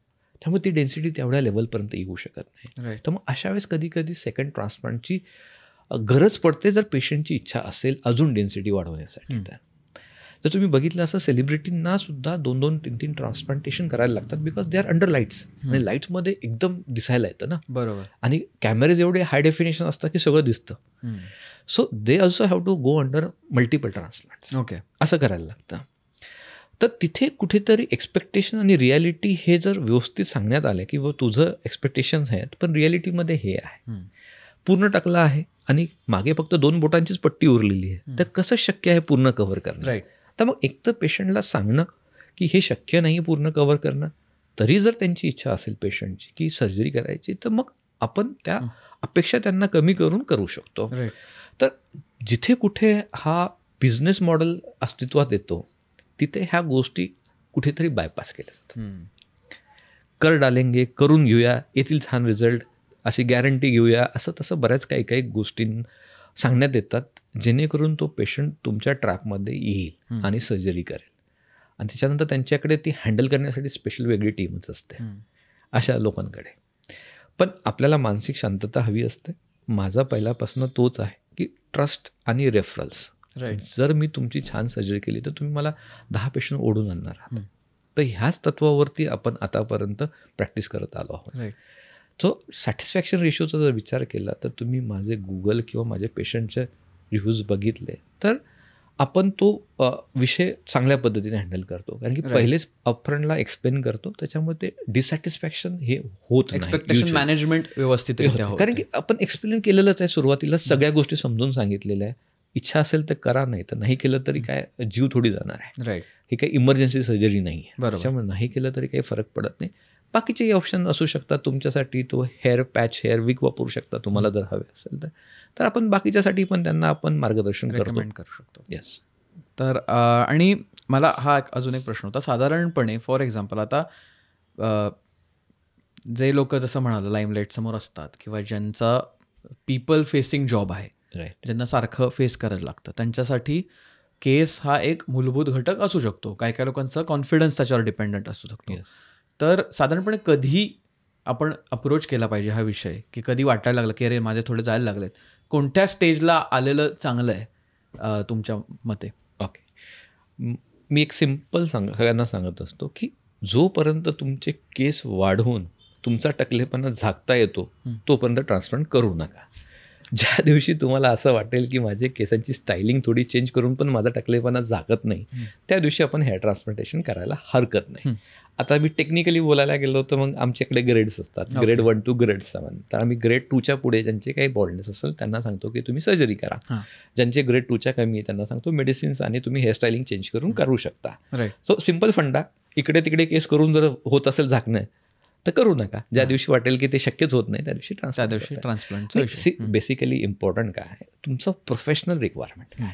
S1: त्यामुळे ती डेन्सिटी तेवढ्या लेवलपर्यंत येऊ शकत नाही. तर मग अशा वेळेस कधी कधी सेकंड ट्रान्सप्लांटची गरज पडते जर पेशंटची इच्छा असेल अजून डेन्सिटी वाढवण्यासाठी. तर तुम्ही बघितलं असं सेलिब्रिटींना सुद्धा 2-2, 3-3 ट्रान्सप्लांटेशन करायला लागतात, because they are under lights. आणि लाईट्समध्ये एकदम दिसायला येतं ना,
S2: बरोबर,
S1: आणि कॅमेरेज एवढे हाय डेफिनेशन असतात की सगळं दिसतं. So they also have to go under multiple transplants.
S2: Okay,
S1: असं करायला लागतं. तर तिथे कुठेतरी एक्सपेक्टेशन आणि रियालिटी हे जर व्यवस्थित सांगण्यात आले की तुझं एक्सपेक्टेशन्स आहेत पण रियालिटीमध्ये हे आहे, पूर्ण टाकलं आहे आणि मागे फक्त 2 बोटांचीच पट्टी उरलेली आहे, तर कसं शक्य आहे पूर्ण कव्हर करणं? तर मग एक तर पेशंटला सांगणं की हे शक्य नाही पूर्ण कव्हर करणं, तरी जर त्यांची इच्छा असेल पेशंटची की सर्जरी करायची, तर मग आपण त्या अपेक्षा त्यांना कमी करून करू शकतो. तर जिथे कुठे हा बिझनेस मॉडेल अस्तित्वात येतो तिथे ह्या गोष्टी कुठेतरी बायपास केल्या जातात. कर डालेंगे, करून घेऊया, येथील छान रिझल्ट, अशी गॅरंटी घेऊया, असं तसं बऱ्याच काही गोष्टी सांगण्यात येतात, जेणेकरून तो पेशंट तुमच्या ट्रॅकमध्ये येईल आणि सर्जरी करेल. आणि त्याच्यानंतर त्यांच्याकडे ती हँडल करण्यासाठी स्पेशल वेगळी टीमच असते अशा लोकांकडे. पण आपल्याला मानसिक शांतता हवी असते. माझा पहिल्यापासून तोच आहे की ट्रस्ट आणि रेफरल्स. जर मी तुमची छान सर्जरी केली तर तुम्ही मला 10 पेशंट ओढून आणणार आहात. तर ह्याच तत्वावरती आपण आतापर्यंत प्रॅक्टिस करत आलो आहोत. सो सॅटिस्फॅक्शन रेशोचा जर विचार केला तर तुम्ही माझे गुगल किंवा माझे पेशंटचे रिव्ह्यूज बघितले तर आपण तो विषय चांगल्या पद्धतीने हँडल करतो, कारण की पहिलेच अपफ्रंटला एक्सप्लेन करतो, त्याच्यामुळे ते डिसॅटिस्फॅक्शन हे होत नाही.
S2: एक्सपेक्टेशन मॅनेजमेंट व्यवस्थित
S1: कारण की आपण एक्सप्लेन केलेलंच आहे सुरुवातीला, सगळ्या गोष्टी समजून सांगितलेल्या आहे. इच्छा असेल तर करा, नाही तर नाही केलं तरी काय जीव थोडी जाणार आहे.
S2: राईट.
S1: ही काही इमर्जन्सी सर्जरी नाही आहे,
S2: बरोबर.
S1: त्याच्यामुळे नाही केलं तरी काही फरक पडत नाही. बाकीचेही ऑप्शन असू शकतात तुमच्यासाठी. तो हेअर पॅच, हेअर विक वापरू शकता तुम्हाला जर हवे असेल तर आपण बाकीच्यासाठी पण त्यांना आपण मार्गदर्शन
S2: करू शकतो.
S1: येस.
S2: तर आणि मला हा अजून एक प्रश्न होता. साधारणपणे फॉर एक्झाम्पल आता जे लोक जसं म्हणालं लाईमलाईट समोर असतात किंवा ज्यांचा पीपल फेसिंग जॉब आहे, ज्यांना सारखं फेस करायला लागतं, त्यांच्यासाठी केस हा एक मूलभूत घटक असू शकतो. काही काही लोकांचा कॉन्फिडन्स त्याच्यावर डिपेंडंट असू शकतो. तर साधारणपणे कधी आपण अप्रोच केला पाहिजे हा विषय, की कधी वाटायला लागलं की अरे माझे थोडे जायला लागलेत, कोणत्या स्टेजला आलेलं चांगलं आहे तुमच्या मते?
S1: ओके, मी एक सिम्पल सगळ्यांना सांगत असतो की जोपर्यंत तुमचे केस वाढवून तुमचा टकलेपणा झाकता येतो तोपर्यंत ट्रान्सप्लांट करू नका. ज्या दिवशी तुम्हाला असं वाटेल की माझे केसांची स्टायलिंग थोडी चेंज करून पण माझा टकलेपणा झाकत नाही, त्या दिवशी आपण हेअर ट्रान्सप्लांटेशन करायला हरकत नाही. आता मी टेक्निकली बोलायला गेलो तर मग आमच्याकडे ग्रेड्स असतात, ग्रेड 1 to ग्रेड 7. तर आम्ही ग्रेड 2च्या पुढे ज्यांचे काही बॉल्डनेस असेल त्यांना सांगतो की तुम्ही सर्जरी करा. ज्यांचे ग्रेड 2च्या कमी आहे त्यांना सांगतो मेडिसिन्स आणि तुम्ही हेअरस्टायलिंग चेंज करून करू शकता. सो सिम्पल फंडा, इकडे तिकडे केस करून जर होत असेल झाकणं तर करू नका. ज्या दिवशी वाटेल की ते शक्यच होत नाही त्या दिवशी ट्रान्सप्लांट. बेसिकली इम्पॉर्टंट काय आहे, तुमचं प्रोफेशनल रिक्वायरमेंट काय,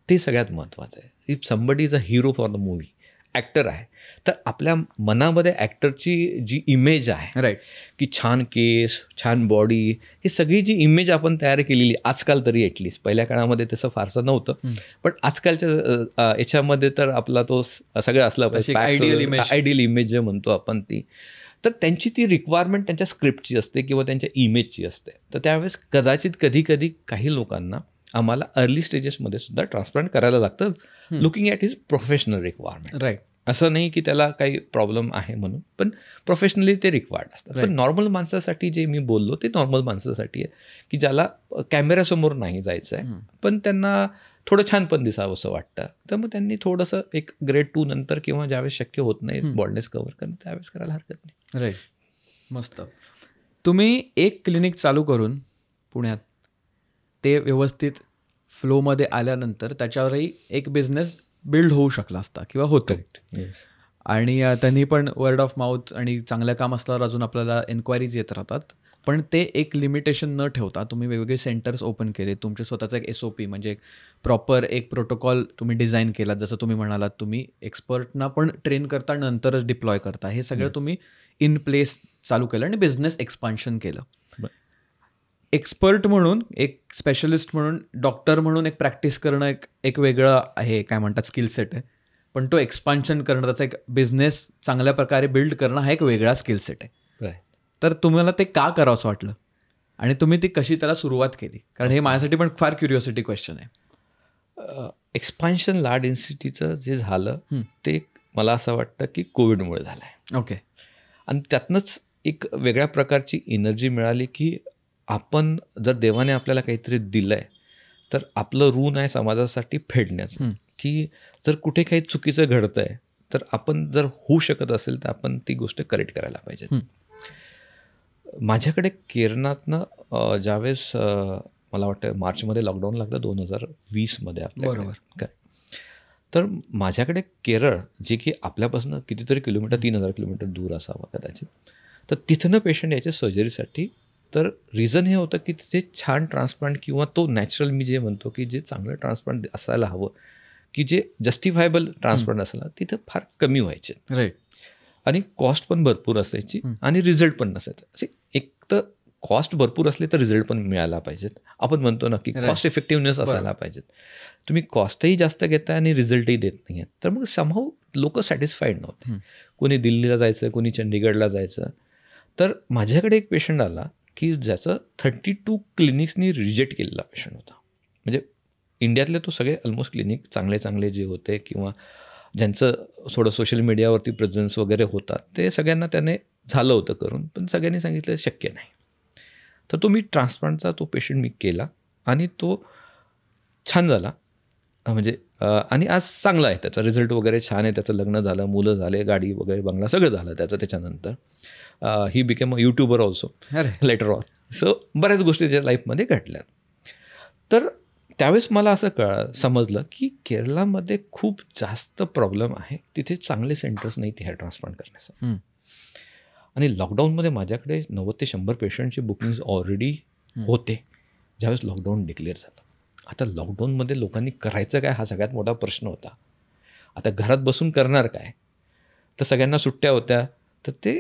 S1: ते सगळ्यात महत्त्वाचं आहे. If somebody is a hero for the movie, actor आहे, तर आपल्या मनामध्ये ॲक्टरची जी इमेज आहे, राईट, की छान केस, छान बॉडी, ही सगळी जी इमेज आपण तयार केलेली आजकाल तरी, ॲटलिस्ट पहिल्या काळामध्ये तसं फारसं नव्हतं, पण आजकालच्या याच्यामध्ये तर आपला तो सगळं असला पाहिजे, आयडियल इमेज जे म्हणतो आपण ती. तर त्यांची ती रिक्वायरमेंट त्यांच्या स्क्रिप्टची असते किंवा त्यांच्या इमेजची असते. तर त्यावेळेस कदाचित कधी कधी काही लोकांना आम्हाला अर्ली स्टेजेसमध्ये सुद्धा ट्रान्सप्लांट करायला लागतं, looking at his professional requirement. Right. असं नाही की त्याला काही प्रॉब्लेम आहे म्हणून, पण प्रोफेशनली ते रिक्वायर्ड असतात. पण नॉर्मल माणसासाठी जे मी बोललो ते नॉर्मल माणसासाठी आहे, की ज्याला कॅमेऱ्यासमोर नाही जायचं आहे पण त्यांना थोडं छान पण दिसावं असं वाटतं, तर मग त्यांनी थोडंसं एक ग्रेड 2 नंतर किंवा ज्यावेळेस शक्य होत नाही बॉल्डनेस कव्हर करणं त्यावेळेस करायला हरकत नाही.
S2: राईट. मस्त. तुम्ही एक क्लिनिक चालू करून पुण्यात ते व्यवस्थित फ्लोमध्ये आल्यानंतर त्याच्यावरही एक बिझनेस बिल्ड होऊ शकला असता किंवा होतो. आणि त्यांनी पण वर्ड ऑफ माउथ आणि चांगलं काम असल्यावर अजून आपल्याला एन्क्वायरीज येत राहतात. पण ते एक लिमिटेशन न ठेवता तुम्ही वेगवेगळे सेंटर्स ओपन केले, तुमचे स्वतःचा एक SOP म्हणजे एक प्रॉपर एक प्रोटोकॉल तुम्ही डिझाईन केला. जसं तुम्ही म्हणालात तुम्ही एक्सपर्टना पण ट्रेन करता नंतरच डिप्लॉय करता, हे सगळं तुम्ही इन प्लेस चालू केलं आणि बिझनेस एक्सपान्शन केलं. एक्सपर्ट म्हणून, एक स्पेशलिस्ट म्हणून, डॉक्टर म्हणून एक प्रॅक्टिस करणं एक वेगळं आहे, काय म्हणतात, स्किल सेट आहे. पण तो एक्सपान्शन करणं, त्याचा एक बिझनेस चांगल्या प्रकारे बिल्ड करणं हा एक वेगळा स्किल सेट आहे. तर तुम्हाला ते का करावं असं वाटलं आणि तुम्ही ती कशी त्याला सुरुवात केली? कारण हे माझ्यासाठी पण फार क्युरिओसिटी क्वेश्चन आहे.
S1: एक्सपान्शन ला डेन्सिटीचं जे झालं ते मला असं वाटतं की कोविडमुळे झालं आहे.
S2: ओके.
S1: आणि त्यातनंच एक वेगळ्या प्रकारची एनर्जी मिळाली की आपण जर देवाने आपल्याला काहीतरी दिलं आहे तर आपलं ऋण आहे समाजासाठी फेडण्याचं, की जर कुठे काही चुकीचं घडतं आहे तर आपण जर होऊ शकत असेल तर आपण ती गोष्ट करेक्ट करायला पाहिजे. माझ्याकडे केरनातनं ज्यावेळेस मला वाटतं मार्चमध्ये लॉकडाऊन लागलं 2020मध्ये आपल्याकडे, तर माझ्याकडे केरळ, जे की आपल्यापासून कितीतरी किलोमीटर, 3000 किलोमीटर दूर असावं कदाचित, तर तिथनं पेशंट यायचे सर्जरीसाठी. तर रिझन हे होतं की तिथे छान ट्रान्सप्लांट किंवा तो नॅचरल, मी जे म्हणतो की जे चांगलं ट्रान्सप्लांट असायला हवं, की जे जस्टिफायबल ट्रान्सप्लांट असायला, तिथं फार कमी व्हायचे. राईट. आणि कॉस्ट पण भरपूर असायची आणि रिझल्ट पण नसायचं. असे एक तर कॉस्ट भरपूर असले तर रिझल्ट पण मिळायला पाहिजेत. आपण म्हणतो ना की कॉस्ट इफेक्टिव्हनेस असायला पाहिजेत. तुम्ही कॉस्टही जास्त घेताय आणि रिझल्टही देत नाही आहेत, तर मग समहाऊ लोक सॅटिस्फाईड नव्हते. कोणी दिल्लीला जायचं, कोणी चंडीगडला जायचं. तर माझ्याकडे एक पेशंट आला की ज्याचं 32 क्लिनिक्सनी रिजेक्ट केलेला पेशंट होता. म्हणजे इंडियातले तो सगळे ऑलमोस्ट क्लिनिक चांगले चांगले जे होते किंवा ज्यांचं थोडं सोशल मीडियावरती प्रेझन्स वगैरे होता, ते सगळ्यांना त्याने झालं होतं करून, पण सगळ्यांनी सांगितलं शक्य नाही. तर तो मी ट्रान्सप्लांटचा तो पेशंट मी केला आणि तो छान झाला. म्हणजे आणि आज चांगला आहे, त्याचा रिझल्ट वगैरे छान आहे, त्याचं लग्न झालं, मुलं झाले, गाडी वगैरे, बंगला सगळं झालं त्याचं. त्याच्यानंतर he became a YouTuber also later on. So बऱ्याच गोष्टी त्याच्या लाईफमध्ये घडल्या. तर त्यावेळेस मला असं समजलं की केरळामध्ये खूप जास्त प्रॉब्लेम आहे, तिथे चांगले सेंटर्स नाही हेअर ट्रान्सप्लांट करण्याचं. आणि लॉकडाऊनमध्ये माझ्याकडे 90 ते 100 पेशंटचे बुकिंग्स ऑलरेडी होते ज्यावेळेस लॉकडाऊन डिक्लेअर झालं. आता लॉकडाऊनमध्ये लोकांनी करायचं काय हा सगळ्यात मोठा प्रश्न होता. आता घरात बसून करणार काय, तर सगळ्यांना सुट्ट्या होत्या, तर ते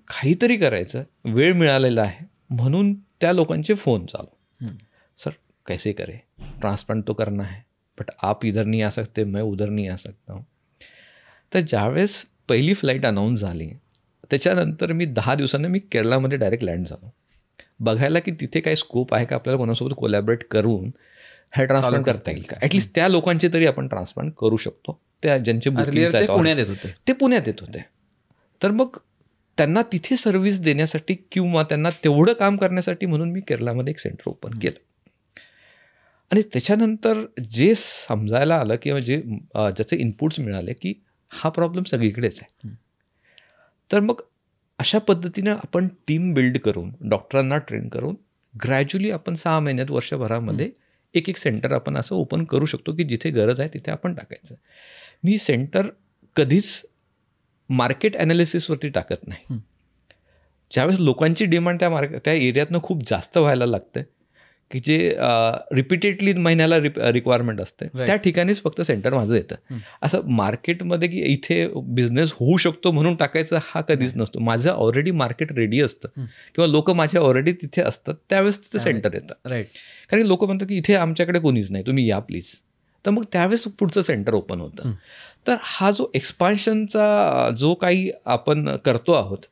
S1: काहीतरी करायचं, वेळ मिळालेला आहे म्हणून त्या लोकांचे फोन चालू, सर कैसे करे, ट्रांसप्लांट तो करना है बट आप इधर नहीं आ सकते, मैं उधर नहीं आ सकता हूँ. तर ज्यावेळेस पहिली फ्लाईट अनाऊन्स झाली त्याच्यानंतर मी 10 दिवसांनी मी केरळामध्ये डायरेक्ट लँड झालो, बघायला की तिथे काय स्कोप आहे का, आपल्याला कोणासोबत कोलॅबरेट करून हेअर ट्रान्सप्लांट करता येईल का, ॲटलिस्ट त्या लोकांचे तरी आपण ट्रान्सप्लांट करू शकतो, त्या ज्यांचे बुकिंग्स आहेत ते पुण्यात येत होते. तर मग त्यांना तिथे सर्व्हिस देण्यासाठी किंवा त्यांना तेवढं काम करण्यासाठी म्हणून मी केरळामध्ये एक सेंटर ओपन केलं. आणि त्याच्यानंतर जे समजायला आलं किंवा ज्याचे इनपुट्स मिळाले की हा प्रॉब्लेम सगळीकडेच आहे, तर मग अशा पद्धतीनं आपण टीम बिल्ड करून डॉक्टरांना ट्रेन करून ग्रॅज्युअली आपण 6 महिन्यात वर्षभरामध्ये एक सेंटर आपण असं ओपन करू शकतो की जिथे गरज आहे तिथे आपण टाकायचं. मी सेंटर कधीच मार्केट ॲनालिसिसवरती टाकत नाही. ज्यावेळेस लोकांची डिमांड त्या एरियातनं खूप जास्त व्हायला लागतं की जे रिपीटेडली महिन्याला रिक्वायरमेंट असते, त्या ठिकाणीच फक्त सेंटर माझं येतं. असं मार्केटमध्ये की इथे बिझनेस होऊ शकतो म्हणून टाकायचं हा कधीच नसतो. माझं ऑलरेडी मार्केट रेडी असतं किंवा लोक माझे ऑलरेडी तिथे असतात, त्यावेळेस तिथे सेंटर येतं. राईट. कारण लोक म्हणतात की इथे आमच्याकडे कोणीच नाही, तुम्ही या प्लीज, तर मग त्यावेळेस पुढचं सेंटर ओपन होतं. तर हा जो एक्सपान्शनचा जो काही आपण करतो आहोत,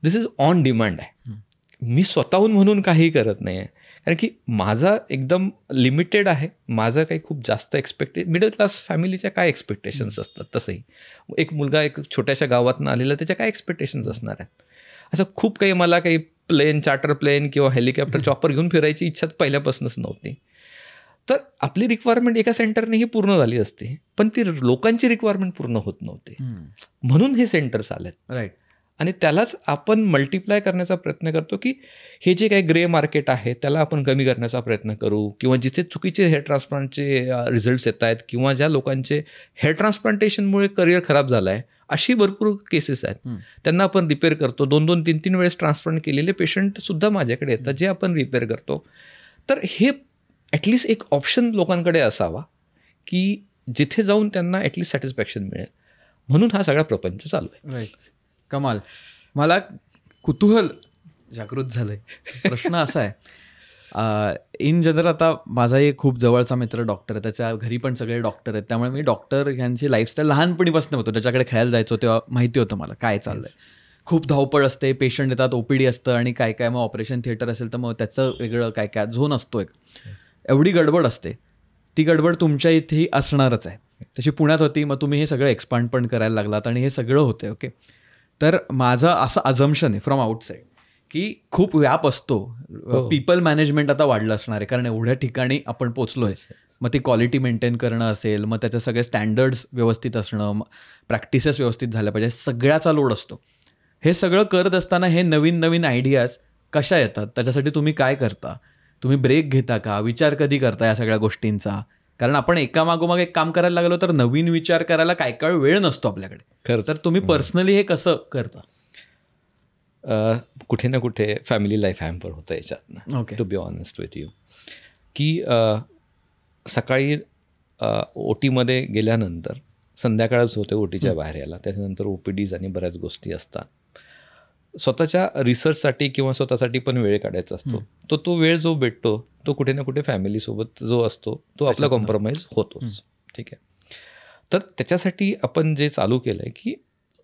S1: दिस इज ऑन डिमांड आहे. मी स्वतःहून म्हणून काही करत नाही आहे, कारण की माझा एकदम लिमिटेड आहे. माझं काही खूप जास्त मिडल क्लास फॅमिलीच्या काय एक्सपेक्टेशन्स असतात, तसंही एक मुलगा एक छोट्याशा गावातून आलेला त्याच्या काय एक्सपेक्टेशन्स असणार आहेत. असं खूप काही मला काही चार्टर प्लेन किंवा हेलिकॉप्टर चॉपर घेऊन फिरायची इच्छा पहिल्यापासूनच नव्हती. तर आपली रिक्वायरमेंट एका सेंटरने ही पूर्ण झाली असते, पण ती लोकांची रिक्वायरमेंट पूर्ण होत नव्हती, म्हणून हे सेंटर्स आलेत. राईट. आणि त्यालाच आपण मल्टिप्लाय करण्याचा प्रयत्न करतो की हे जे काही ग्रे मार्केट आहे त्याला आपण कमी करण्याचा प्रयत्न करू, किंवा जिथे चुकीचे हेअर ट्रान्सप्लांटचे रिझल्ट्स येत आहेत किंवा ज्या लोकांचे हेअर ट्रान्सप्लांटेशनमुळे करिअर खराब झालं आहे अशी भरपूर केसेस आहेत, त्यांना आपण रिपेअर करतो. 2-2, 3-3 वेळेस ट्रान्सप्लांट केलेले पेशंटसुद्धा माझ्याकडे येतात जे आपण रिपेअर करतो. तर हे ॲटलिस्ट एक ऑप्शन लोकांकडे असावा की जिथे जाऊन त्यांना ॲटलिस्ट सॅटिस्फॅक्शन मिळेल, म्हणून हा सगळा प्रपंच चालू आहे.
S2: राईट. कमाल. मला कुतूहल जागृत झालंय. प्रश्न असा आहे, इन जनरल आता माझाही एक खूप जवळचा मित्र डॉक्टर आहे, त्याच्या घरी पण सगळे डॉक्टर आहेत, त्यामुळे मी डॉक्टर यांची लाईफस्टाईल लहानपणीपासून होतो, त्याच्याकडे खेळायला जायचो तेव्हा माहिती होतं मला काय चाललंय. खूप धावपळ असते, पेशंट येतात, ओपीडी असतं आणि काय काय, मग ऑपरेशन थिएटर असेल तर मग त्याचं वेगळं काय काय झोन असतो एक, एवढी गडबड असते. ती गडबड तुमच्या इथेही असणारच आहे, तशी पुण्यात होती. मग तुम्ही हे सगळं एक्सपांड पण करायला लागलात आणि हे सगळं होते. ओके. तर माझं असं अझम्पशन आहे फ्रॉम आउटसाईड की खूप व्याप असतो. पीपल मॅनेजमेंट आता वाढलं असणार आहे, कारण एवढ्या ठिकाणी आपण पोचलो आहे. मग ती क्वालिटी मेंटेन करणं असेल, मग त्याचे सगळे स्टँडर्ड्स व्यवस्थित असणं, प्रॅक्टिसेस व्यवस्थित झाल्या पाहिजे, सगळ्याचा लोड असतो. हे सगळं करत असताना हे नवीन नवीन आयडियाज कशा येतात, त्याच्यासाठी तुम्ही काय करता? तुम्ही ब्रेक घेता का? विचार कधी करता या सगळ्या गोष्टींचा? कारण आपण एकामागोमाग एक काम करायला लागलो तर नवीन विचार करायला काय काय वेळ नसतो आपल्याकडे. तर तुम्ही पर्सनली हे कसं करता?
S1: कुठे ना कुठे फॅमिली लाईफ हॅम्पर होतं याच्यातनं. Okay. To be honest with you, की सकाळी ओटीमध्ये गेल्यानंतर संध्याकाळच होते ओटीच्या बाहेर यायला, त्याच्यानंतर OPDs आणि बऱ्याच गोष्टी असतात. स्वतःच्या रिसर्चसाठी किंवा स्वतःसाठी पण वेळ काढायचा असतो. तो वेळ जो भेटतो तो कुठे ना कुठे फॅमिलीसोबत जो असतो तो आपला कॉम्प्रोमाइज होतोच. ठीक आहे. तर त्याच्यासाठी आपण जे चालू केलं आहे की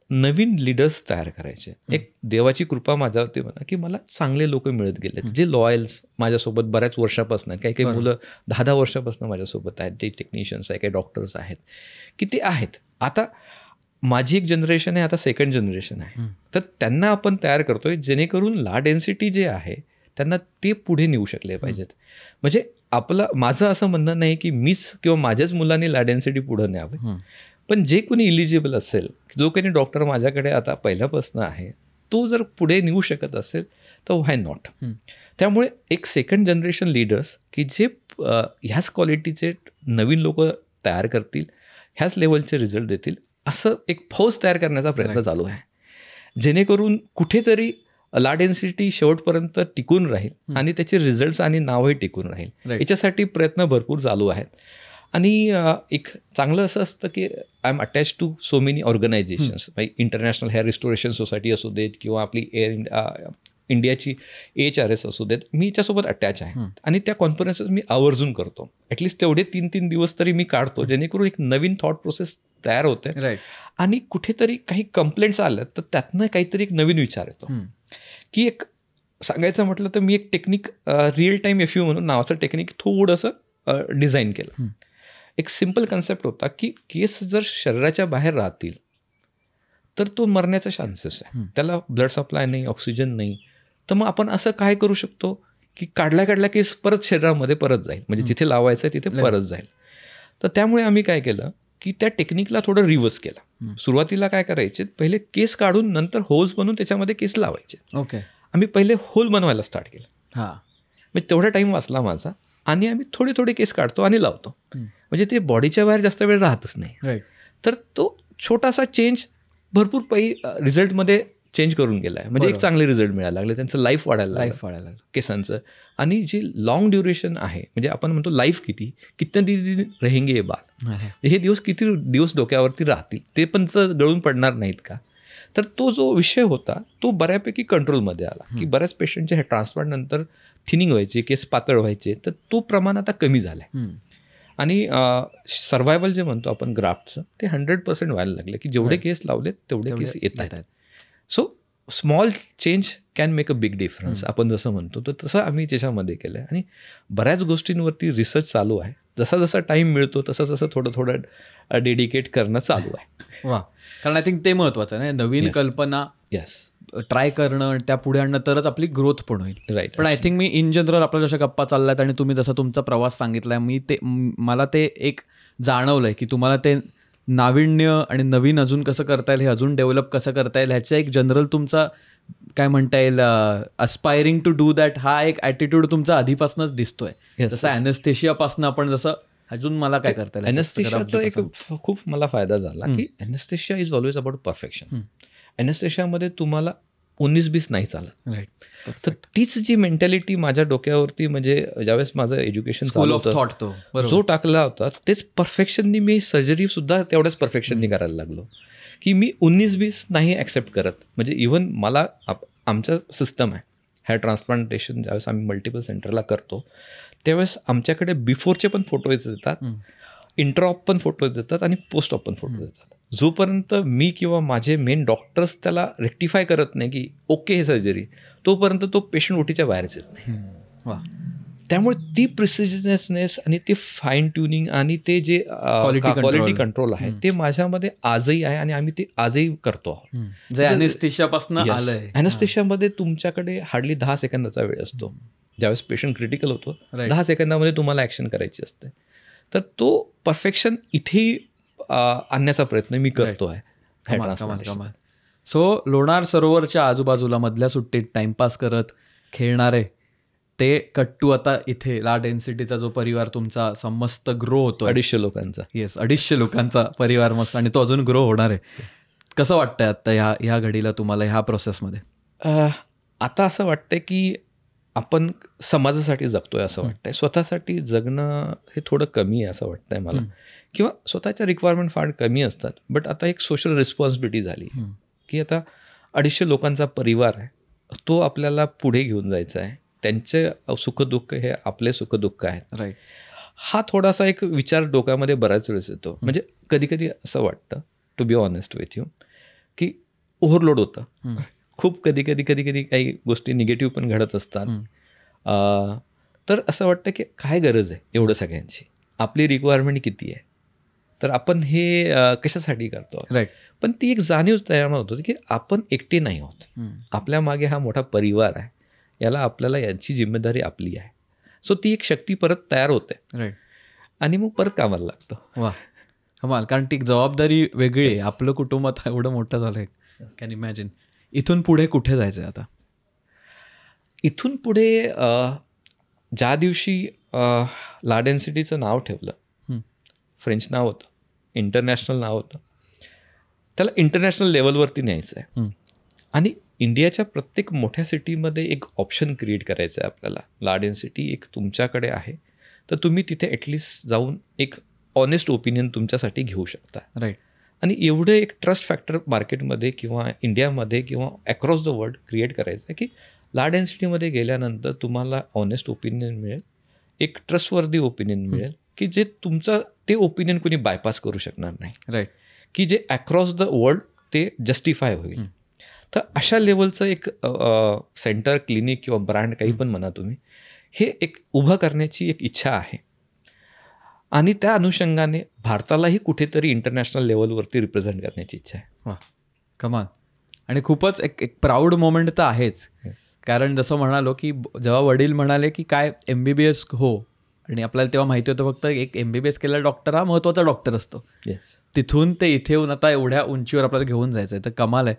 S1: नवीन लीडर्स तयार करायचे. एक देवाची कृपा माझ्यावरती म्हणा की मला चांगले लोक मिळत गेलेत, जे लॉयल्स माझ्यासोबत बऱ्याच वर्षापासून आहेत. काही काही मुलं 10-10 वर्षापासून माझ्यासोबत आहेत, जे टेक्निशियन्स आहे, काही डॉक्टर्स आहेत की ते आहेत. आता माझी एक जनरेशन आहे, आता सेकंड जनरेशन आहे, तर त्यांना आपण तयार करतोय जेणेकरून ला डेन्सिटी जे आहे त्यांना ते पुढे नेऊ शकले पाहिजेत. म्हणजे माझं असं म्हणणं नाही की मीच किंवा माझ्याच मुलांनी ला डेन्सिटी पुढे न्यावे, पण जे कोणी इलिजिबल असेल, जो कोणी डॉक्टर माझ्याकडे आता पहिल्यापासून आहे, तो जर पुढे नेऊ शकत असेल तर व्हाय नॉट. त्यामुळे एक सेकंड जनरेशन लीडर्स की जे ह्याच क्वालिटीचे नवीन लोक तयार करतील, ह्याच लेवलचे रिझल्ट देतील, असं एक फौज तयार करण्याचा प्रयत्न चालू आहे, जेणेकरून कुठेतरी ला डेन्सिटी शेवटपर्यंत टिकून राहील आणि त्याचे रिझल्ट्स आणि नावही टिकून राहील. याच्यासाठी प्रयत्न भरपूर चालू आहेत. आणि एक चांगलं असं असतं की I am attach to so many organisations, international hair restoration society असू देत किंवा आपली इंडियाची AHRS असू देत, मी याच्यासोबत अटॅच आहे. आणि त्या कॉन्फरन्सेस मी आवर्जून करतो. ॲटलिस्ट तेवढे 3-3 दिवस तरी मी काढतो, जेणेकरून एक नवीन थॉट प्रोसेस तयार होते. आणि कुठेतरी काही कंप्लेंट्स आल्या तर त्यातनं काहीतरी एक नवीन विचार येतो. की एक सांगायचं म्हटलं तर मी एक टेक्निक रिअल टाईम FU म्हणून नावाचं टेक्निक थोडंसं डिझाईन केलं. एक सिम्पल कन्सेप्ट होता की केस जर शरीराच्या बाहेर राहतील तर तो मरण्याचा चान्सेस आहे. त्याला ब्लड सप्लाय नाही, ऑक्सिजन नाही. तर मग आपण असं काय करू शकतो की काढला केस परत शरीरामध्ये परत जाईल, म्हणजे जिथे लावायचं आहे तिथे परत जाईल. तर त्यामुळे आम्ही काय केलं की त्या टेक्निकला थोडं रिव्हर्स केलं. सुरुवातीला काय करायचे, पहिले केस काढून नंतर होल्स बनवून त्याच्यामध्ये केस लावायचे. आम्ही पहिले होल बनवायला स्टार्ट केलं. म्हणजे तेवढा टाईम वाचला माझा. आणि आम्ही थोडे केस काढतो आणि लावतो, म्हणजे ते बॉडीच्या बाहेर जास्त वेळ राहतच नाही. तर तो छोटासा चेंज भरपूर रिझल्टमध्ये चेंज करून गेला आहे. म्हणजे एक चांगले रिझल्ट मिळायला लागले, त्यांचं लाईफ वाढायला लागलं केसांचं. आणि जी लॉंग ड्युरेशन आहे, म्हणजे आपण म्हणतो लाईफ कितने दिन रहेंगे हे बाल, हे दिवस किती दिवस डोक्यावरती राहतील, ते पण गळून पडणार नाहीत का. तर तो जो विषय होता तो बऱ्यापैकी कंट्रोलमध्ये आला. की बऱ्याच पेशंटचे हे ट्रान्सप्लांट नंतर थिनिंग व्हायचे, केस पातळ व्हायचे, तर तो प्रमाण आता कमी झाला आहे. आणि सर्व्हायवल जे म्हणतो आपण ग्राफ्टचं, ते 100% व्हायला लागले की जेवढे केस लावलेत तेवढे केस येत आहेत. So small change can make a big difference आपण जसं म्हणतो. तर तसं आम्ही त्याच्यामध्ये केलं आहे. आणि बऱ्याच गोष्टींवरती रिसर्च चालू आहे. जसा जसा टाईम मिळतो तसं थोडं डेडिकेट करणं चालू आहे.
S2: वा, कारण आय थिंक ते महत्त्वाचं आहे ना, नवीन कल्पना ट्राय करणं, त्या पुढे आणणं, तरच आपली ग्रोथ पण होईल. पण I think me in general आपल्या जशा गप्पा चालल्यात आणि तुम्ही जसा तुमचा प्रवास सांगितलाय, मला ते एक जाणवलंय की तुम्हाला ते नाविन्य आणि नवीन अजून कसं करता येईल, हे अजून डेव्हलप कसं करता येईल, ह्याचा एक जनरल तुमचा काय म्हणता येईल अस्पायरिंग टू डू दॅट हा एक ॲटिट्यूड तुमचा आधीपासूनच दिसतोय. जसं ॲनेस्थेशियापासून आपण जसं अजून मला काय करता येईल.
S1: ॲनेस्थेशियाचा एक खूप मला फायदा झाला की anaesthesia is always about perfection. ॲनेस्थेशियामध्ये तुम्हाला 19-20 नाही चालत. तर तीच जी मेंटॅलिटी माझ्या डोक्यावरती, म्हणजे ज्यावेळेस माझं एज्युकेशन
S2: स्कूल ऑफ थॉट
S1: जो टाकला होता, तेच परफेक्शननी मी सर्जरी सुद्धा तेवढ्याच परफेक्शननी करायला लागलो. की मी 19-20 नाही ॲक्सेप्ट करत. म्हणजे इव्हन मला आमचं सिस्टम आहे हेअर ट्रान्सप्लांटेशन, ज्यावेळेस आम्ही मल्टिपल सेंटरला करतो त्यावेळेस आमच्याकडे बिफोरचे पण फोटोज येतात, इंटरऑप पण फोटोज येतात आणि पोस्ट ऑप पण फोटोज येतात. जोपर्यंत मी किंवा माझे मेन डॉक्टर्स त्याला रेक्टिफाय करत नाही की ओके हे सर्जरी, तोपर्यंत तो पेशंट ओटीच्या बाहेरच येत नाही. त्यामुळे ती प्रिसिजनेसनेस आणि ते फाईन ट्युनिंग आणि ते जे क्वालिटी कंट्रोल आहे ते माझ्यामध्ये आजही आहे आणि आम्ही ते आजही करतो आहोत. ॲनेस्थेशियामध्ये तुमच्याकडे हार्डली 10 सेकंदाचा वेळ असतो. ज्यावेळेस पेशंट क्रिटिकल होतो 10 सेकंदामध्ये तुम्हाला ॲक्शन करायची असते. तर तो परफेक्शन इथेही आणण्याचा प्रयत्न मी करतो आहे.
S2: सो लोणार सरोवरच्या आजूबाजूला मधल्या सुट्टीत टाइमपास करत खेळणारे ते कट्टू आता इथे ला डेन्सिटीचा जो परिवार तुमचा समस्त ग्रो होतो,
S1: 250 लोकांचा.
S2: 250 लोकांचा परिवार मस्त, आणि तो अजून ग्रो होणार आहे. कसं वाटतंय आता ह्या घडीला तुम्हाला ह्या प्रोसेसमध्ये?
S1: आता असं वाटतंय की आपण समाजासाठी जगतोय असं वाटतंय. स्वतःसाठी जगणं हे थोडं कमी आहे असं वाटतंय मला, किंवा स्वतःच्या रिक्वायरमेंट फार कमी असतात. बट आता एक सोशल रिस्पॉन्सिबिलिटी झाली की आता 250 लोकांचा परिवार आहे, तो आपल्याला पुढे घेऊन जायचा आहे. त्यांचे सुखदुःख हे आपले सुखदुःख आहेत. हा थोडासा एक विचार डोक्यामध्ये बऱ्याच वेळेस येतो. म्हणजे कधी असं वाटतं, to be honest with you, की ओव्हरलोड होतं खूप. कधी काही गोष्टी निगेटिव्ह पण घडत असतात. तर असं वाटतं की काय गरज आहे एवढं सगळ्यांची, आपली रिक्वायरमेंट किती आहे, तर आपण हे कशासाठी करतो. पण ती एक जाणीव तयार होतो की आपण एकटे नाही आहोत, आपल्या मागे हा मोठा परिवार आहे. याला आपल्याला याची जिम्मेदारी आपली आहे. सो ती एक शक्ती परत तयार होते
S2: राईट.
S1: आणि मग परत कामाला लागतो.
S2: वा, कमाल. कारण ती जबाबदारी वेगळी आहे. आपलं कुटुंब आता एवढं मोठं झालंय, कॅन इमॅजिन. इथून पुढे कुठे जायचं आहे आता?
S1: इथून पुढे ज्या दिवशी ला डेन्सिटीचं नाव ठेवलं, फ्रेंच नाव होतं, इंटरनॅशनल नाव होतं, त्याला इंटरनॅशनल लेवलवरती न्यायचं आहे. आणि इंडियाच्या प्रत्येक मोठ्या सिटीमध्ये एक ऑप्शन क्रिएट करायचं आहे आपल्याला. ला डेन्सिटी एक तुमच्याकडे आहे, तर तुम्ही तिथे ॲटलिस्ट जाऊन एक ऑनेस्ट ओपिनियन तुमच्यासाठी घेऊ शकता.
S2: राईट.
S1: आणि एवढं एक ट्रस्ट फॅक्टर मार्केटमध्ये किंवा इंडियामध्ये किंवा अक्रॉस द वर्ल्ड क्रिएट करायचं आहे की ला डेन्सिटीमध्ये गेल्यानंतर तुम्हाला ऑनेस्ट ओपिनियन मिळेल, एक ट्रस्टवर्दी ओपिनियन मिळेल की जे तुमचं ते ओपिनियन कोणी बायपास करू शकणार नाही.
S2: राईट.
S1: की जे अक्रॉस द वर्ल्ड ते जस्टिफाय होईल. तर अशा लेवलचं एक सेंटर, क्लिनिक किंवा ब्रँड काही पण म्हणा तुम्ही, हे एक उभं करण्याची एक इच्छा आहे. आणि त्या अनुषंगाने भारतालाही कुठेतरी इंटरनॅशनल लेवलवरती रिप्रेझेंट करण्याची इच्छा आहे.
S2: वा, कमाल. आणि खूपच एक प्राऊड मोमेंट तर आहेच. कारण जसं म्हणालो की जेव्हा वडील म्हणाले की काय MBBS हो, आणि आपल्याला तेव्हा माहिती होतं फक्त एक MBBS केलेला डॉक्टर हा महत्त्वाचा डॉक्टर असतो. तिथून ते इथे येऊन आता एवढ्या उंचीवर आपल्याला घेऊन जायचं आहे, तर कमाल आहे.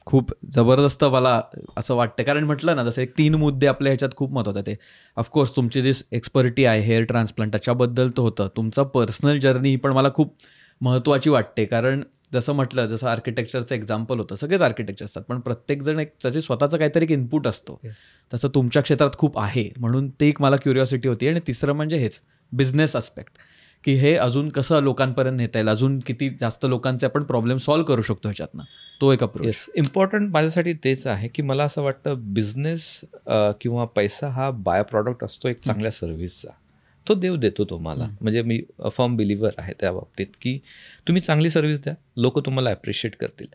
S2: खूप जबरदस्त मला असं वाटतं. कारण म्हटलं ना, जसं एक 3 मुद्दे आपल्या ह्याच्यात खूप महत्त्वाचे ते. ऑफकोर्स तुमची जी एक्सपर्टी आहे हेअर ट्रान्सप्लांट त्याच्याबद्दल तर होतं, तुमचा पर्सनल जर्नी ही पण मला खूप महत्त्वाची वाटते. कारण जसं म्हटलं, जसं आर्किटेक्चरचं एक्झाम्पल होतं, सगळेच आर्किटेक्चर असतात पण प्रत्येकजण एक त्याचे स्वतःचं काहीतरी एक इनपुट असतो. तसं तुमच्या क्षेत्रात खूप आहे, म्हणून ते एक मला क्युरिओसिटी होती. आणि तिसरं म्हणजे हेच बिझनेस अस्पेक्ट, की हे अजून कसं लोकांपर्यंत नेता येईल, अजून किती जास्त लोकांचे आपण प्रॉब्लेम सॉल्व्ह करू शकतो ह्याच्यातनं, तो एक अप्रोच.
S1: इम्पॉर्टंट माझ्यासाठी तेच आहे की मला असं वाटतं बिझनेस किंवा पैसा हा बाय प्रॉडक्ट असतो एक चांगल्या सर्व्हिसचा. तो देव देतो तुम्हाला. म्हणजे मी फर्म बिलिव्हर आहे त्या बाबतीत की तुम्ही चांगली सर्व्हिस द्या, लोक तुम्हाला ॲप्रिशिएट करतील.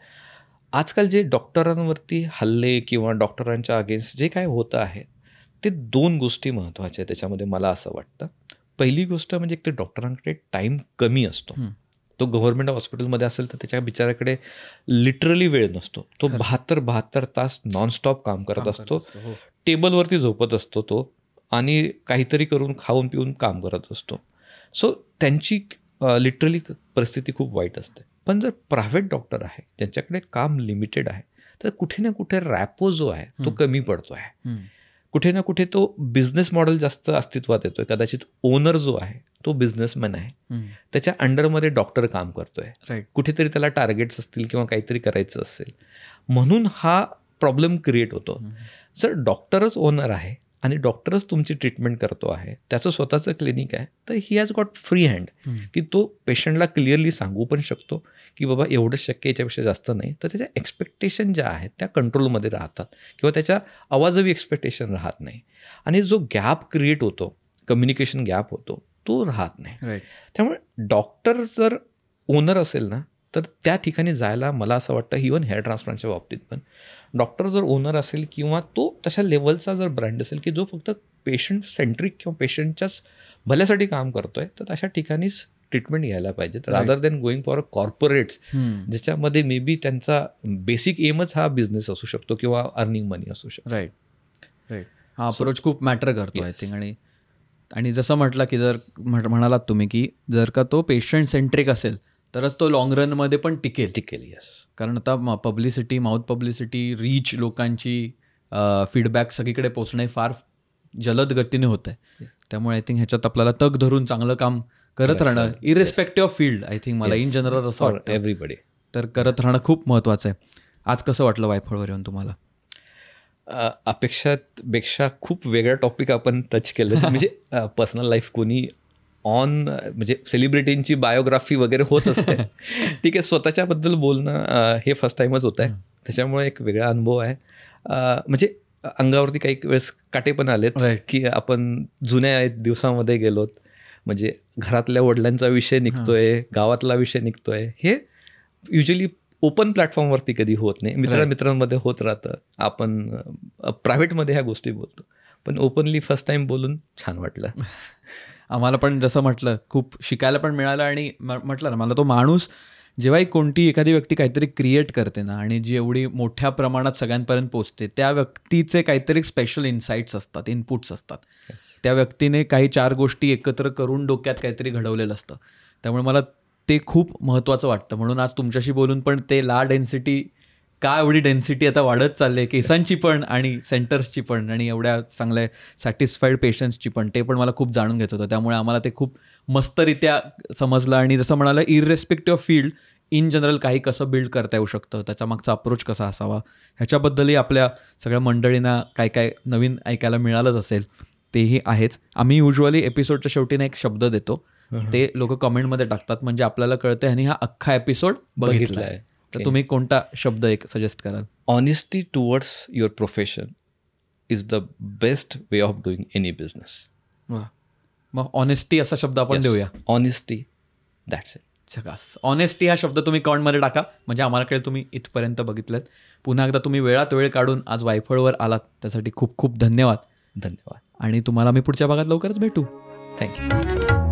S1: आजकाल जे डॉक्टरांवरती हल्ले किंवा डॉक्टरांच्या अगेन्स्ट जे काय होतं आहे, ते 2 गोष्टी महत्त्वाच्या आहेत त्याच्यामध्ये मला असं वाटतं. पहिली गोष्ट म्हणजे एक तर डॉक्टरांकडे टाईम कमी असतो. तो गव्हर्नमेंट हॉस्पिटलमध्ये असेल तर त्याच्या बिचाराकडे लिटरली वेळ नसतो. तो 72 तास नॉनस्टॉप काम करत असतो. टेबलवरती झोपत असतो तो आणि काहीतरी करून खाऊन पिऊन काम करत असतो. सो त्यांची लिटरली परिस्थिती खूप वाईट असते. पण जर प्रायव्हेट डॉक्टर आहे ज्यांच्याकडे काम लिमिटेड आहे, तर कुठे ना कुठे रॅपो जो आहे तो कमी पडतो आहे. कुठे ना कुठे तो बिझनेस मॉडेल जास्त अस्तित्वात येतोय. कदाचित ओनर जो आहे तो बिझनेसमॅन आहे, त्याच्या अंडरमध्ये डॉक्टर काम करतोय. कुठेतरी त्याला टार्गेट्स असतील किंवा काहीतरी करायचं असेल, म्हणून हा प्रॉब्लेम क्रिएट होतो. जर डॉक्टरच ओनर आहे आणि डॉक्टरच तुमची ट्रीटमेंट करतो आहे, त्याचं स्वतःचं क्लिनिक आहे, तर he has got free hand की तो पेशंटला क्लिअरली सांगू पण शकतो की बाबा एवढंच शक्य, याच्यापेक्षा जास्त नाही. तर त्याच्या एक्सपेक्टेशन ज्या आहेत त्या कंट्रोलमध्ये राहतात किंवा त्याच्या आवाजवी एक्सपेक्टेशन राहत नाही. आणि जो गॅप क्रिएट होतो, कम्युनिकेशन गॅप होतो, तो राहत नाही. त्यामुळे डॉक्टर जर ओनर असेल ना, तर त्या ठिकाणी जायला मला असं वाटतं, इव्हन हेअर ट्रान्सप्लांटच्या बाबतीत पण डॉक्टर जर ओनर असेल किंवा तो तशा लेवलचा जर ब्रँड असेल की जो फक्त पेशंट सेंट्रिक किंवा पेशंटच्याच भल्यासाठी काम करतोय, तर तशा ठिकाणीच ट्रीटमेंट घ्यायला पाहिजे. तर rather than going for a corporates ज्याच्यामध्ये मे बी त्यांचा बेसिक एमच हा बिझनेस असू शकतो किंवा अर्निंग मनी असू शकतो.
S2: राईट. हा अप्रोच खूप मॅटर करतो आय थिंक. आणि जसं म्हटलं की जर म्हणालात तुम्ही की जर का तो पेशंट सेंट्रिक असेल तरच तो लाँग रनमध्ये पण टिकेल.
S1: येस.
S2: कारण आता पब्लिसिटी, माउथ पब्लिसिटी, रीच, लोकांची फीडबॅक सगळीकडे पोचणे फार जलद गतीने होत आहे. त्यामुळे आय थिंक ह्याच्यात आपल्याला तग धरून चांगलं काम करत राहणं, irrespective of field, I think मला इन जनरल असं वाटतं
S1: एव्हरीबडी, तर
S2: करत राहणं खूप महत्त्वाचं आहे. आज कसं वाटलं वायफळवर येऊन तुम्हाला?
S1: अपेक्षापेक्षा खूप वेगळा टॉपिक आपण टच केलं. म्हणजे पर्सनल लाईफ कोणी ऑन म्हणजे सेलिब्रिटींची बायोग्राफी वगैरे होत असते. ठीक आहे, स्वतःच्याबद्दल बोलणं हे फर्स्ट टाईमच होत आहे, त्याच्यामुळे एक वेगळा अनुभव आहे. म्हणजे अंगावरती काही वेळेस काटे पण आलेत की आपण जुन्या दिवसामध्ये गेलोत. म्हणजे घरातल्या वडिलांचा विषय निघतोय, गावातला विषय निघतोय. हे युजली ओपन प्लॅटफॉर्मवरती कधी होत नाही. मित्रांमध्ये होत राहतं. आपण प्रायव्हेटमध्ये ह्या गोष्टी बोलतो, पण ओपनली फर्स्ट टाईम बोलून छान वाटलं.
S2: आम्हाला पण जसं म्हटलं खूप शिकायला पण मिळालं. आणि म्हटलं ना, मला तो माणूस जेव्हाही कोणती एखादी व्यक्ती काहीतरी क्रिएट करते ना आणि जी एवढी मोठ्या प्रमाणात सगळ्यांपर्यंत पोहोचते, त्या व्यक्तीचे काहीतरी स्पेशल इन्साइट्स असतात, इनपुट्स असतात. त्या व्यक्तीने काही 4 गोष्टी एकत्र करून डोक्यात काहीतरी घडवलेलं असतं. त्यामुळे मला ते खूप महत्त्वाचं वाटतं. म्हणून आज तुमच्याशी बोलून पण ते डेन्सिटी, का एवढी डेन्सिटी आता वाढत चालली आहे केसांची पण आणि सेंटर्सची पण आणि एवढ्या चांगल्या सॅटिस्फाईड पेशंट्सची पण, ते पण मला खूप जाणून घ्यायचं होतं. त्यामुळे आम्हाला ते खूप मस्तरित्या समजलं आणि जसं म्हणाला इररेस्पेक्टिव्ह ऑफ फील्ड इन जनरल काही कसं बिल्ड करता येऊ शकतं, त्याचा मागचा अप्रोच कसा असावा, ह्याच्याबद्दलही आपल्या सगळ्या मंडळींना काय काय नवीन ऐकायला मिळालंच असेल. तेही आहेच. आम्ही युजली एपिसोडच्या शेवटीने एक शब्द देतो, ते लोक कमेंटमध्ये टाकतात, म्हणजे आपल्याला कळतं आणि हा अख्खा एपिसोड बघितला आहे. तर तुम्ही कोणता शब्द एक सजेस्ट कराल?
S1: Honesty towards your profession is the best way of doing any business.
S2: वा, मग ऑनेस्टी असा शब्द आपण देऊया.
S1: Honesty, that's it.
S2: झकास. ऑनेस्टी हा शब्द तुम्ही कमेंटमध्ये टाका, म्हणजे आम्हाला कळेल तुम्ही इथपर्यंत बघितलं. पुन्हा एकदा तुम्ही वेळात वेळ काढून आज वायफळवर आलात, त्यासाठी खूप खूप धन्यवाद.
S1: धन्यवाद.
S2: आणि तुम्हाला मी पुढच्या भागात लवकरच भेटू.
S1: थँक्यू.